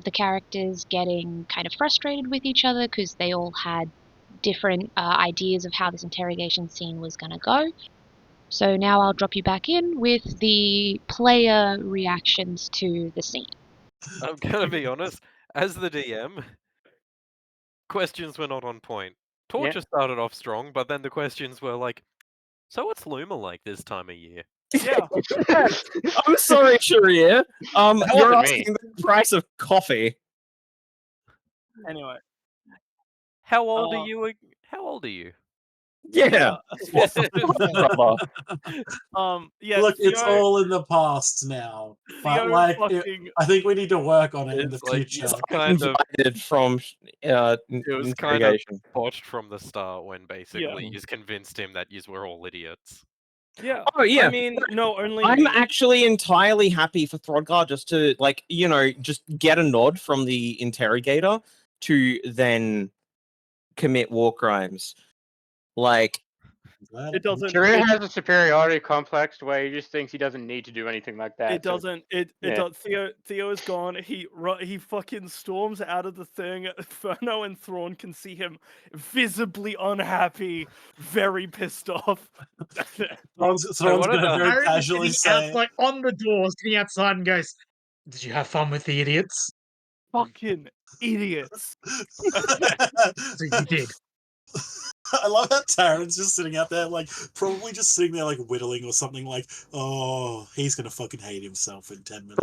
the characters getting kind of frustrated with each other because they all had different ideas of how this interrogation scene was going to go. So now I'll drop you back in with the player reactions to the scene. I'm gonna be honest, as the DM, questions were not on point. Torture started off strong, but then the questions were like, so what's Luma like this time of year? Yeah. I'm sorry, Sharir. That You're wasn't me. asking the price of coffee. Anyway. How old are you? How old are you? Yeah. What the fuck, brother? Yeah. Look, Theo, it's all in the past now. But Theo like, fucking. I think we need to work on it in the It's like future. it's kind of Invited from it was kind of interrogation. botched from the start when basically Yeah. you convinced him that you were all idiots. Yeah. Oh yeah. I mean, no, only I'm me. actually entirely happy for Throdgar just to, like, you know, just get a nod from the interrogator to then commit war crimes. Like, It doesn't. Sharir It, has a superiority complex where he just thinks he doesn't need to do anything like that. it doesn't. It yeah. does. Theo is gone. He fucking storms out of the thing. Furno and Thrawn can see him visibly unhappy, very pissed off. Thrawn's what gonna about- very Aaron is casually sitting say, outside on the door, sitting outside, and goes, "Did you have fun with the idiots?" Fucking idiots. So you did. I love how Taran's just sitting out there, like, probably just sitting there, like, whittling or something, like, oh, he's gonna fucking hate himself in 10 minutes.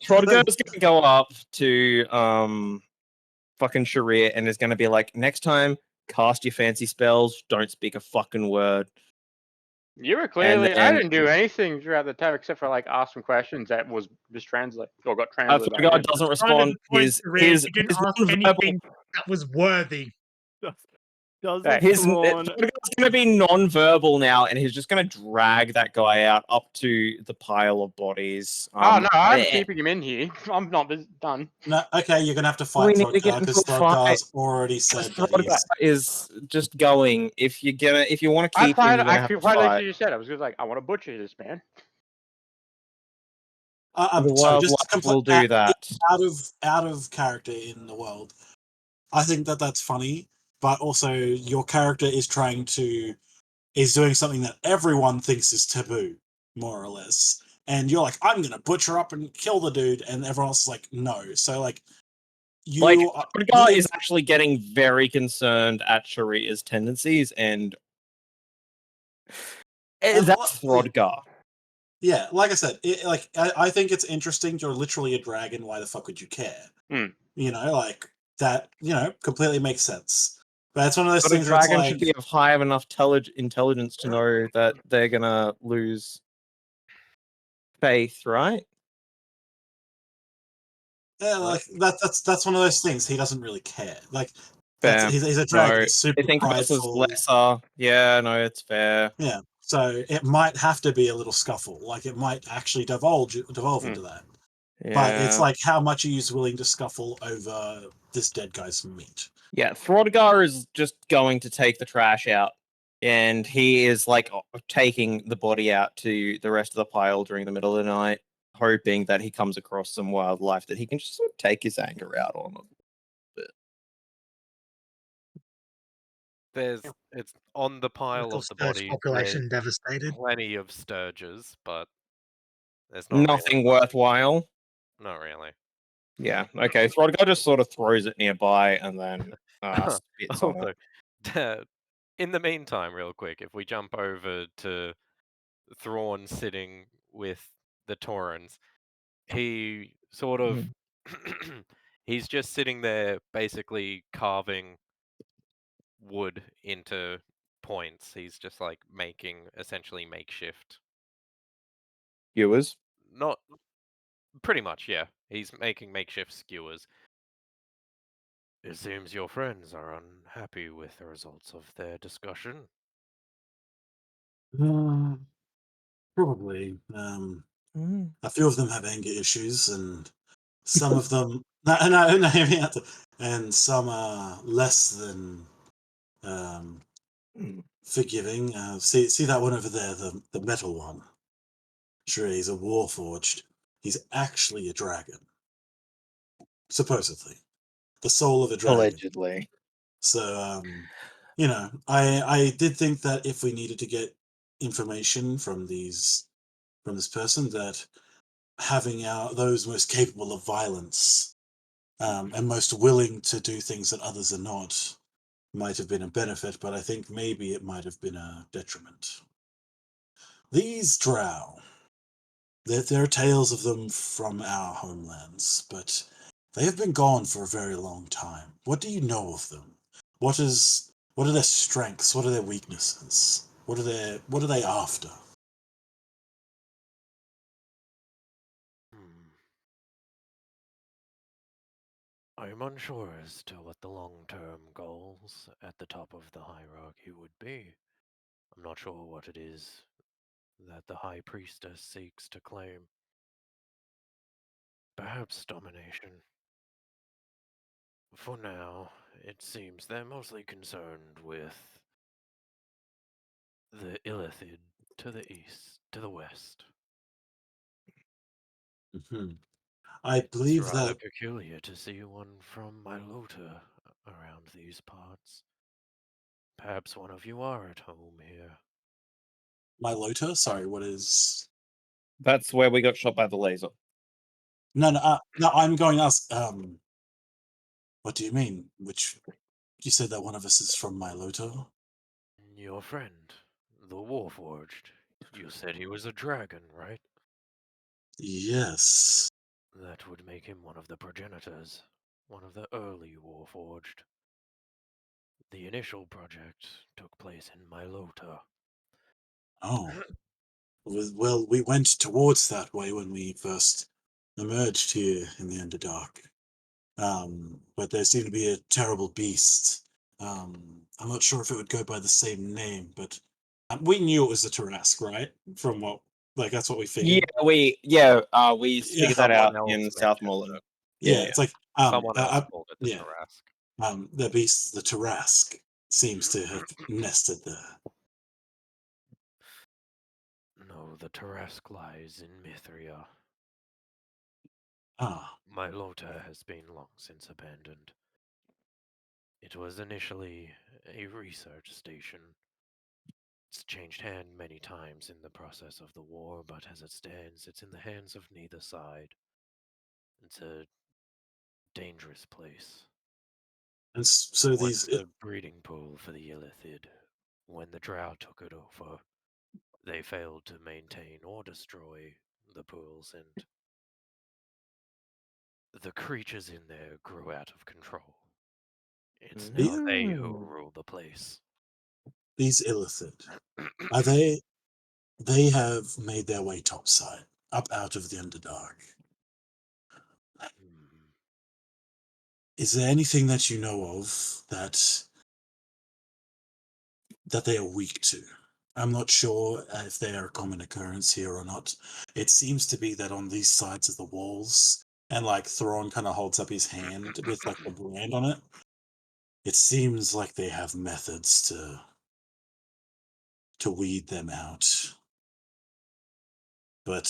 Throdgar's gonna go up to fucking Sharir and is gonna be like, next time, cast your fancy spells, don't speak a fucking word. You were clearly. I then- didn't do anything throughout the time except for like ask some questions that was just translated or got translated. by Throdgar him. doesn't Kind of respond. the point, His Ray, you didn't ask non-verbal- anything that was worthy. Doesn't His Thrawn? Throdgar's gonna be non-verbal now, and he's just gonna drag that guy out up to the pile of bodies. Oh no, I'm eh, keeping him in here. I'm not done. No, okay, you're gonna have to We fight need to get Throdgar, into because a fight. Throdgar's already said that Throdgar he's... is just going. If you want to I keep him, find you're gonna I have to quite like fight. you said. I was just like, I want to butcher this man. So The just wildlife will do that. out of character in the world. I think that that's funny, but also your character is doing something that everyone thinks is taboo, more or less. And you're like, I'm gonna butcher up and kill the dude, and everyone else is like, no. So like, Throdgar is actually getting very concerned at Sharir's tendencies, and that's Throdgar. Yeah, like I said, I think it's interesting. You're literally a dragon. Why the fuck would you care? Mm. You know, like that. You know, completely makes sense. But it's one of those But a things where it's dragon like, should be of high enough intelligence to know that they're gonna lose faith, right? yeah, like that's one of those things. He doesn't really care. Like Fair. he's a dragon. No, He's super they think of us as prideful. lesser. Yeah, no, it's fair. Yeah, so it might have to be a little scuffle. Like it might actually devolve into that. Yeah. But it's like, how much are you willing to scuffle over this dead guy's meat? Yeah, Throdgar is just going to take the trash out, and he is like taking the body out to the rest of the pile during the middle of the night, hoping that he comes across some wildlife that he can just sort of take his anger out on. It's on the pile Local of the sturge bodies. population There's devastated. plenty of sturges, but there's not Nothing worthwhile. Not really. Yeah. Okay. Throdgar just sort of throws it nearby and then spits on it. Also, in the meantime, real quick, if we jump over to Thrawn sitting with the Taurans, he sort of he's just sitting there basically carving wood into points. He's just like making essentially makeshift. Viewers. Not Pretty much, yeah. He's making makeshift skewers. It seems your friends are unhappy with the results of their discussion. Probably. A few of them have anger issues, and some of them, no, hear me out. And some are less than forgiving. See that one over there, the metal one. Sure, he's a warforged. He's actually a dragon, supposedly, the soul of a dragon. Allegedly. So, I did think that if we needed to get information from this person, that having those most capable of violence and most willing to do things that others are not might have been a benefit, but I think maybe it might have been a detriment. These Drow, there are tales of them from our homelands, but they have been gone for a very long time. What do you know of them? What are their strengths? What are their weaknesses? What are they after? Hmm. I'm unsure as to what the long-term goals at the top of the hierarchy would be. I'm not sure what it is that the High Priestess seeks to claim. Perhaps domination. For now, it seems they're mostly concerned with the Illithid to the east, to the west. Mhm. I It's believe rather that peculiar to see one from Milota around these parts. Perhaps one of you are at home here. Milota. Sorry, what is? That's where we got shot by the laser. No. I'm going to ask. What do you mean? Which you said that one of us is from Milota? Your friend, the Warforged. You said he was a dragon, right? Yes. That would make him one of the progenitors, one of the early Warforged. The initial project took place in Milota. Oh. Well, we went towards that way when we first emerged here in the Underdark. But there seemed to be a terrible beast. I'm not sure if it would go by the same name, but we knew it was the Tarask, right? From what, like, that's what we Yeah, figured. we Yeah, figured that Someone out else in South mentioned Moreland. it. yeah. Yeah, It's like, Someone else called it the yeah. Tarask. The beast, the Tarask, seems to have nested there. No, the Tarask lies in Mithria. Ah, Milota has been long since abandoned. It was initially a research station. It's changed hand many times in the process of the war, but as it stands, it's in the hands of neither side. It's a dangerous place. and so Once these, a breeding pool for the Illithid. When the Drow took it over, they failed to maintain or destroy the pools, and the creatures in there grew out of control. It's now they who rule the place. these Illithid, are they? They have made their way topside, up out of the Underdark. Hmm. Is there anything that you know of that they are weak to? I'm not sure if they are a common occurrence here or not. It seems to be that on these sides of the walls, and like Thrawn kind of holds up his hand with like the brand on it. It seems like they have methods to weed them out. But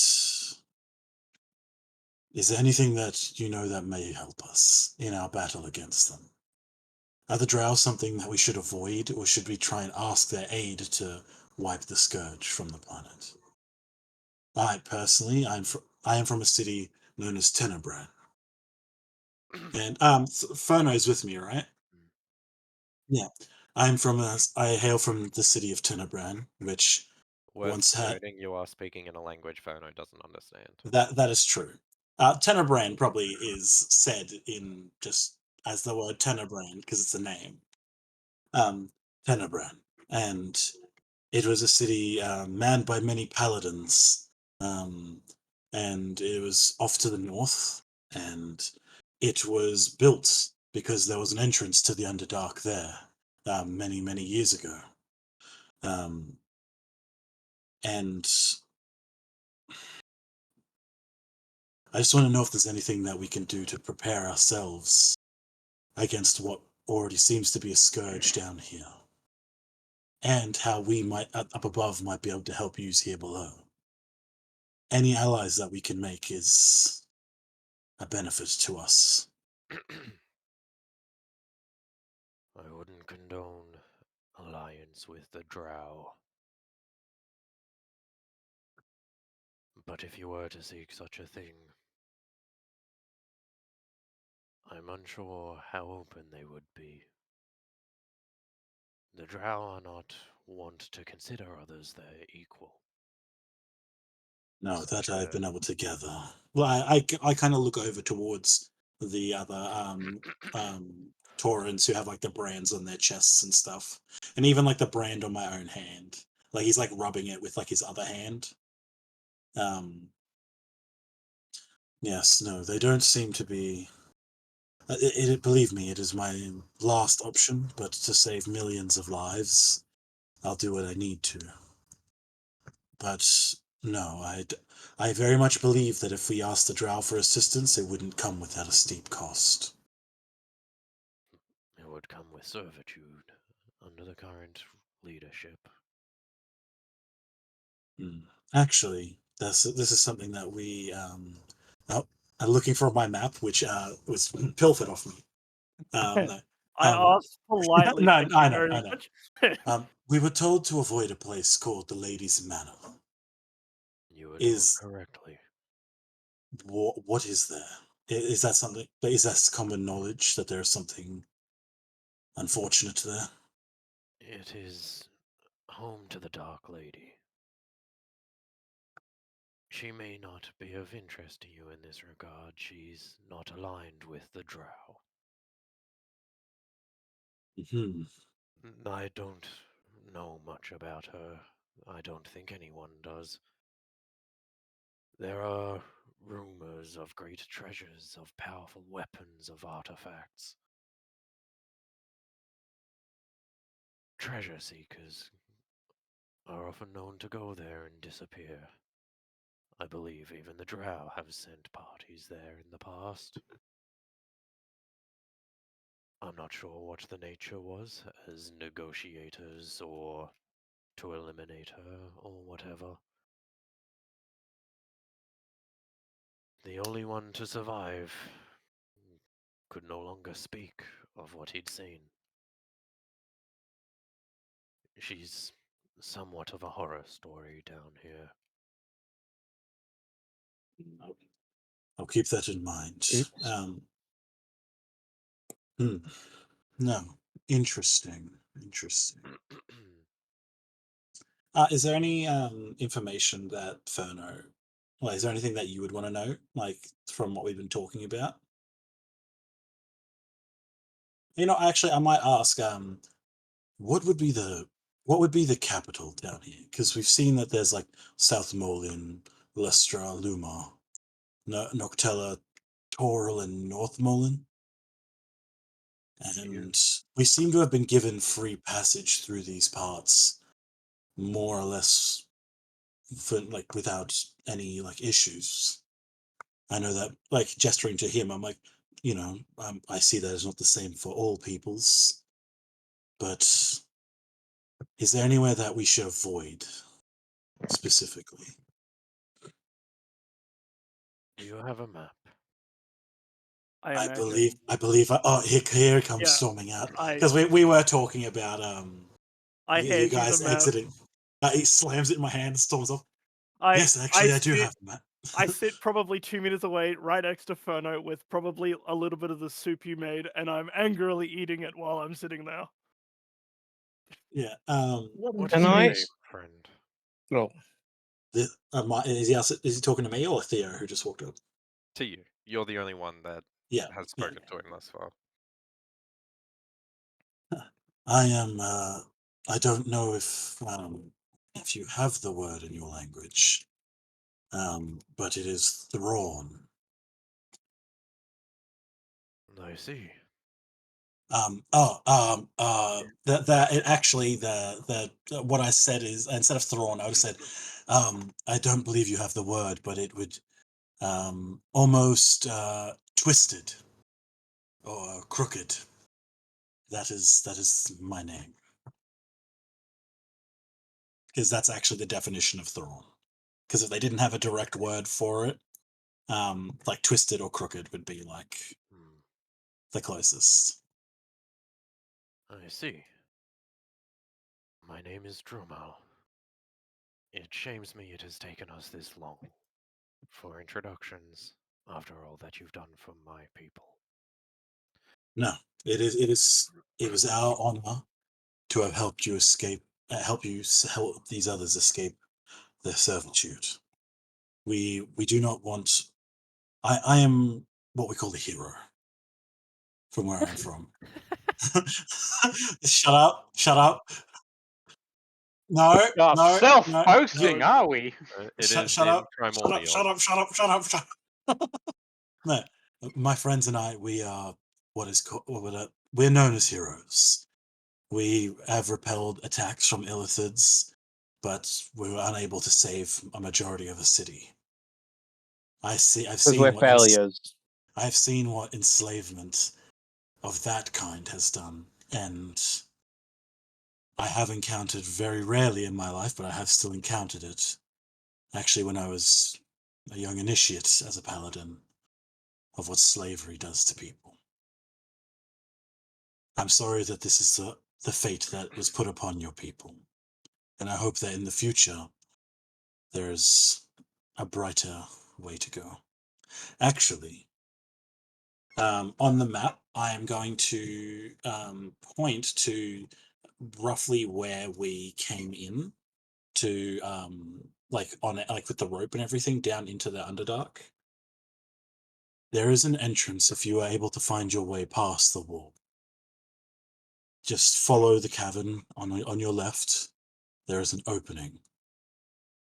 is there anything that you know that may help us in our battle against them? Are the Drow something that we should avoid, or should we try and ask their aid to wipe the scourge from the planet? I personally, I am from a city known as Tenebran, and Furno's with me, right? Yeah, I hail from the city of Tenebran, which Worth once had noting, you are speaking in a language Phono doesn't understand. that is true. Tenebran probably is said in just as the word Tenebran because it's a name. Tenebran, and it was a city manned by many paladins. Um, and it was off to the north, and it was built because there was an entrance to the Underdark there many, many years ago. And I just want to know if there's anything that we can do to prepare ourselves against what already seems to be a scourge down here, and how we might, up above, might be able to help you here below. Any allies that we can make is a benefit to us. I wouldn't condone alliance with the Drow. But if you were to seek such a thing, I'm unsure how open they would be. The Drow are not wont to consider others their equal. No, that Such I've a been able to gather. Well, I kind of look over towards the other Taurans who have like the brands on their chests and stuff, and even like the brand on my own hand. Like he's like rubbing it with like his other hand. Yes, no, they don't seem to be. Believe me, it is my last option. But to save millions of lives, I'll do what I need to. But no, I very much believe that if we asked the Drow for assistance, it wouldn't come without a steep cost. it would come with servitude under the current leadership. Actually, this is something that we oh, I'm looking for my map, which was pilfered off me. No, I asked politely. no, Thank you I know, very I know. much. We were told to avoid a place called the Lady's Manor. You were told Is correctly. what is there? Is that something? Is that common knowledge that there's something unfortunate there? It is home to the Dark Lady. She may not be of interest to you in this regard. She's not aligned with the Drow. Hmm. I don't know much about her. I don't think anyone does. There are rumors of great treasures, of powerful weapons, of artifacts. Treasure seekers are often known to go there and disappear. I believe even the Drow have sent parties there in the past. I'm not sure what the nature was, as negotiators or to eliminate her or whatever. The only one to survive could no longer speak of what he'd seen. She's somewhat of a horror story down here. I'll keep that in mind. Oops. No, interesting. Is there any information that Ferno, well, is there anything that you would want to know, like from what we've been talking about? Actually, I might ask, what would be the capital down here? Because we've seen that there's like South Molin, Lestra, Luma, Noctella, Toril, and North Molin. And we seem to have been given free passage through these parts, more or less, for like without any like issues. I know that, like gesturing to him, I'm like, I see that as not the same for all peoples, but is there anywhere that we should avoid specifically? Do you have a map? I I imagine. believe. Oh, here it comes Yeah, storming out I because we were talking about you hand you the guys map. exiting. He slams it in my hand, storms off. I Yes, actually, I do sit have a map. I sit probably 2 meters away, right next to Ferno, with probably a little bit of the soup you made, and I'm angrily eating it while I'm sitting there. Yeah. What Can is your I? name, friend? Well, Is he talking to me or Theo who just walked up? To you. You're the only one that Yeah. has Yeah. spoken to him thus far. I am. I don't know if you have the word in your language, But it is Thrawn. I see. That it actually the what I said is, instead of Thrawn, I would have said, I don't believe you have the word, but it would almost twisted or crooked. That is my name, because that's actually the definition of Thrawn. Because if they didn't have a direct word for it, like twisted or crooked would be like Hmm, the closest. I see. My name is Drumal. It shames me it has taken us this long for introductions after all that you've done for my people. No, it was our honor to have helped you escape, help these others escape their servitude. We do not want. I am what we call the hero from where I'm from. Shut up! Shut up! No, Oh, no, no! self-posting, are we? It Shut, is shut in up! Shut up! primordial. Shut up! Shut up! Shut up! Shut up! No, my friends and I, we are what is called. We're known as heroes. We have repelled attacks from illithids, but we were unable to save a majority of a city. I've Because we're seen what failures. I've seen what enslavement of that kind has done, and I have encountered very rarely in my life, but I have still encountered it. Actually, when I was a young initiate as a paladin, of what slavery does to people. I'm sorry that this is the fate that was put upon your people, and I hope that in the future there's a brighter way to go. Actually, on the map, I am going to point to roughly where we came in to, like on it, like with the rope and everything down into the Underdark. There is an entrance if you are able to find your way past the wall. Just follow the cavern on your left. There is an opening.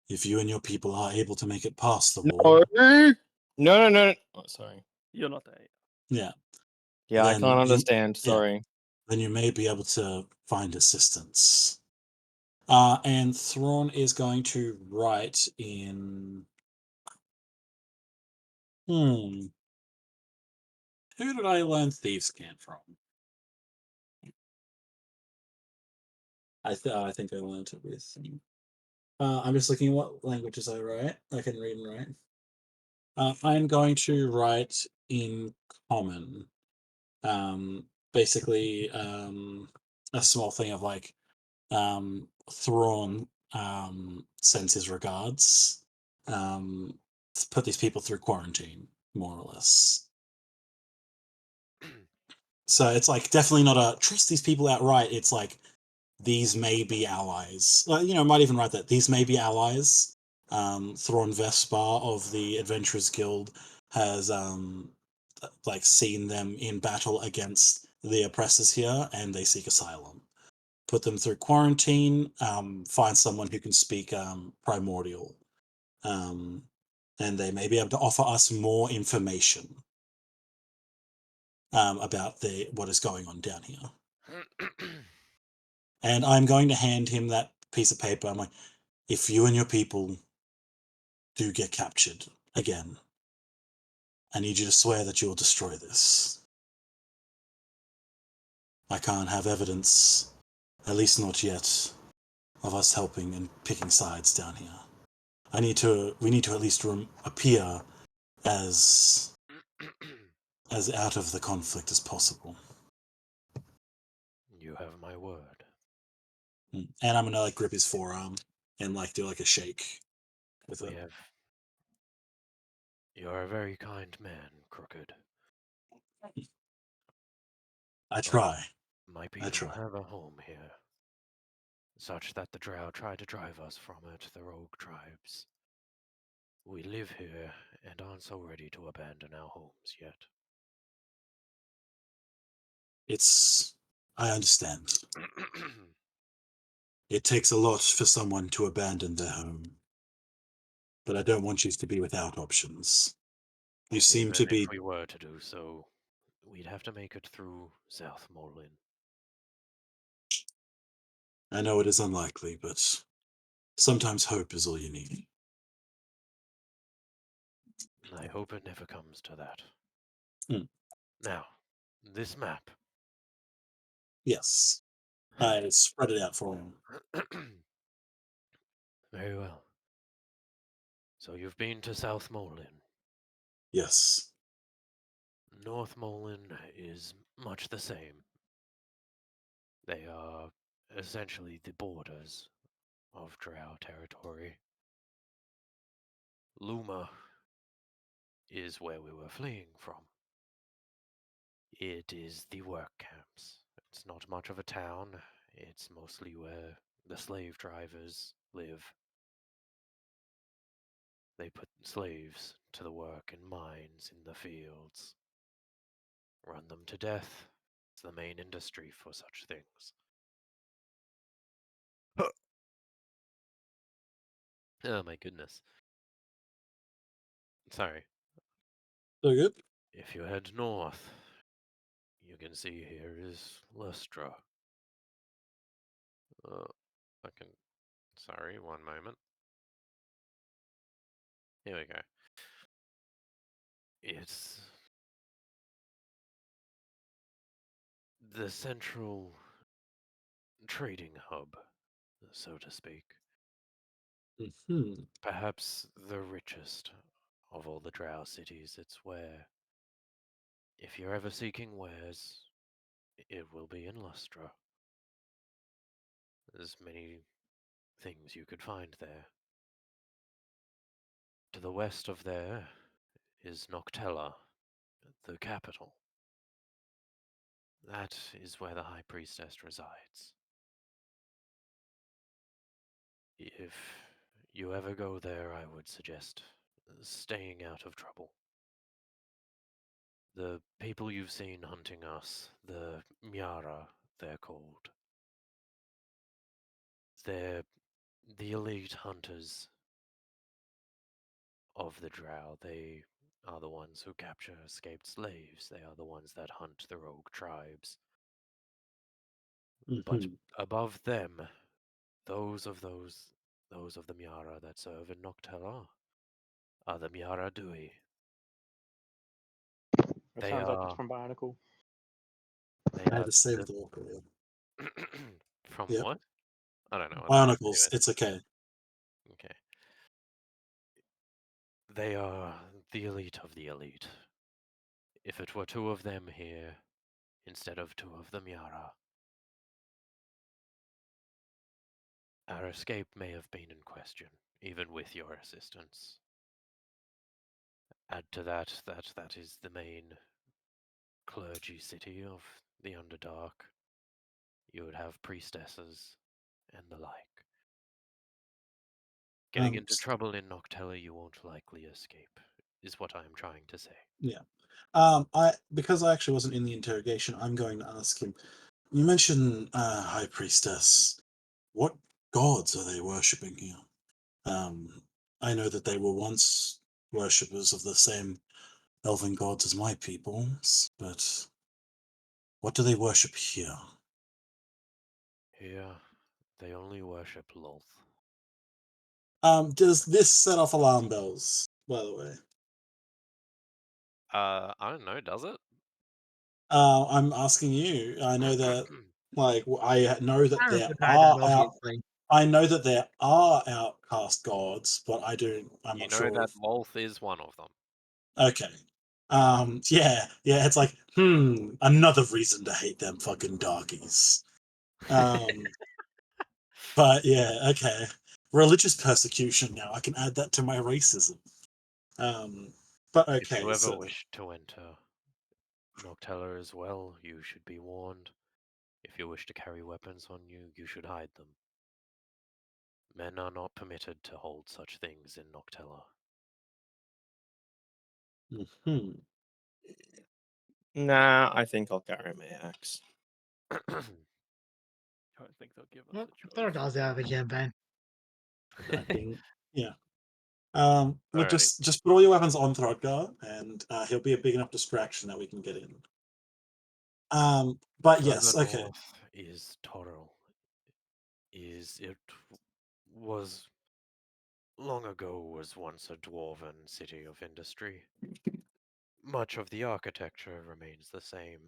If you and your people are able to make it past the wall, No. Oh, sorry. You're not there. yeah, Yeah, I then can't understand. yeah, Sorry. then you may be able to find assistance. And Thrawn is going to write in. Who did I learn Thieves' Cant from? I think I learned it with. I'm just looking at what languages I write. I can read and write. I'm going to write in Common. Basically, a small thing of like, Thrawn sends his regards. Put these people through quarantine, more or less. So it's like definitely not a trust these people outright. It's like these may be allies. Like, might even write that these may be allies. Thrawn Vespar of the Adventurers Guild has like seen them in battle against the oppressors here, and they seek asylum. Put them through quarantine. Find someone who can speak primordial, and they may be able to offer us more information about what is going on down here. And I'm going to hand him that piece of paper. I'm like, if you and your people do get captured again, I need you to swear that you will destroy this. I can't have evidence, at least not yet, of us helping and picking sides down here. We need to at least appear as out of the conflict as possible. You have my word. And I'm gonna like grip his forearm and like do like a shake with it. You're a very kind man, Crooked. I try. My I people try. have a home here, such that the Drow tried to drive us from it, the rogue tribes. We live here and aren't so ready to abandon our homes yet. I understand. It takes a lot for someone to abandon their home. but I don't want you to be without options. You And seem even to be. if we were to do so, we'd have to make it through South Morlin. I know it is unlikely, but sometimes hope is all you need. I hope it never comes to that. Hmm. Now, this map. Yes. I spread it out for him. Very well. So you've been to South Morlin. Yes. North Morlin is much the same. They are essentially the borders of Drow territory. Luma is where we were fleeing from. It is the work camps. It's not much of a town. It's mostly where the slave drivers live. They put slaves to the work in mines in the fields. Run them to death. It's the main industry for such things. Oh my goodness. Sorry. So good. If you head north, you can see here is Lustra. I can. Sorry, one moment. Here we go. It's the central trading hub, so to speak. Hmm. Perhaps the richest of all the Drow cities. It's where, if you're ever seeking wares, it will be in Lustra. There's many things you could find there. To the west of there is Noctella, the capital. That is where the High Priestess resides. If you ever go there, I would suggest staying out of trouble. The people you've seen hunting us, the Miara, they're called. They're the elite hunters of the Drow. They are the ones who capture escaped slaves. They are the ones that hunt the rogue tribes. But Mhm. above them, those of the Miara that serve in Noctella are the Miara Dui. It They sounds like it's are from Bionicle. they I had are to say the with awkward. from Yep. what? I don't know what that is. Bionicles. It's okay. Okay. They are the elite of the elite. If it were two of them here, instead of two of the Miara, our escape may have been in question, even with your assistance. Add to that is the main clergy city of the Underdark. You would have priestesses and the like. Getting into S- trouble in Noctella you won't likely escape, is what I am trying to say. yeah. Because I actually wasn't in the interrogation, I'm going to ask him. You mentioned High Priestess. What gods are they worshipping here? I know that they were once worshippers of the same elven gods as my peoples, but what do they worship here? Here, they only worship Lolth. Does this set off alarm bells, by the way? I don't know, does it? I'm asking you. I know that, I know that Parents there have had are them, out. obviously. I know that there are outcast gods, but I don't. I'm You not know sure. that Lolth is one of them. Okay. Yeah. It's like, another reason to hate them fucking darkies. Um, but yeah, okay. Religious persecution now. I can add that to my racism. But If you okay, ever so wish to enter Noctella as well, you should be warned. If you wish to carry weapons on you, you should hide them. Men are not permitted to hold such things in Noctella. hmm. Nah, I think I'll carry my axe. I don't think they'll give us Well, a throw choice. dollars out of a campaign. I think, yeah. Look, Alrighty. just put all your weapons on Throdgar, and he'll be a big enough distraction that we can get in. But yes, Further okay. north is Toril. It was long ago was once a dwarven city of industry. Much of the architecture remains the same,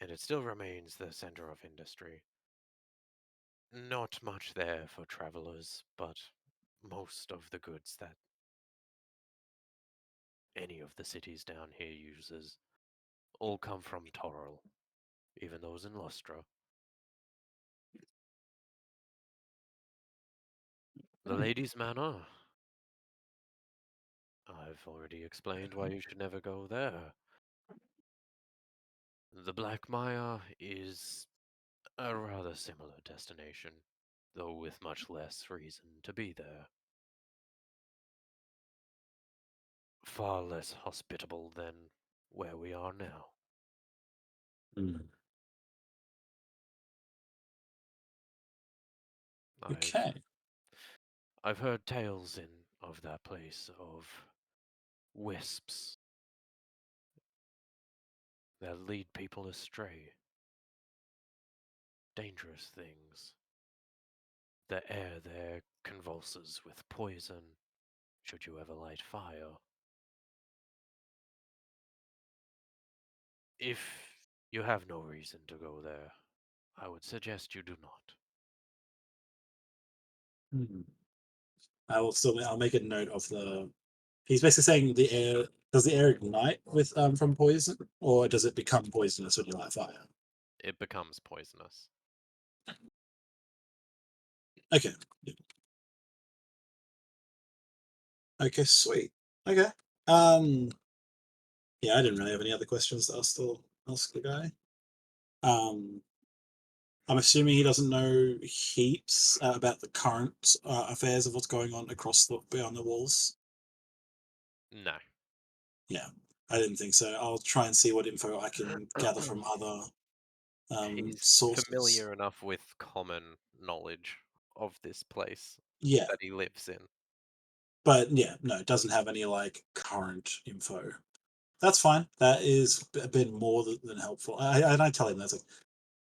and it still remains the center of industry. Not much there for travelers, but most of the goods that any of the cities down here uses all come from Toril, even those in Lustra. The Lady's Manor. I've already explained why you should never go there. The Black Mire is a rather similar destination, though with much less reason to be there. Far less hospitable than where we are now. Mm. I've Okay. I've heard tales of that place of wisps that lead people astray. Dangerous things. The air there convulses with poison should you ever light fire. If you have no reason to go there, I would suggest you do not. Hmm. I'll make a note of the. He's basically saying the air. Does the air ignite with from poison, or does it become poisonous when you light fire? It becomes poisonous. Okay. Yeah. Okay. Sweet. Okay. Um. Yeah, I didn't really have any other questions that I'll still ask the guy. Um. I'm assuming he doesn't know heaps about the current affairs of what's going on across the beyond the walls. No. Yeah, I didn't think so. I'll try and see what info I can gather from other He's sources. familiar enough with common knowledge of this place Yeah, that he lives in. but yeah, no, it doesn't have any like current info. That's fine. That is a bit more than helpful. I tell him that's like,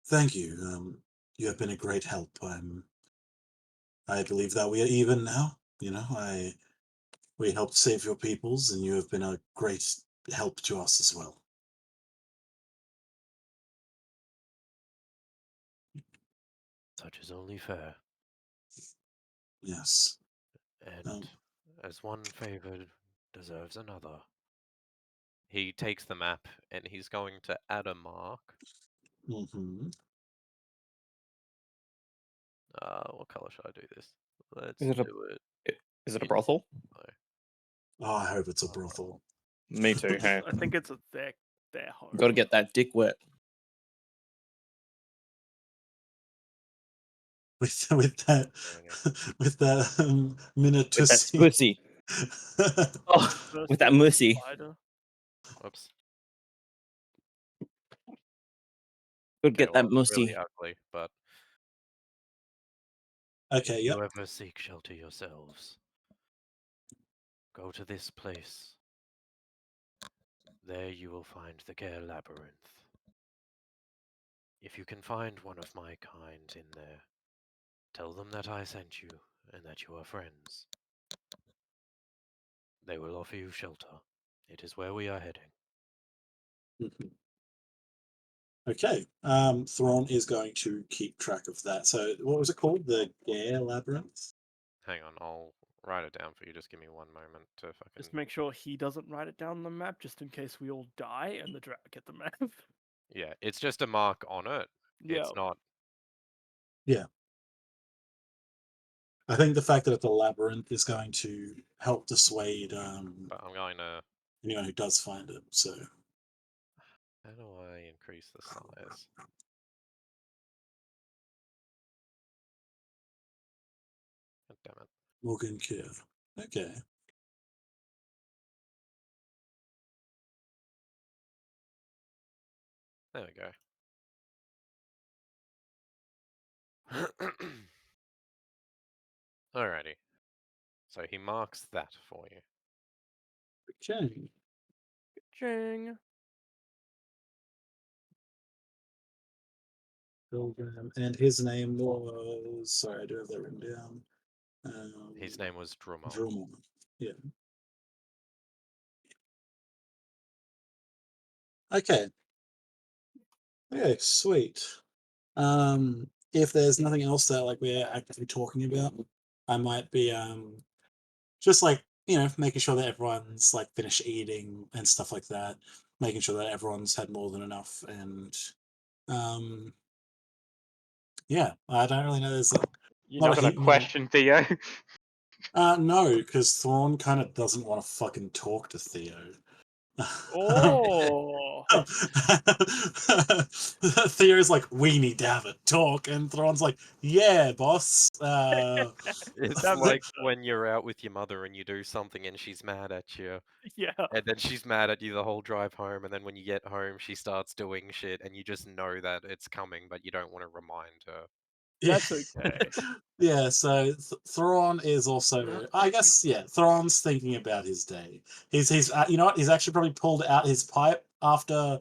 thank you. You have been a great help. I believe that we are even now. You know, we helped save your peoples, and you have been a great help to us as well. Such is only fair. Yes. And as one favor deserves another. He takes the map and he's going to add a mark. Mm-hmm. What color should I do this? Let's Is it a do it. is it a in brothel? yellow. Oh, I hope it's a brothel. Me too. Hey, I think it's their home. got to get that dick wet. with that Doing it. with that With that Minatusi. pussy. Oh, First with that there's the mussy. spider. Whoops. Could Okay, get well, that it's really mussy. ugly, but Okay, if yep. you ever seek shelter yourselves, go to this place. There you will find the Gare Labyrinth. If you can find one of my kind in there, tell them that I sent you and that you are friends. They will offer you shelter. It is where we are heading. Mhm. Okay. Thrawn is going to keep track of that. So what was it called? The Gare Labyrinth? Hang on, I'll write it down for you. Just give me one moment to fucking. Just make sure he doesn't write it down on the map, just in case we all die and the Drow get the map. Yeah, it's just a mark on it. Yeah. It's not. Yeah. I think the fact that it's a labyrinth is going to help dissuade But I'm going to. anyone who does find it. So How do I increase the size? God damn it. Morgan Kier. Okay. There we go. Alrighty. So he marks that for you. Okay. Ching. Pilgrim. And his name was. Sorry, I do have that written down. His name was Drummond. Drummond. Yeah. Okay. Okay, sweet. If there's nothing else that like we're actively talking about, I might be just like, making sure that everyone's like finished eating and stuff like that, making sure that everyone's had more than enough, and yeah, I don't really know. There's You're not not a going to heap more. question Theo. No, because Thrawn kind of doesn't want to fucking talk to Theo. Oh. Theo's like, we need to have a talk, and Thrawn's like, yeah, boss. It's That like makes sense. when you're out with your mother and you do something and she's mad at you, Yeah. and then she's mad at you the whole drive home, and then when you get home, she starts doing shit, and you just know that it's coming, but you don't want to remind her. That's okay. Yeah, so Thrawn is also, I guess, yeah, Thrawn's thinking about his day. He's you know what? He's actually probably pulled out his pipe after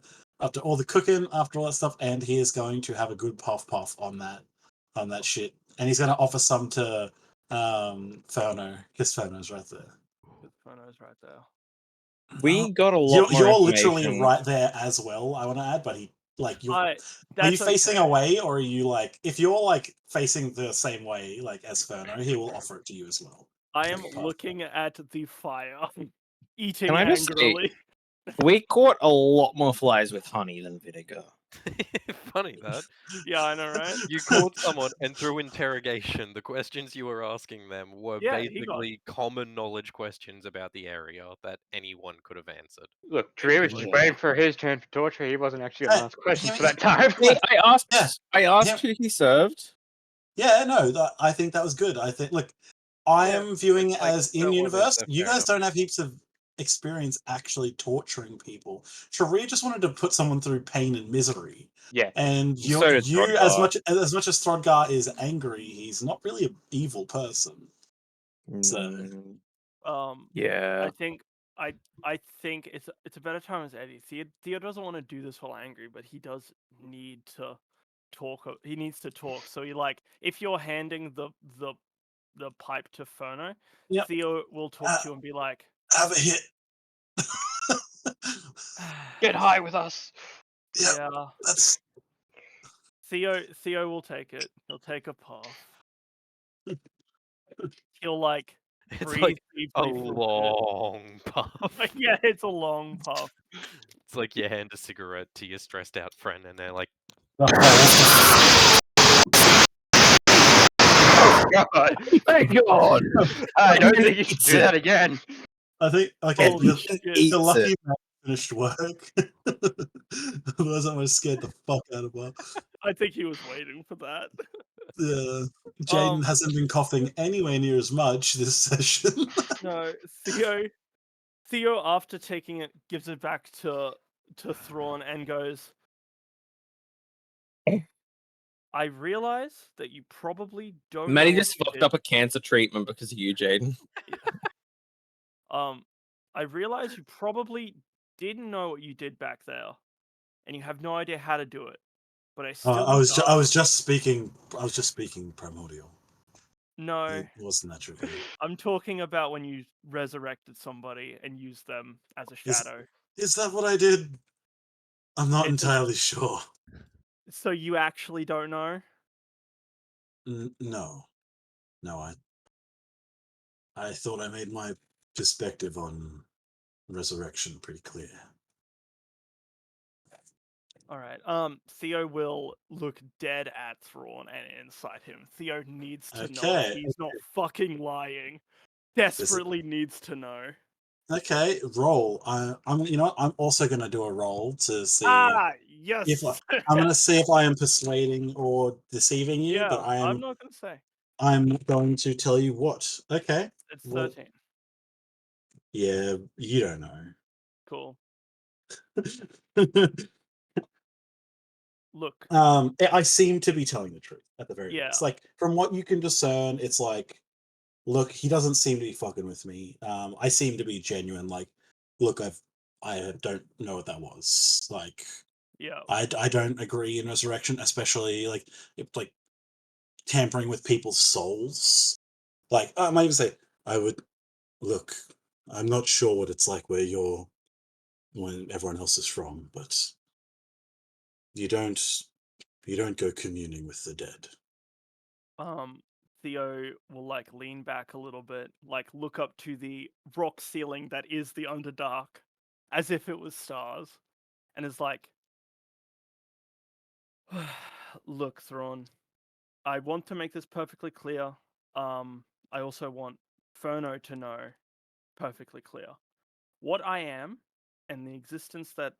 all the cooking, after all that stuff, and he is going to have a good puff on that shit, and he's going to offer some to Fëanor. His Fëanor's right there. Good photos right there. We got a lot more You're literally information. right there as well. I want to add, but are you That's facing okay. away, or are you like, if you're like facing the same way like as Fëanor, he will offer it to you as well. I Like am a puff. looking at the fire, eating Can I just say, angrily. we caught a lot more flies with honey than vinegar. Funny that. Yeah, I know, right? You caught someone, and through interrogation, the questions you were asking them were Yeah, he got- basically common knowledge questions about the area that anyone could have answered. Look, Drew was Good just lord. waiting for his turn for torture. He wasn't actually going to Hey, ask questions him- for that time. See, I Yeah. asked who he served. Yeah, no, I think that was good. I think, look, I Yeah, am viewing it it's like, as no, in universe. fair You guys enough. don't have heaps of experience actually torturing people. Sharia just wanted to put someone through pain and misery. Yeah. And So did you Throdgar. as much as Throdgar is angry, he's not really an evil person. So Yeah. I think it's a better time as Eddie. Theo doesn't want to do this while angry, but he does need to talk. He needs to talk. So you like, if you're handing the pipe to Fëanor, Yep. Theo will talk to you and be like, have a hit. Get high with us. Yep, yeah. that's Theo will take it. He'll take a puff. He'll like It's breathe like a deeply for a bit. long puff. Yeah, it's a long puff. It's like you hand a cigarette to your stressed out friend, and they're like, God. Thank God. I don't think you should do that again. I think, okay, Holy the shit. lucky man finished work. Otherwise, I would have scared the fuck out of her. I think he was waiting for that. Yeah, Jaden Um, hasn't been coughing anywhere near as much this session. No, Theo, after taking it, gives it back to Thrawn and goes, I realize that you probably don't Maddie know what just you fucked did. up a cancer treatment because of you, Jaden. I realize you probably didn't know what you did back there, and you have no idea how to do it. But I still I was just speaking primordial. No, It wasn't that tricky. I'm talking about when you resurrected somebody and used them as a shadow. Is that what I did? I'm not It's a- entirely sure. So you actually don't know? No, I thought I made my perspective on resurrection pretty clear. All right. Theo will look dead at Thrawn and incite him. Theo needs to know Okay. he's not fucking lying. Desperately needs to know. Okay, roll. I'm. You know what? I'm also going to do a roll to see Yes. if I'm going to see if I am persuading or deceiving you. Yeah, But I'm not gonna say. I'm going to tell you what. Okay. It's Well, 13. yeah, you don't know. Cool. Look. I seem to be telling the truth at the very Yeah. least. Like, from what you can discern, it's like look, he doesn't seem to be fucking with me. I seem to be genuine. Like, look, I don't know what that was. Like, Yeah. I don't agree in resurrection, especially like tampering with people's souls. Like, I might even say, I would look. I'm not sure what it's like when everyone else is from, but you don't go communing with the dead. Theo will like lean back a little bit, like look up to the rock ceiling that is the Underdark, as if it was stars, and is like, "Look, Thrawn, I want to make this perfectly clear. I also want Ferno to know perfectly clear what I am and the existence that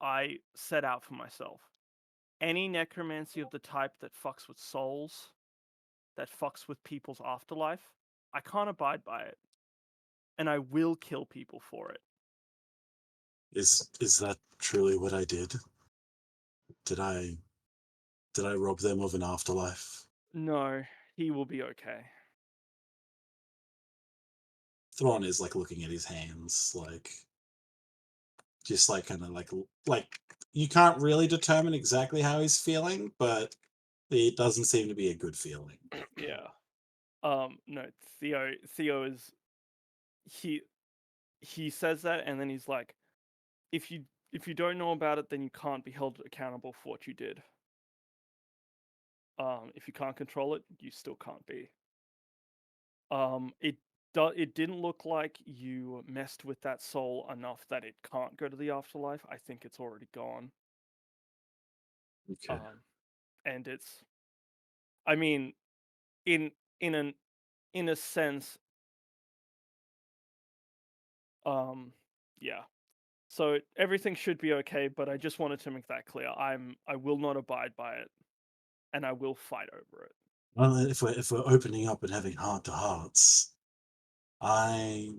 I set out for myself. Any necromancy of the type that fucks with souls, that fucks with people's afterlife, I can't abide by it. And I will kill people for it." Is that truly what I did? Did I rob them of an afterlife? No, he will be okay. Thrawn is like looking at his hands, like just like kind of like you can't really determine exactly how he's feeling, but it doesn't seem to be a good feeling. Yeah. No, Theo is he says that and then he's like, if you don't know about it, then you can't be held accountable for what you did. If you can't control it, you still can't be. It didn't look like you messed with that soul enough that it can't go to the afterlife. I think it's already gone. Okay. And it's, I mean, in a sense, yeah. So everything should be okay, but I just wanted to make that clear. I will not abide by it, and I will fight over it. Well, if we're opening up and having heart to hearts, my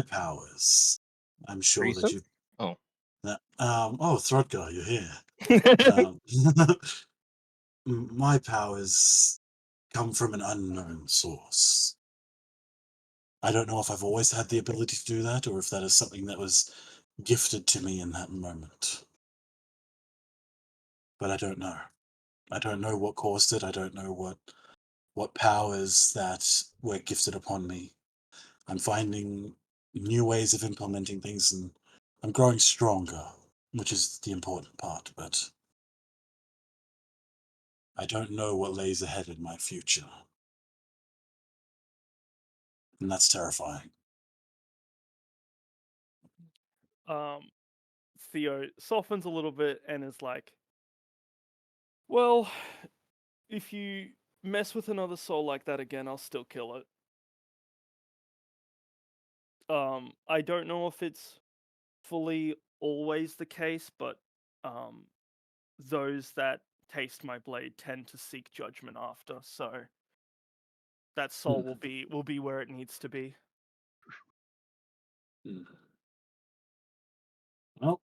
powers. I'm sure that Reason? you. Oh. Oh, Throdgar, you're here. Um, my powers come from an unknown source. I don't know if I've always had the ability to do that, or if that is something that was gifted to me in that moment. But I don't know. I don't know what caused it. I don't know what powers that were gifted upon me. I'm finding new ways of implementing things, and I'm growing stronger, which is the important part. But I don't know what lays ahead in my future, and that's terrifying. Theo softens a little bit and is like, well, if you mess with another soul like that again, I'll still kill it. I don't know if it's fully always the case, but those that taste my blade tend to seek judgment after, so that soul will be where it needs to be. Well,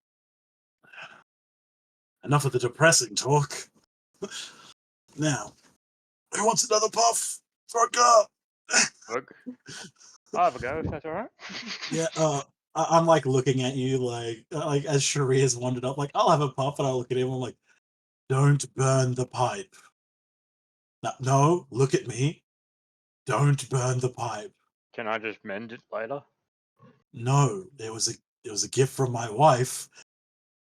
enough of the depressing talk. Now, who wants another puff? Throdgar! Look, I'll have a go if that's all right. Yeah, I'm like looking at you like as Cherie has wandered up, like, I'll have a puff, and I look at him, I'm like, don't burn the pipe. No, look at me. Don't burn the pipe. Can I just mend it later? No, it was a gift from my wife.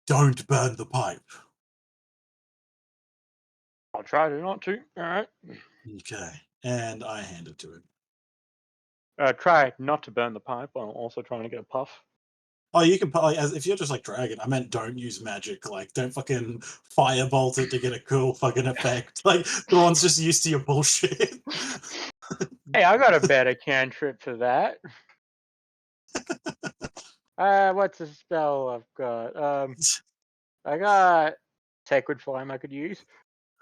Don't burn the pipe. I'll try to not to. All right. Okay, and I hand it to him. Try not to burn the pipe while also trying to get a puff. Oh, you can like, as if you're just like dragon. I meant don't use magic. Like, don't fucking firebolt it to get a cool fucking effect. Like, Thrawn's just used to your bullshit. Hey, I got a better cantrip for that. What's the spell I've got? I got Sacred Flame I could use.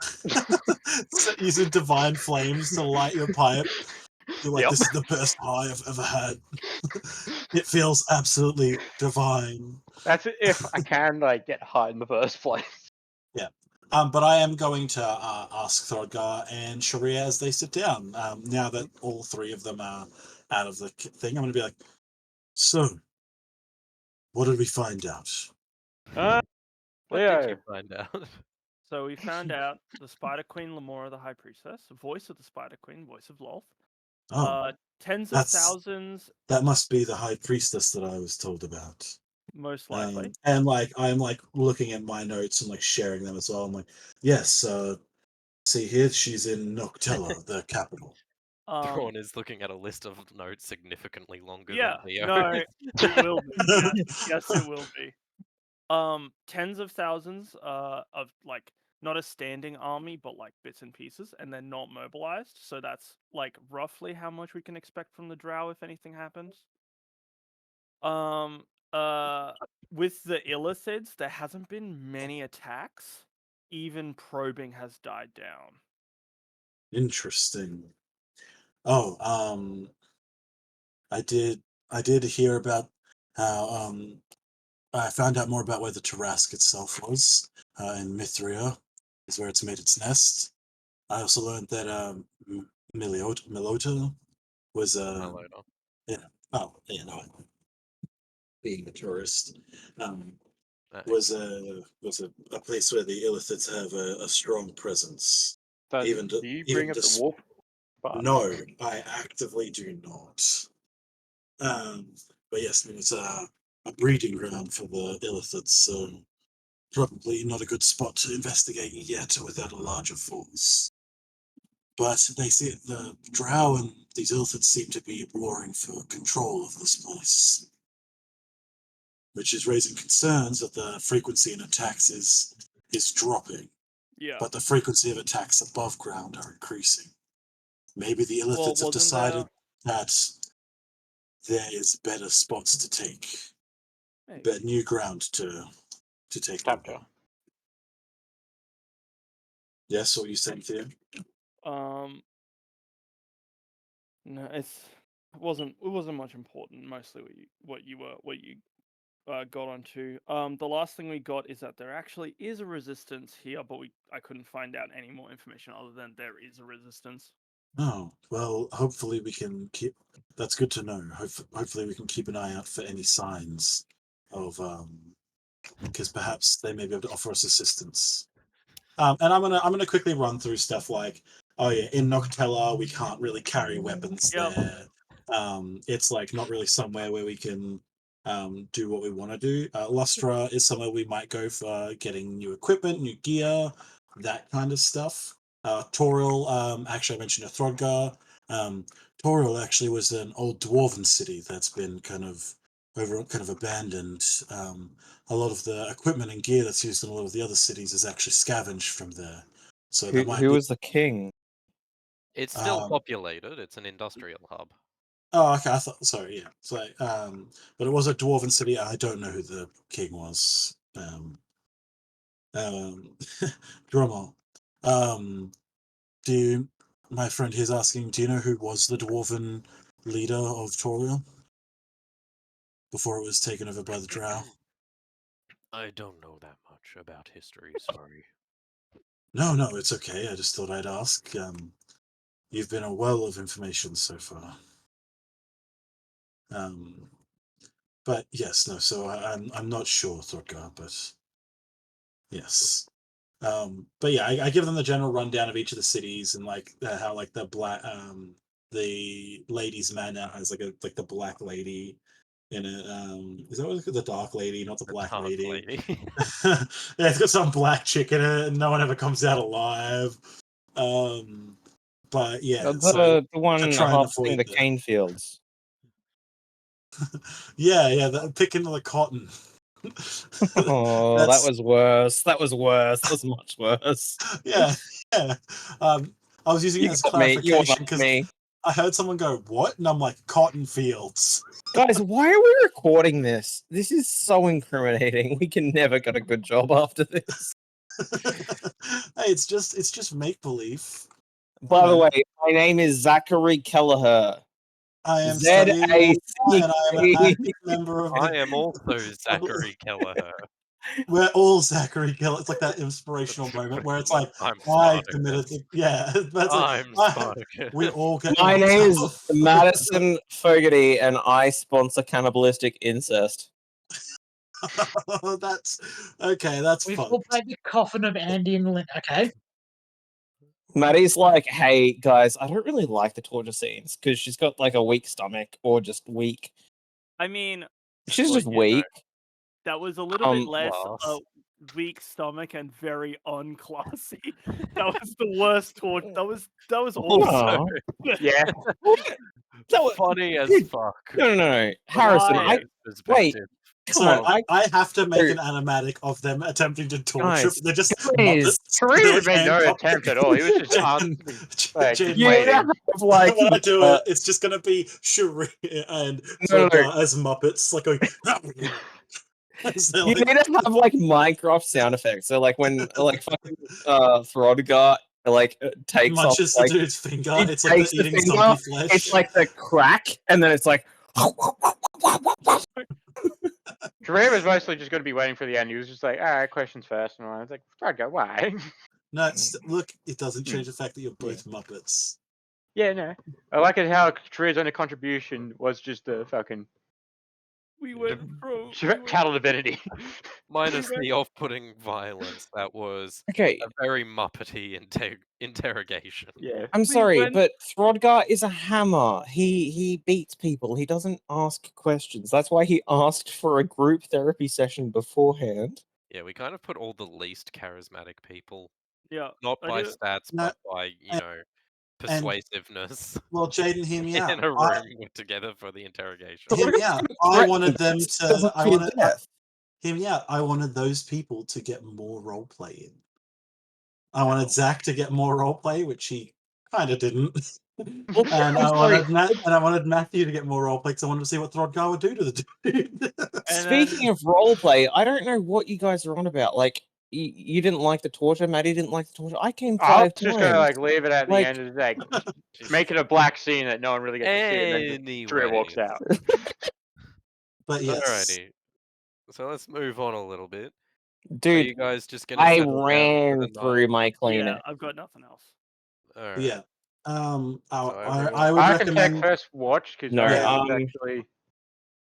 So using divine flames to light your pipe. You're like, Yep. this is the best high I've ever had. It feels absolutely divine. That's if I can like get high in the first place. Yeah. But I am going to ask Throdgar and Sharia as they sit down. Now that all three of them are out of the thing, I'm going to be like, so, what did we find out? What did you find out? So we found out the Spider Queen Lamora, the High Priestess, voice of the Spider Queen, voice of Lolth. Oh, Tens of thousands, that must be the High Priestess that I was told about. most likely. And like I'm like looking at my notes and like sharing them as well. I'm like, yes, see here, she's in Noctella, the capital. Thrawn is looking at a list of notes significantly longer Yeah, than Theo. no, it will be. Yes, it will be. Tens of thousands of like not a standing army, but like bits and pieces, and they're not mobilized. So that's like roughly how much we can expect from the Drow if anything happens. With the Illithids, there hasn't been many attacks. Even probing has died down. Interesting. Oh, I did hear about how I found out more about where the Tarask itself was in Mithria, is where it's made its nest. I also learned that Milota was yeah, oh, you know, being a tourist, was a place where the Illithids have a strong presence. Do you bring up the wolf? No, I actively do not. But yes, it's a breeding ground for the Illithids, so probably not a good spot to investigate yet without a larger force. But they see the Drow and these Illithids seem to be warring for control of this place, which is raising concerns that the frequency in attacks is dropping. Yeah. But the frequency of attacks above ground are increasing. Maybe the Illithids have decided that there is better spots to take, but new ground to take over. Yes, what you saying, Theo? No, it wasn't much important. Mostly what you got onto. The last thing we got is that there actually is a resistance here, but I couldn't find out any more information other than there is a resistance. Oh, well, hopefully we can keep. That's good to know. Hopefully we can keep an eye out for any signs of because perhaps they may be able to offer us assistance. And I'm gonna quickly run through stuff like, oh yeah, in Noctella we can't really carry weapons there. It's like not really somewhere where we can do what we want to do. Lustra is somewhere we might go for getting new equipment, new gear, that kind of stuff. Toril, actually I mentioned a Throdgar. Toril actually was an old dwarven city that's been kind of abandoned. A lot of the equipment and gear that's used in a lot of the other cities is actually scavenged from there. So that might who be. was the king? It's still populated. It's an industrial hub. Oh, okay. I thought. Sorry, yeah. So, but it was a dwarven city. I don't know who the king was. Drummer. Do you, my friend here's asking, do you know who was the dwarven leader of Toriel before it was taken over by the Drow? I don't know that much about history, sorry. No, it's okay. I just thought I'd ask. You've been a well of information so far. But yes, no. So I'm not sure, Thorgar, but yes. But yeah, I give them the general rundown of each of the cities and like how like the lady's manor has like the black lady in it. Is that what the dark lady, not the black lady? Yeah, it's got some black chick in it, and no one ever comes out alive. But yeah, The one try and harvesting avoid the cane fields. yeah, picking the cotton. Oh, that was worse. That was worse. That was much worse. Yeah. I was using it as clarification because I heard someone go, "What?" and I'm like, "Cotton fields." Guys, why are we recording this? This is so incriminating. We can never get a good job after this. Hey, it's just make believe. By the way, my name is Zachary Kelleher. I am studying law, and I am an active member of. I am also Zachary Kelleher. we're all Zachary Gill. It's like that inspirational moment where it's like, I'm I Spartacus. committed the, yeah, that's like, I'm Spartacus. we all get My knocked name is off. Madison Fogarty, and I sponsor cannibalistic incest. That's okay. That's We've all fucked. played the coffin of Andy and Lynn. Okay. Maddie's like, hey guys, I don't really like the torture scenes because she's got like a weak stomach or just weak. I mean, She's well, just you know, weak. that was a little bit less class. weak stomach and very unclassy. That was the worst torture. That was awful. Aw. Yeah. That was Funny as dude, fuck. no. Harrison, Why? wait. Come So on, I have to make Dude. an animatic of them attempting to torture. Guys, They're just guys, Muppets. Kareem made no handcuffed. attempt at all. He was just Jaden- like, Jaden- you waiting. have like when I do it, it's just gonna be Shuri and No. Throgar as Muppets, like going. as they're You like- need to have like Minecraft sound effects. So like when like fucking Throdgar like takes off munches like the dude's finger. he It's like they're takes the eating finger, zombie flesh. it's like the crack, and then it's like Kareem was mostly just going to be waiting for the end. He was just like, all right, questions first. And I was like, try to go, why? No, look, it doesn't change the fact that you're both Muppets. Yeah, no. I like it how Kareem's only contribution was just the fucking We went from cattle divinity. Minus the off-putting violence, that was okay. a very Muppety interrogation. Yeah. I'm sorry, went- but Throdgar is a hammer. He beats people. He doesn't ask questions. That's why he asked for a group therapy session beforehand. Yeah, we kind of put all the least charismatic people, Yeah. not I by do- stats, No, but by, you know, persuasiveness Well, Jaden, hear me out. in a room together for the interrogation. Hear me out. I wanted them Doesn't to. I fear wanted. death. Hear me out. I wanted those people to get more roleplay in. I wanted Zach to get more roleplay, which he kind of didn't. Well, and I'm I sorry. wanted Matthew to get more roleplay because I wanted to see what Throdgar would do to the dude. Speaking of roleplay, I don't know what you guys are on about. Like, you didn't like the torture, Maddie didn't like the torture. I came I 5 was just times. going to like leave it at the Like- end and like make it a black scene that no one really gets to see. And then just Kareem walks Anyway. out. But yes, Alrighty. So let's move on a little bit. Are Dude, you guys just gonna I settle down for ran the through night? my cleaner. Yeah, I've got nothing else. Alright. yeah. I everyone- would I can take recommend. first watch because No, Yeah. actually.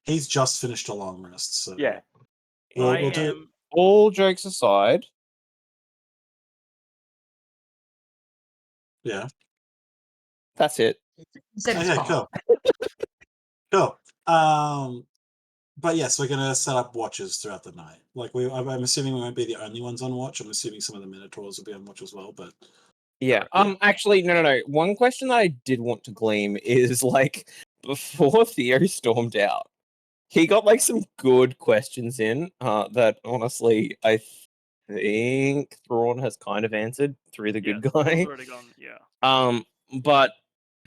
He's just finished a long rest, so Yeah. we'll do. All jokes aside, Yeah. that's it. Okay, cool. Cool. But yes, we're gonna set up watches throughout the night. Like I'm assuming we won't be the only ones on watch. I'm assuming some of the Minotaurs will be on watch as well. But Yeah. Actually, no. One question that I did want to glean is like before Theo stormed out, he got like some good questions in. That honestly, I think Thrawn has kind of answered through the good guy. Already gone. Yeah. But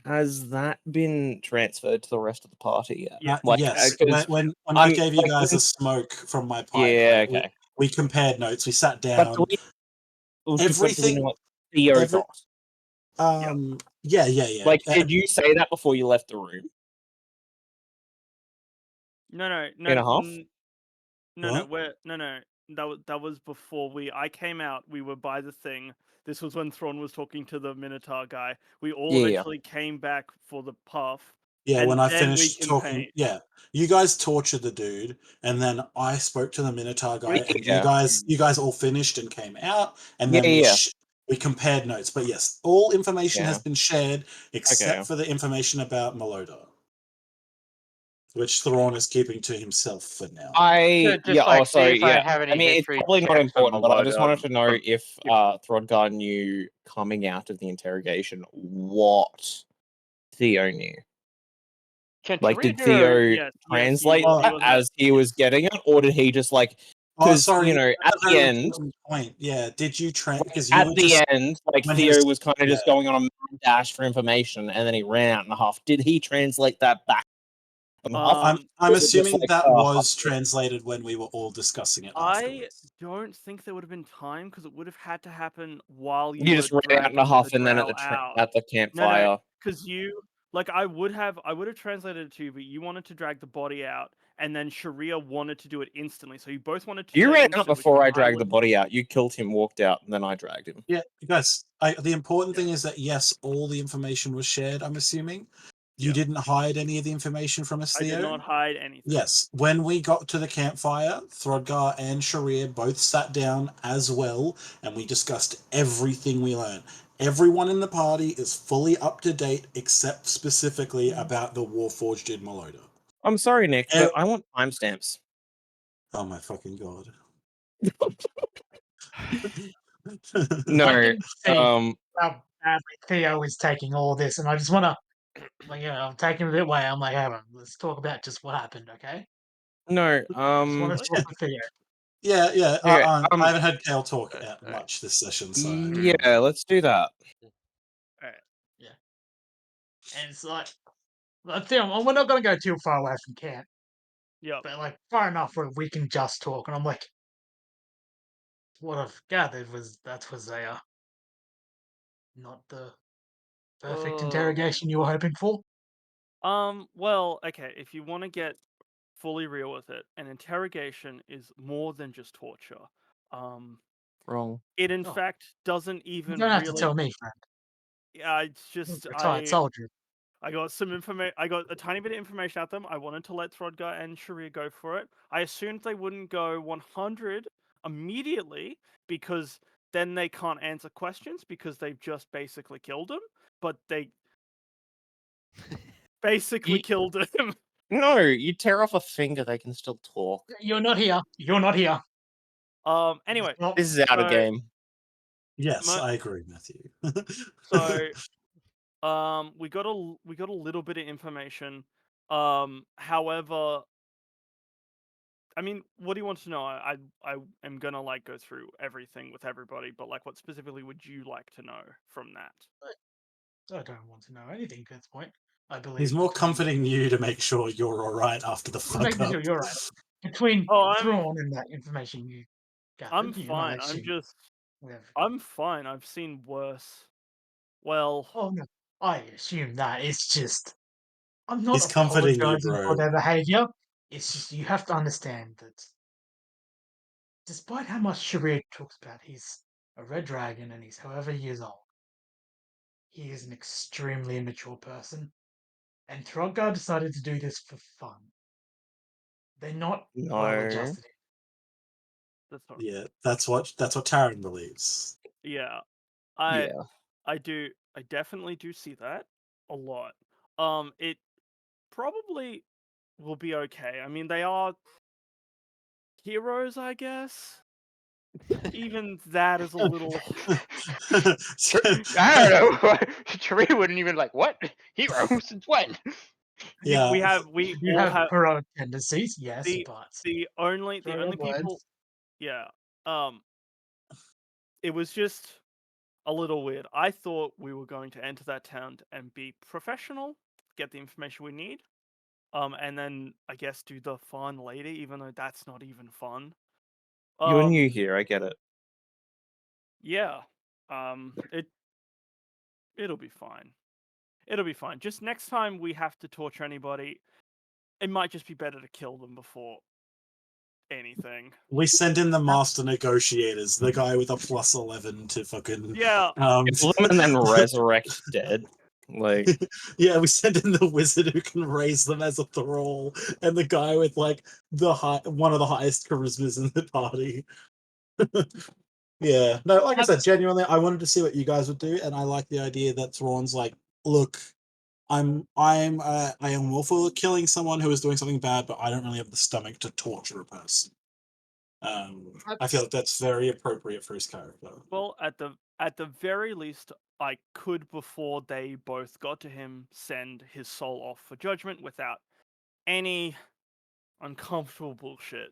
has that been transferred to the rest of the party yet? Yeah. Like, yes, 'cause when I gave you like, guys a when- smoke from my pipe, Yeah, like, okay. we compared notes. We sat But down. do we, but do we Everything- know what Theo every- got? Yeah. Like, did you say that before you left the room? No. In a half? No. That was before I came out. We were by the thing. This was when Thrawn was talking to the Minotaur guy. We all Yeah. eventually came back for the puff. Yeah, and when I then we finished can talking, paint. yeah, you guys tortured the dude, and then I spoke to the Minotaur guy, and Yeah. you guys all finished and came out, and Yeah, then yeah. we compared notes. But yes, all information has Yeah. been shared except Okay. for the information about Meloda, which Thrawn is keeping to himself for now. See if I have any I mean, it's history probably not checks on important, but I just Meloda wanted to know from- if Throdgar knew coming out of the interrogation what Theo knew. Like, did Theo translate that as he was getting it, or did he just like? Because sorry, you know, at that's a the very end, important point. Yeah, did you because you at were the just end, like when he Theo was- was kind of just going on a mad dash for information, and then he ran out in a half. Did he translate that back? I'm Or was it just assuming like, that was translated when we were all discussing it. I don't think there would have been time because it would have had to happen while You just ran out in a huff, and then at the campfire. because you Like I would have translated it to you, but you wanted to drag the body out, and then Sharia wanted to do it instantly. So you both wanted to You say ran out instant, which before means I dragged the would. body out. You killed him, walked out, and then I dragged him. Yeah, guys. The important Yeah. thing is that yes, all the information was shared. I'm assuming you Yeah. didn't hide any of the information from us, I did Theo. not hide anything. Yes, when we got to the campfire, Throdgar and Sharir both sat down as well, and we discussed everything we learned. Everyone in the party is fully up to date, except specifically about the Warforged in Meloda. I'm sorry, Nick, Eh, but I want timestamps. Oh my fucking god! I No, can see um, how badly Theo is taking all this, and I just want to, like, I'm taking it a bit away. I'm like, Aaron, let's talk about just what happened, okay? no, I just want to talk with Theo. Yeah, yeah. okay, I haven't had Kale talk Alright. much this session, so I don't yeah, know. let's do that. Alright. Yeah, and it's like, Theo, we're not gonna go too far away from camp, Yep. but like far enough where we can just talk. And I'm like, what I've gathered was that was a not the perfect interrogation you were hoping for. Well, okay, if you want to get fully real with it, an interrogation is more than just torture. Wrong. It in Oh, fact doesn't you even don't have to really. tell me, friend. Yeah, it's You're just a retired soldier. I got some information. I got a tiny bit of information out them. I wanted to let Throdgar and Sharia go for it. I assumed they wouldn't go 100 immediately because then they can't answer questions because they've just basically killed him. But they basically You, killed him. No, you tear off a finger, they can still talk. you're not here. You're not here. Anyway, It's not. This is out of so game. Yes, my, I agree, Matthew. so we got a little bit of information. However, I mean, what do you want to know? I am gonna like go through everything with everybody, but like, what specifically would you like to know from that? I don't want to know anything at this point. I He's believe more between comforting you to make sure you're all right after the fuck making sure up. you're right. Between Oh, Thrawn and that information you I'm gathered, I fine. assume we have. I'm fine. I've seen worse. Well, Oh no, I assume that it's just. I'm not He's comforting you, apologizing for bro. their behavior. It's just you have to understand that despite how much Sharir talks about he's a red dragon and he's however years old, he is an extremely immature person. And Throgar decided to do this for fun. They're not well No. adjusted. that's not. Yeah, that's what Tauran believes. Yeah, I Yeah. I definitely do see that a lot. It probably will be okay. I mean, they are heroes, I guess. Even that is a little. I don't know. Tree wouldn't even like what hero since when? Yeah. We You all have have heroic tendencies, yes, the but the throw only your people. words. Yeah. It was just a little weird. I thought we were going to enter that town and be professional, get the information we need, and then I guess do the fun later, even though that's not even fun. You're new Um, here, I get it. yeah. It'll be fine. It'll be fine. Just next time we have to torture anybody, it might just be better to kill them before anything. We send in the master negotiators, the guy with a +11 to fucking Yeah. Kill them and then resurrect dead. Like, yeah, we send in the wizard who can raise them as a thrall, and the guy with like one of the highest charismas in the party. Yeah, no, like I said, genuinely, I wanted to see what you guys would do, and I like the idea that Thrawn's like, look, I am all for killing someone who is doing something bad, but I don't really have the stomach to torture a person. I feel like that's very appropriate for his character. Well, at the very least, I could, before they both got to him, send his soul off for judgment without any uncomfortable bullshit.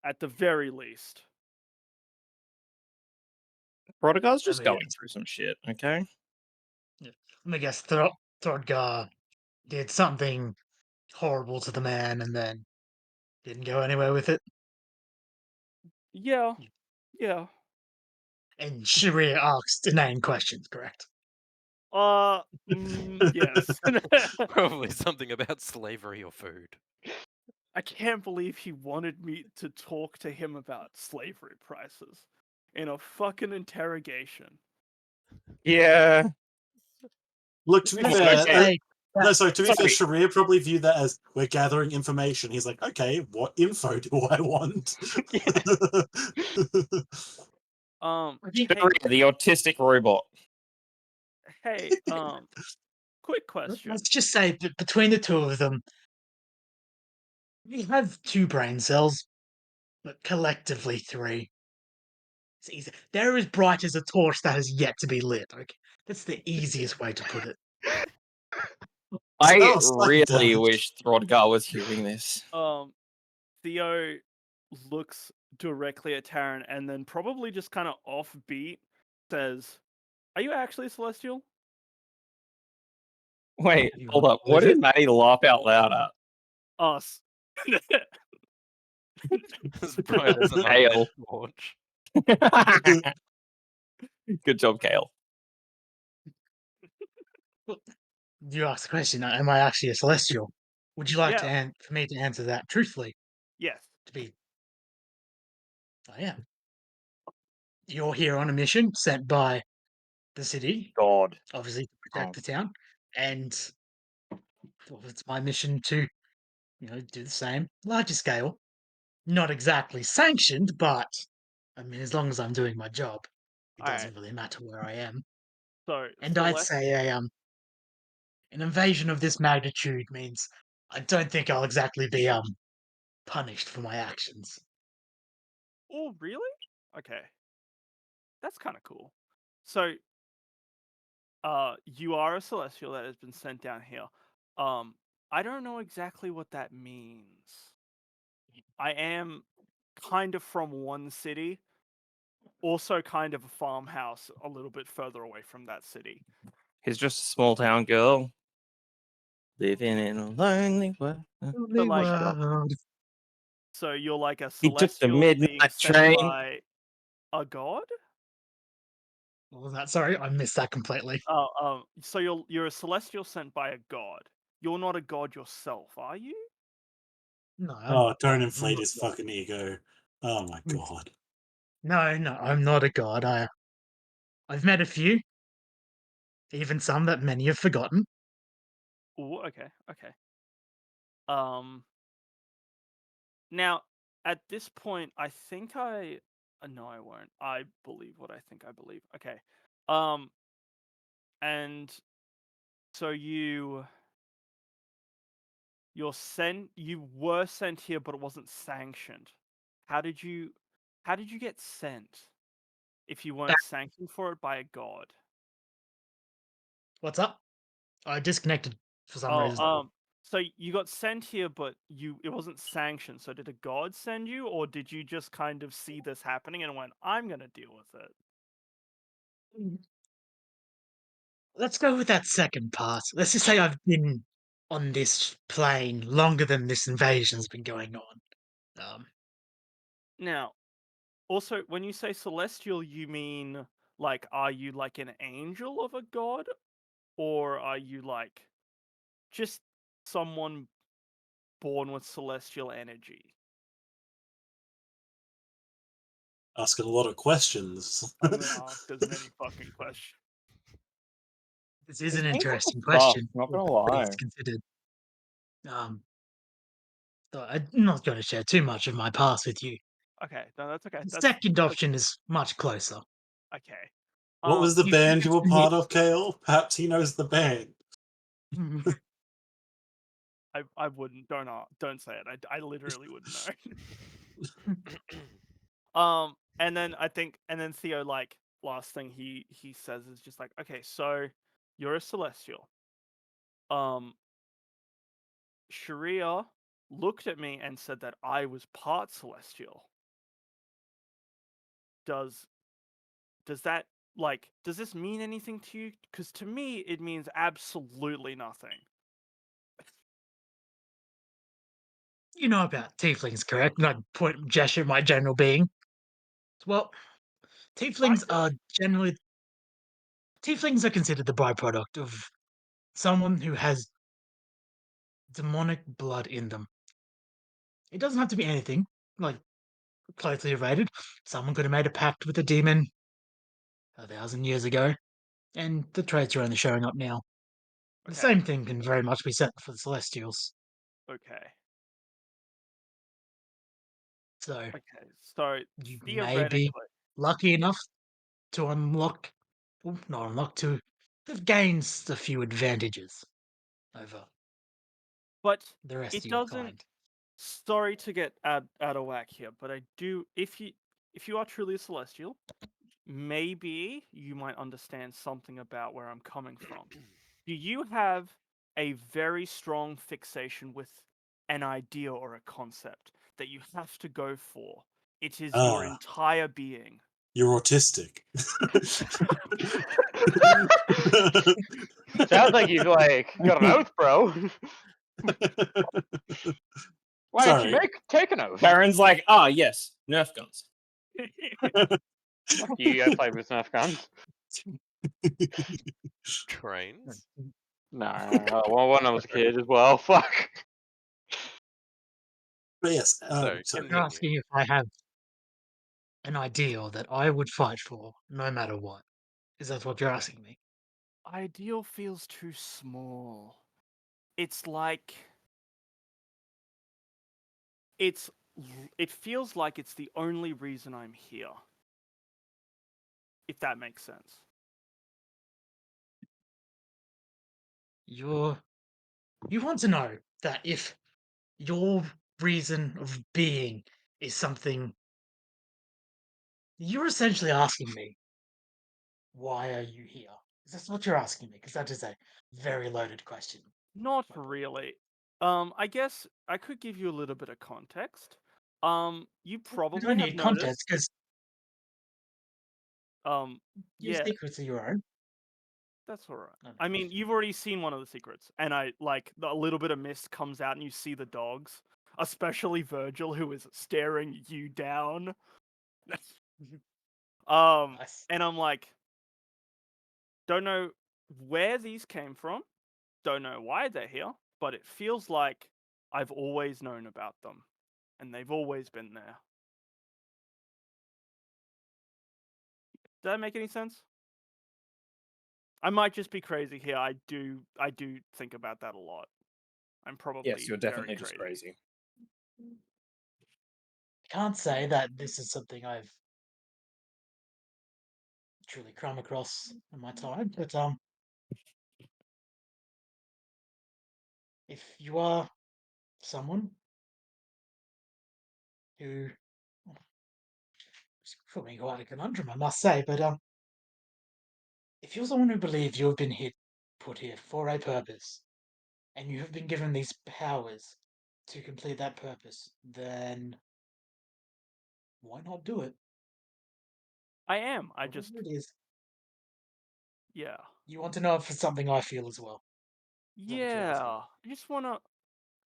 At the very least. Prodigal's Let just me going guess. through some shit, okay? Let me guess. Throdgar did something horrible to the man and then didn't go anywhere with it. Yeah. Yeah. And Sharia asked inane questions, correct? Yes. Probably something about slavery or food. I can't believe he wanted me to talk to him about slavery prices in a fucking interrogation. Yeah. Look, to be Let's fair, just okay. say no, that sorry, to be fair, Sorry. Sharia probably viewed that as we're gathering information. He's like, okay, what info do I want? I think Hey, The autistic robot. hey, quick question. let's just say that between the two of them, we have two brain cells, but collectively three. It's easy. They're as bright as a torch that has yet to be lit. Okay, that's the easiest way to put it. I Oh, psych really damage. wish Throdgar was hearing this. Theo looks directly at Tauran and then probably just kind of offbeat says, "Are you actually celestial?" Wait, You hold wanna up. What believe did it? Maddie laugh out loud at? Us. As bright as an unlit Kale. torch. Good job, Kale. You asked the question, am I actually a celestial? Would you like to Yeah. for me to answer that truthfully? Yes. To be, I am. You're here on a mission sent by the city, God. obviously to Oh. protect the town, and well, it's my mission to, do the same, larger scale. Not exactly sanctioned, but I mean, as long as I'm doing my job, it All right. doesn't really matter where I am. So And I'd Celeste. say an invasion of this magnitude means I don't think I'll exactly be punished for my actions. Oh, really? Okay. That's kind of cool. So, you are a celestial that has been sent down here. I don't know exactly what that means. I am kind of from one city, also kind of a farmhouse a little bit further away from that city. He's just a small town girl. Living in a lonely world. But like, World. so you're like a He took the celestial being midnight sent train. by a god? What was that? Sorry, I missed that completely. So you're a celestial sent by a god. You're not a god yourself, are you? No, Oh, don't I'm inflate not his a god. fucking ego. Oh my god. No, I'm not a god. I've met a few, even some that many have forgotten. Oh, okay, okay. Um, Now, at this point, I think no, I won't. I believe what I think I believe. Okay. Um, and so you were sent here, but it wasn't sanctioned. How did you get sent if you weren't sanctioned for it by a god? What's up? I disconnected for some Oh, reason. so you got sent here, but it wasn't sanctioned. So did a god send you, or did you just kind of see this happening and went, "I'm gonna deal with it"? Let's go with that second part. Let's just say I've been on this plane longer than this invasion's been going on. Now, also, when you say celestial, you mean like, are you like an angel of a god, or are you like just someone born with celestial energy? Asking a lot of questions. I'm gonna ask as many fucking questions. This is It an seems like interesting stuff, question. not gonna Please lie. considered. Um, I'm not going to share too much of my past with you. Okay, no, that's okay. The That's second option is much closer. okay. What was the You band came you were to me. part of, Kale? Perhaps he knows the band. I wouldn't. Don't say it. I literally wouldn't know. And then Theo, like, last thing he says is just like, okay, so you're a celestial. Sharia looked at me and said that I was part celestial. Does that, like, does this mean anything to you? Because to me, it means absolutely nothing. You know about tieflings, correct? Not point gesture my general being. Well, I tieflings don't. are generally Tieflings are considered the byproduct of someone who has demonic blood in them. It doesn't have to be anything like closely related. Someone could have made a pact with a demon 1,000 years ago, and the traits are only showing up now. The Okay. same thing can very much be said for the Celestials. Okay. So Okay. So you may be theoretically, lucky enough to unlock, well, not unlock, to have gained a few advantages over but the rest it of your doesn't. kind. Sorry to get out of whack here, but I do. If you are truly a celestial, maybe you might understand something about where I'm coming from. Do you have a very strong fixation with an idea or a concept that you have to go for? It is your Ah, entire being. you're autistic. Sounds like you've like got an oath, bro. Why don't you Sorry. take an oath? Baron's like, ah, yes, Nerf guns. Fuck you, I played with Nerf guns. Trains? No, well, when I was a kid as well. Fuck. But yes, So, sorry. You're continue. asking if I have an ideal that I would fight for, no matter what. Is that what you're asking me? Ideal feels too small. It's like it feels like it's the only reason I'm here. If that makes sense. You want to know that if your reason of being is something, you're essentially asking me, why are you here? Is that what you're asking me? Because that is a very loaded question. Not my boy. really. I guess I could give you a little bit of context. You You probably don't have need context noticed. because your Yeah, secrets are your own. that's all right. No, no. I mean, you've already seen one of the secrets, and I like a little bit of mist comes out, and you see the dogs, especially Virgil, who is staring you down. Nice. And I'm like, don't know where these came from, don't know why they're here, but it feels like I've always known about them, and they've always been there. Does that make any sense? I might just be crazy here. I do think about that a lot. I'm probably Yes, you're very definitely just crazy. I can't say that this is something I've truly come across in my time, but if you are someone who it's put me quite a conundrum, I must say, but if you're someone who believes you have been put here for a purpose, and you have been given these powers to complete that purpose, then why not do it? I am. I Whatever just it is, yeah. you want to know if it's something I feel as well. Is that what you're asking? Yeah.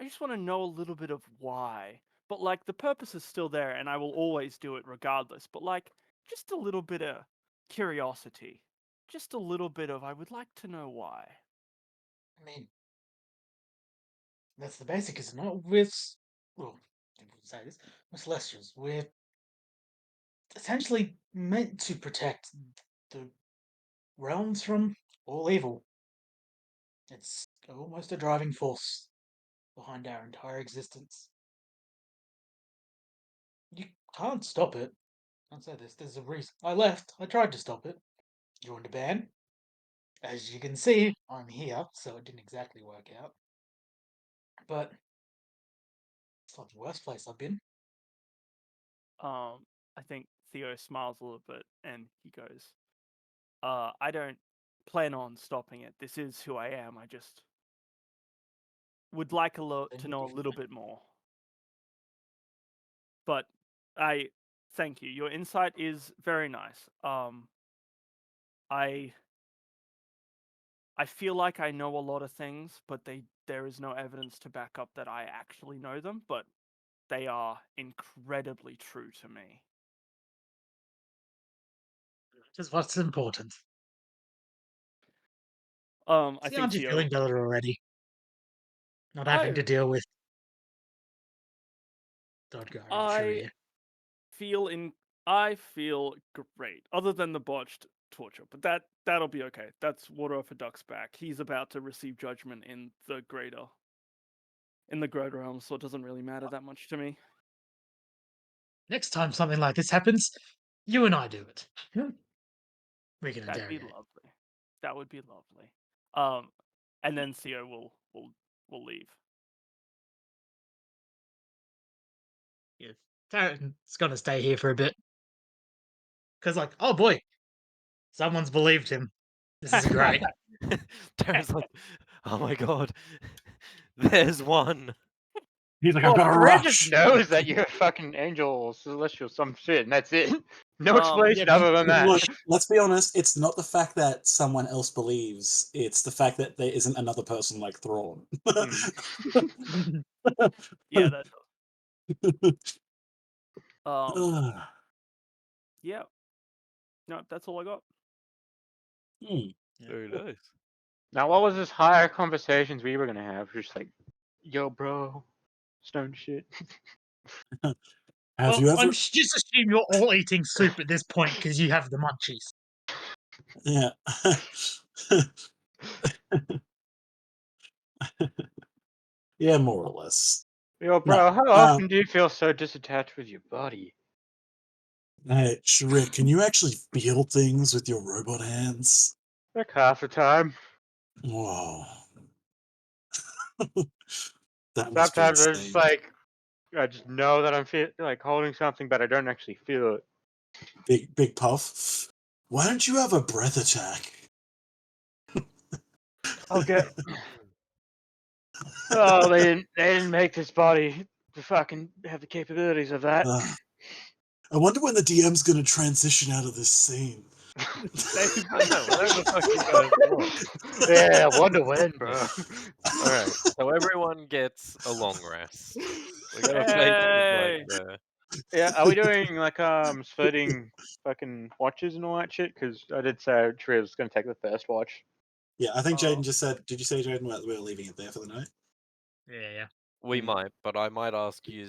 I just wanna know a little bit of why. But like the purpose is still there and I will always do it regardless. But like just a little bit of curiosity. Just a little bit of I would like to know why. I mean, that's the basic, isn't it? With, well, I wouldn't say this, with Celestials, we're essentially meant to protect the realms from all evil. It's almost a driving force behind our entire existence. You can't stop it. I'll say this, there's a reason. I left, I tried to stop it. Joined a band. As you can see, I'm here, so it didn't exactly work out. But it's not the worst place I've been. I think Theo smiles a little bit and he goes, I don't plan on stopping it. This is who I am. I just would like Then to you'll know be a little fine. bit more. But I thank you. Your insight is very nice. I feel like I know a lot of things, but there is no evidence to back up that I actually know them, but they are incredibly true to me. Which is what's important. I See, think I'm just Theo. feeling better already. Not having to deal with Dodgar and I Sharia. I feel great, other than the botched torture, but that'll be okay. That's water off a duck's back. He's about to receive judgment in the greater realm, so it doesn't really matter that much to me. Next time something like this happens, you and I do it. We can That'd be interrogate. lovely. That would be lovely. And then Theo will leave. Yeah. Tauran's gonna stay here for a bit. Cause like, oh boy, someone's believed him. This is great. Tauran's like, oh my god, there's one. He's like, Well, I've got to Red just rush. knows that you're a fucking angel or celestial some shit, and that's it. No explanation yeah, other than that. Look, let's be honest. It's not the fact that someone else believes; it's the fact that there isn't another person like Thrawn. Yeah, that yeah. No, that's all I got. Very nice. Now, what was this higher conversations we were gonna have? Just like, yo, bro, stone shit. Have well, you ever? just assume you're all eating soup at this point because you have the munchies. Yeah. Yeah, more or less. Yo, bro, No. how often do you feel so disattached with your body? Hey, Shrek, can you actually feel things with your robot hands? Like half the time. Whoa. That must be Sometimes I just insane. like, I just know that I'm like holding something, but I don't actually feel it. Big puff. Why don't you have a breath attack? Okay. Oh, they didn't make this body to fucking have the capabilities of that. I wonder when the DM's gonna transition out of this scene. I know, whatever the fuck you guys want. Yeah, I wonder when, bro. Alright, so everyone gets a long rest. We gotta face Hey! like Yeah, are we doing like splitting fucking watches and all that shit? Because I did say Trey was gonna take the first watch. Yeah, I think Oh. Jaden just said. Did you say, Jaden, we were leaving it there for the night? Yeah. we Mm. might, but I might ask you,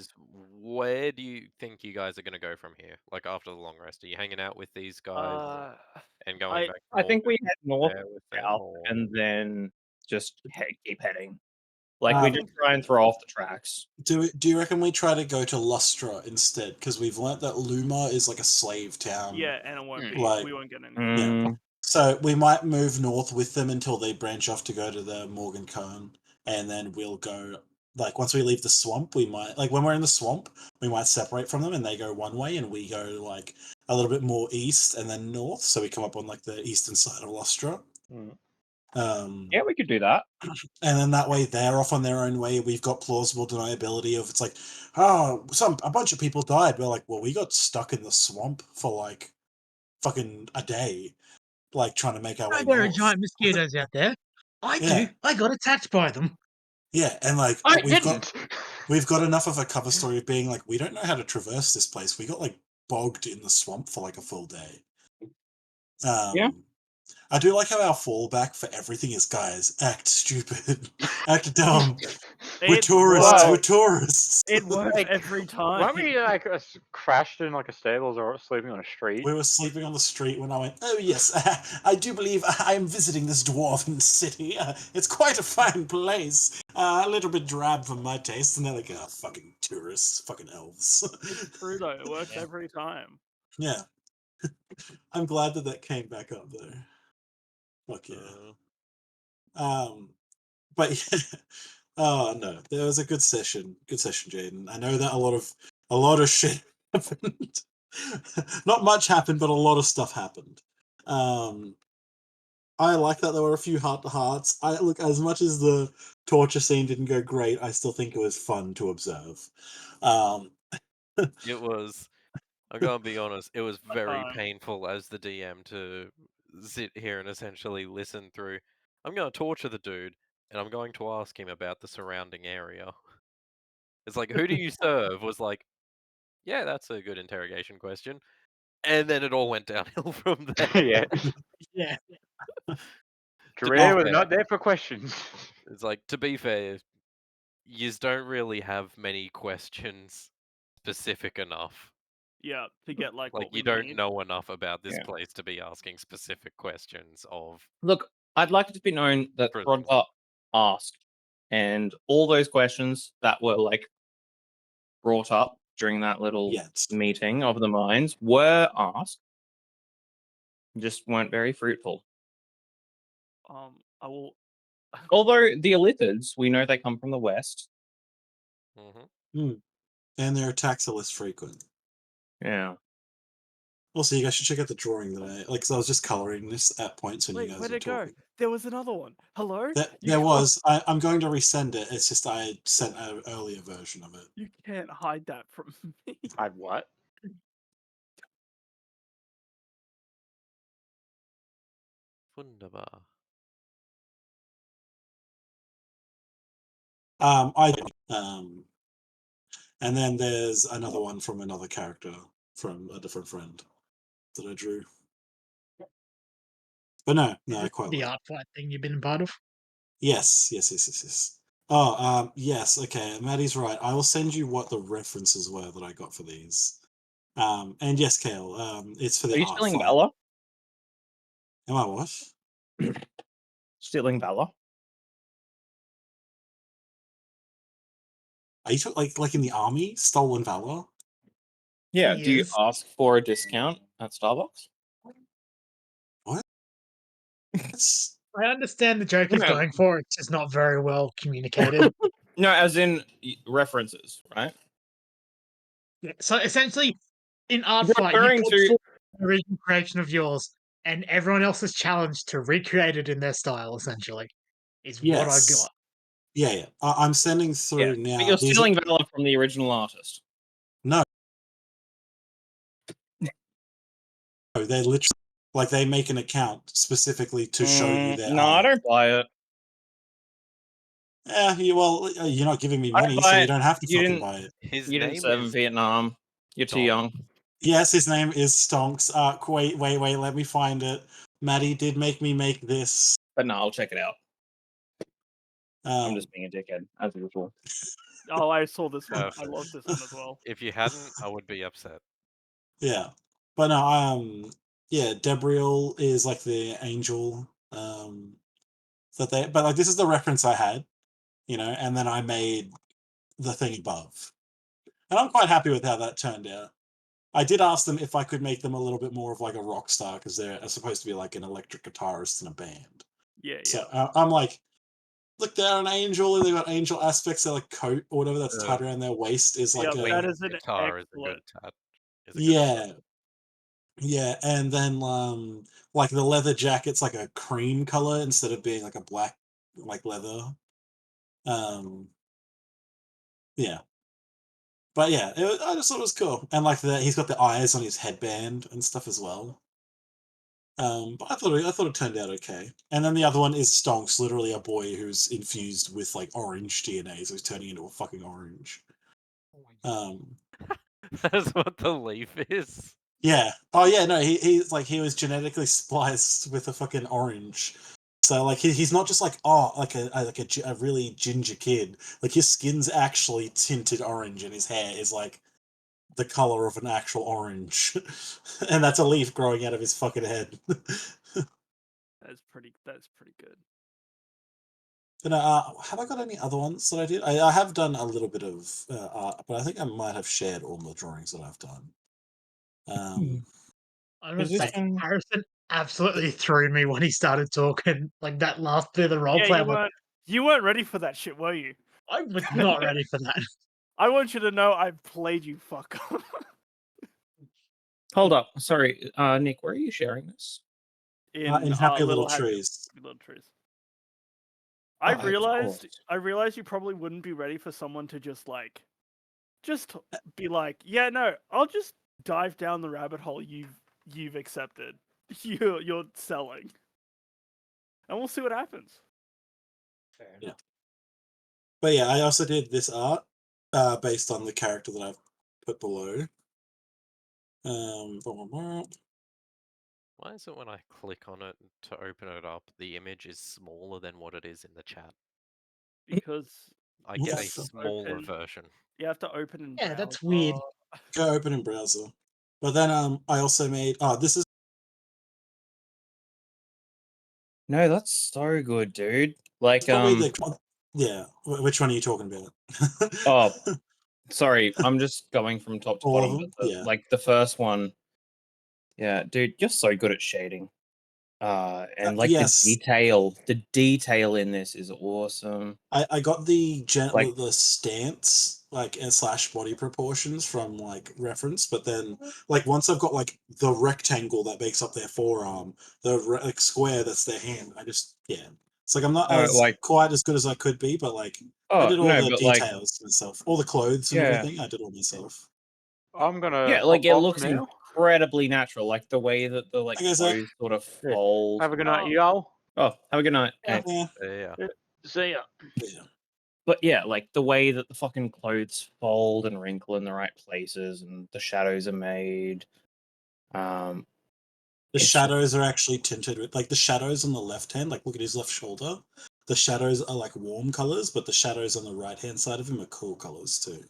where do you think you guys are gonna go from here? Like after the long rest, are you hanging out with these guys and going back? I think we head north there with them, south or and then just keep heading. Like we Um, just try and throw off the tracks. Do you reckon we try to go to Lustra instead? Because we've learnt that Luma is like a slave town. Yeah, and it won't be. Like- We won't get anything. Mm, So we might move north with them until they branch off to go to the Morgan Cone, and then we'll go. Like once we leave the swamp, we might like when we're in the swamp, we might separate from them, and they go one way, and we go like a little bit more east and then north. So we come up on like the eastern side of Lustra. yeah, we could do that. And then that way they're off on their own way. We've got plausible deniability of it's like, oh, a bunch of people died. We're like, well, we got stuck in the swamp for like fucking a day, like trying to make our way There are north. giant mosquitoes out there. I do. Yeah. I got attacked by them. Yeah, and like I we've didn't. got enough of a cover story of being like, we don't know how to traverse this place. We got like bogged in the swamp for like a full day. Yeah. I do like how our fallback for everything is, guys, act stupid, act dumb. We're It tourists. works. We're tourists. It works Like, every time. Weren't we like crashed in like a stables or sleeping on a street? We were sleeping on the street when I went, oh yes, I do believe I am visiting this dwarven city. It's quite a fine place. A little bit drab for my taste. And they're like, oh, fucking tourists, fucking elves. It's true though. It works every time. Yeah. I'm glad that came back up though. Fuck yeah. But yeah. Oh no, there was a good session. Good session, Jaden. I know that a lot of shit happened. Not much happened, but a lot of stuff happened. I like that there were a few heart to hearts. I look, as much as the torture scene didn't go great, I still think it was fun to observe. it was. I'm gonna be honest. It was very Uh, painful as the DM to sit here and essentially listen through. I'm gonna torture the dude, and I'm going to ask him about the surrounding area. It's like, who do you serve? Was like, yeah, that's a good interrogation question. And then it all went downhill from there. Yeah. Yeah. Korea was fair. not there for questions. It's like, to be fair, you don't really have many questions specific enough. Yeah, to get like Like, what we you don't need. know enough about this Yeah. place to be asking specific questions of. Look, I'd like it to be known that Prisons. Throdgar asked, and all those questions that were like brought up during that little Yes. meeting of the minds were asked, just weren't very fruitful. I will. Although the Illithids, we know they come from the west. Mm-hmm. And their attacks are less frequent. Yeah. Also, you guys should check out the drawing that because I was just coloring this at points when you Wait, guys where'd were it go? talking. There was another one. Hello? There was. I'm going to resend it. It's just I sent an earlier version of it. You can't hide that from me. Hide what? Wunderbar. And then there's another one from another character from a different friend that I drew. But no, I quite The like. art fight thing you've been a part of. Yes. Oh, yes. Okay, Maddie's right. I will send you what the references were that I got for these. And yes, Kale, it's for the Are you art stealing fight. Valor? Am I what? Stealing Valor? Are you like in the army? Stolen valor? Yeah. He Do you is. ask for a discount at Starbucks? What? I understand the joke is No. going for. It's just not very well communicated. No, as in references, right? Yeah, so essentially, in art fight, you Referring put to forward an original creation of yours, and everyone else is challenged to recreate it in their style. Essentially, is what I Yes. got. Yeah. I'm sending yeah, through but now. you're These stealing Valor from the original artist. No, they literally they make an account specifically to show you their No, I art. don't buy it. Yeah, you're not giving me I don't money, buy so it. you don't have to You fucking didn't. buy it. His You didn't name serve in is Vietnam. You're too Dom. young. Yes, his name is Stonks. Wait, let me find it. Maddie did make me make this. But no, I'll check it out. I'm Um, just being a dickhead, as usual. Oh, I saw this one. I Perfect. love this one as well. If you hadn't, I would be upset. yeah, but no, yeah, Debriel is like the angel. But this is the reference I had, and then I made the thing above, and I'm quite happy with how that turned out. I did ask them if I could make them a little bit more of like a rock star because they're supposed to be like an electric guitarist in a band. Yeah, So I'm like, look, they're an angel, and they've got angel aspects. Their like coat or whatever that's tied around their waist is like Yep, a that is an Guitar is a good excellent. tat. Is a good yeah, yeah, and then like the leather jacket's like a cream color instead of being like a black like leather. Yeah, but yeah, I just thought it was cool, and like he's got the eyes on his headband and stuff as well. But I thought it turned out okay. And then the other one is Stonks, literally a boy who's infused with like orange DNA, so he's turning into a fucking orange. That's what the leaf is. Yeah. Oh yeah, no, he's like he was genetically spliced with a fucking orange. So like he's not just like a really ginger kid. Like his skin's actually tinted orange and his hair is like the color of an actual orange. And that's a leaf growing out of his fucking head. That's pretty good. And, have I got any other ones that I did? I have done a little bit of art, but I think I might have shared all the drawings that I've done. I would Is this say one? Harrison absolutely threw me when he started talking. Like that last bit of the role Yeah, play. you weren't ready for that shit, were you? I was not ready for that. I want you to know I played you, fucker. Hold up. Sorry, Nick, where are you sharing this? In Happy Little Happy Trees. Little Trees. Oh, of course. I realized you probably wouldn't be ready for someone to just be like, yeah, no, I'll just dive down the rabbit hole you've accepted. You're selling. And we'll see what happens. Fair Yeah. enough. But yeah, I also did this art based on the character that I've put below. Why is it when I click on it to open it up, the image is smaller than what it is in the chat? Because I What get the a fuck? smaller Open- version. you have to open in Yeah, browser. that's weird. Go open in browser. But then I also made this is No, that's so good, dude. Like, probably which one are you talking about? Oh, sorry, I'm just going from top to All of bottom, them? but Yeah. like the first one, yeah, dude, you're so good at shading. And like yes. the detail in this is awesome. I got the Like- the stance and slash body proportions from like reference, but then like once I've got like the rectangle that makes up their forearm, the like square that's their hand, it's like I'm not Oh, as like- quite as good as I could be, but like I Oh did all no, the but like, details myself, all the clothes and yeah, everything. I did all myself. I'm gonna yeah, like hop it off looks now. incredibly natural, like the way that the like Okay, so- clothes sort of Yeah. fold. Have a good night, y'all. Oh, have a good night. Yeah. Hey. Yeah, Yeah. See ya. yeah. But yeah, like the way that the fucking clothes fold and wrinkle in the right places, and the shadows are made. The It's just- shadows are actually tinted with like the shadows on the left hand, like look at his left shoulder. The shadows are like warm colors, but the shadows on the right hand side of him are cool colors too.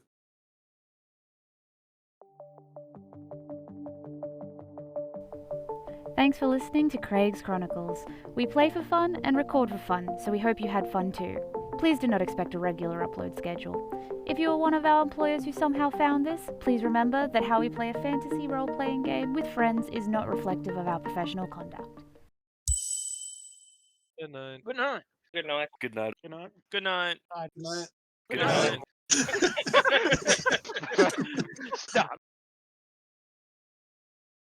Thanks for listening to Craig's Chronicles. We play for fun and record for fun, so we hope you had fun too. Please do not expect a regular upload schedule. If you are one of our employers who somehow found this, please remember that how we play a fantasy role-playing game with friends is not reflective of our professional conduct. Good night. Good night. Good night. Good night. Good night. Good night. Good night. Good night.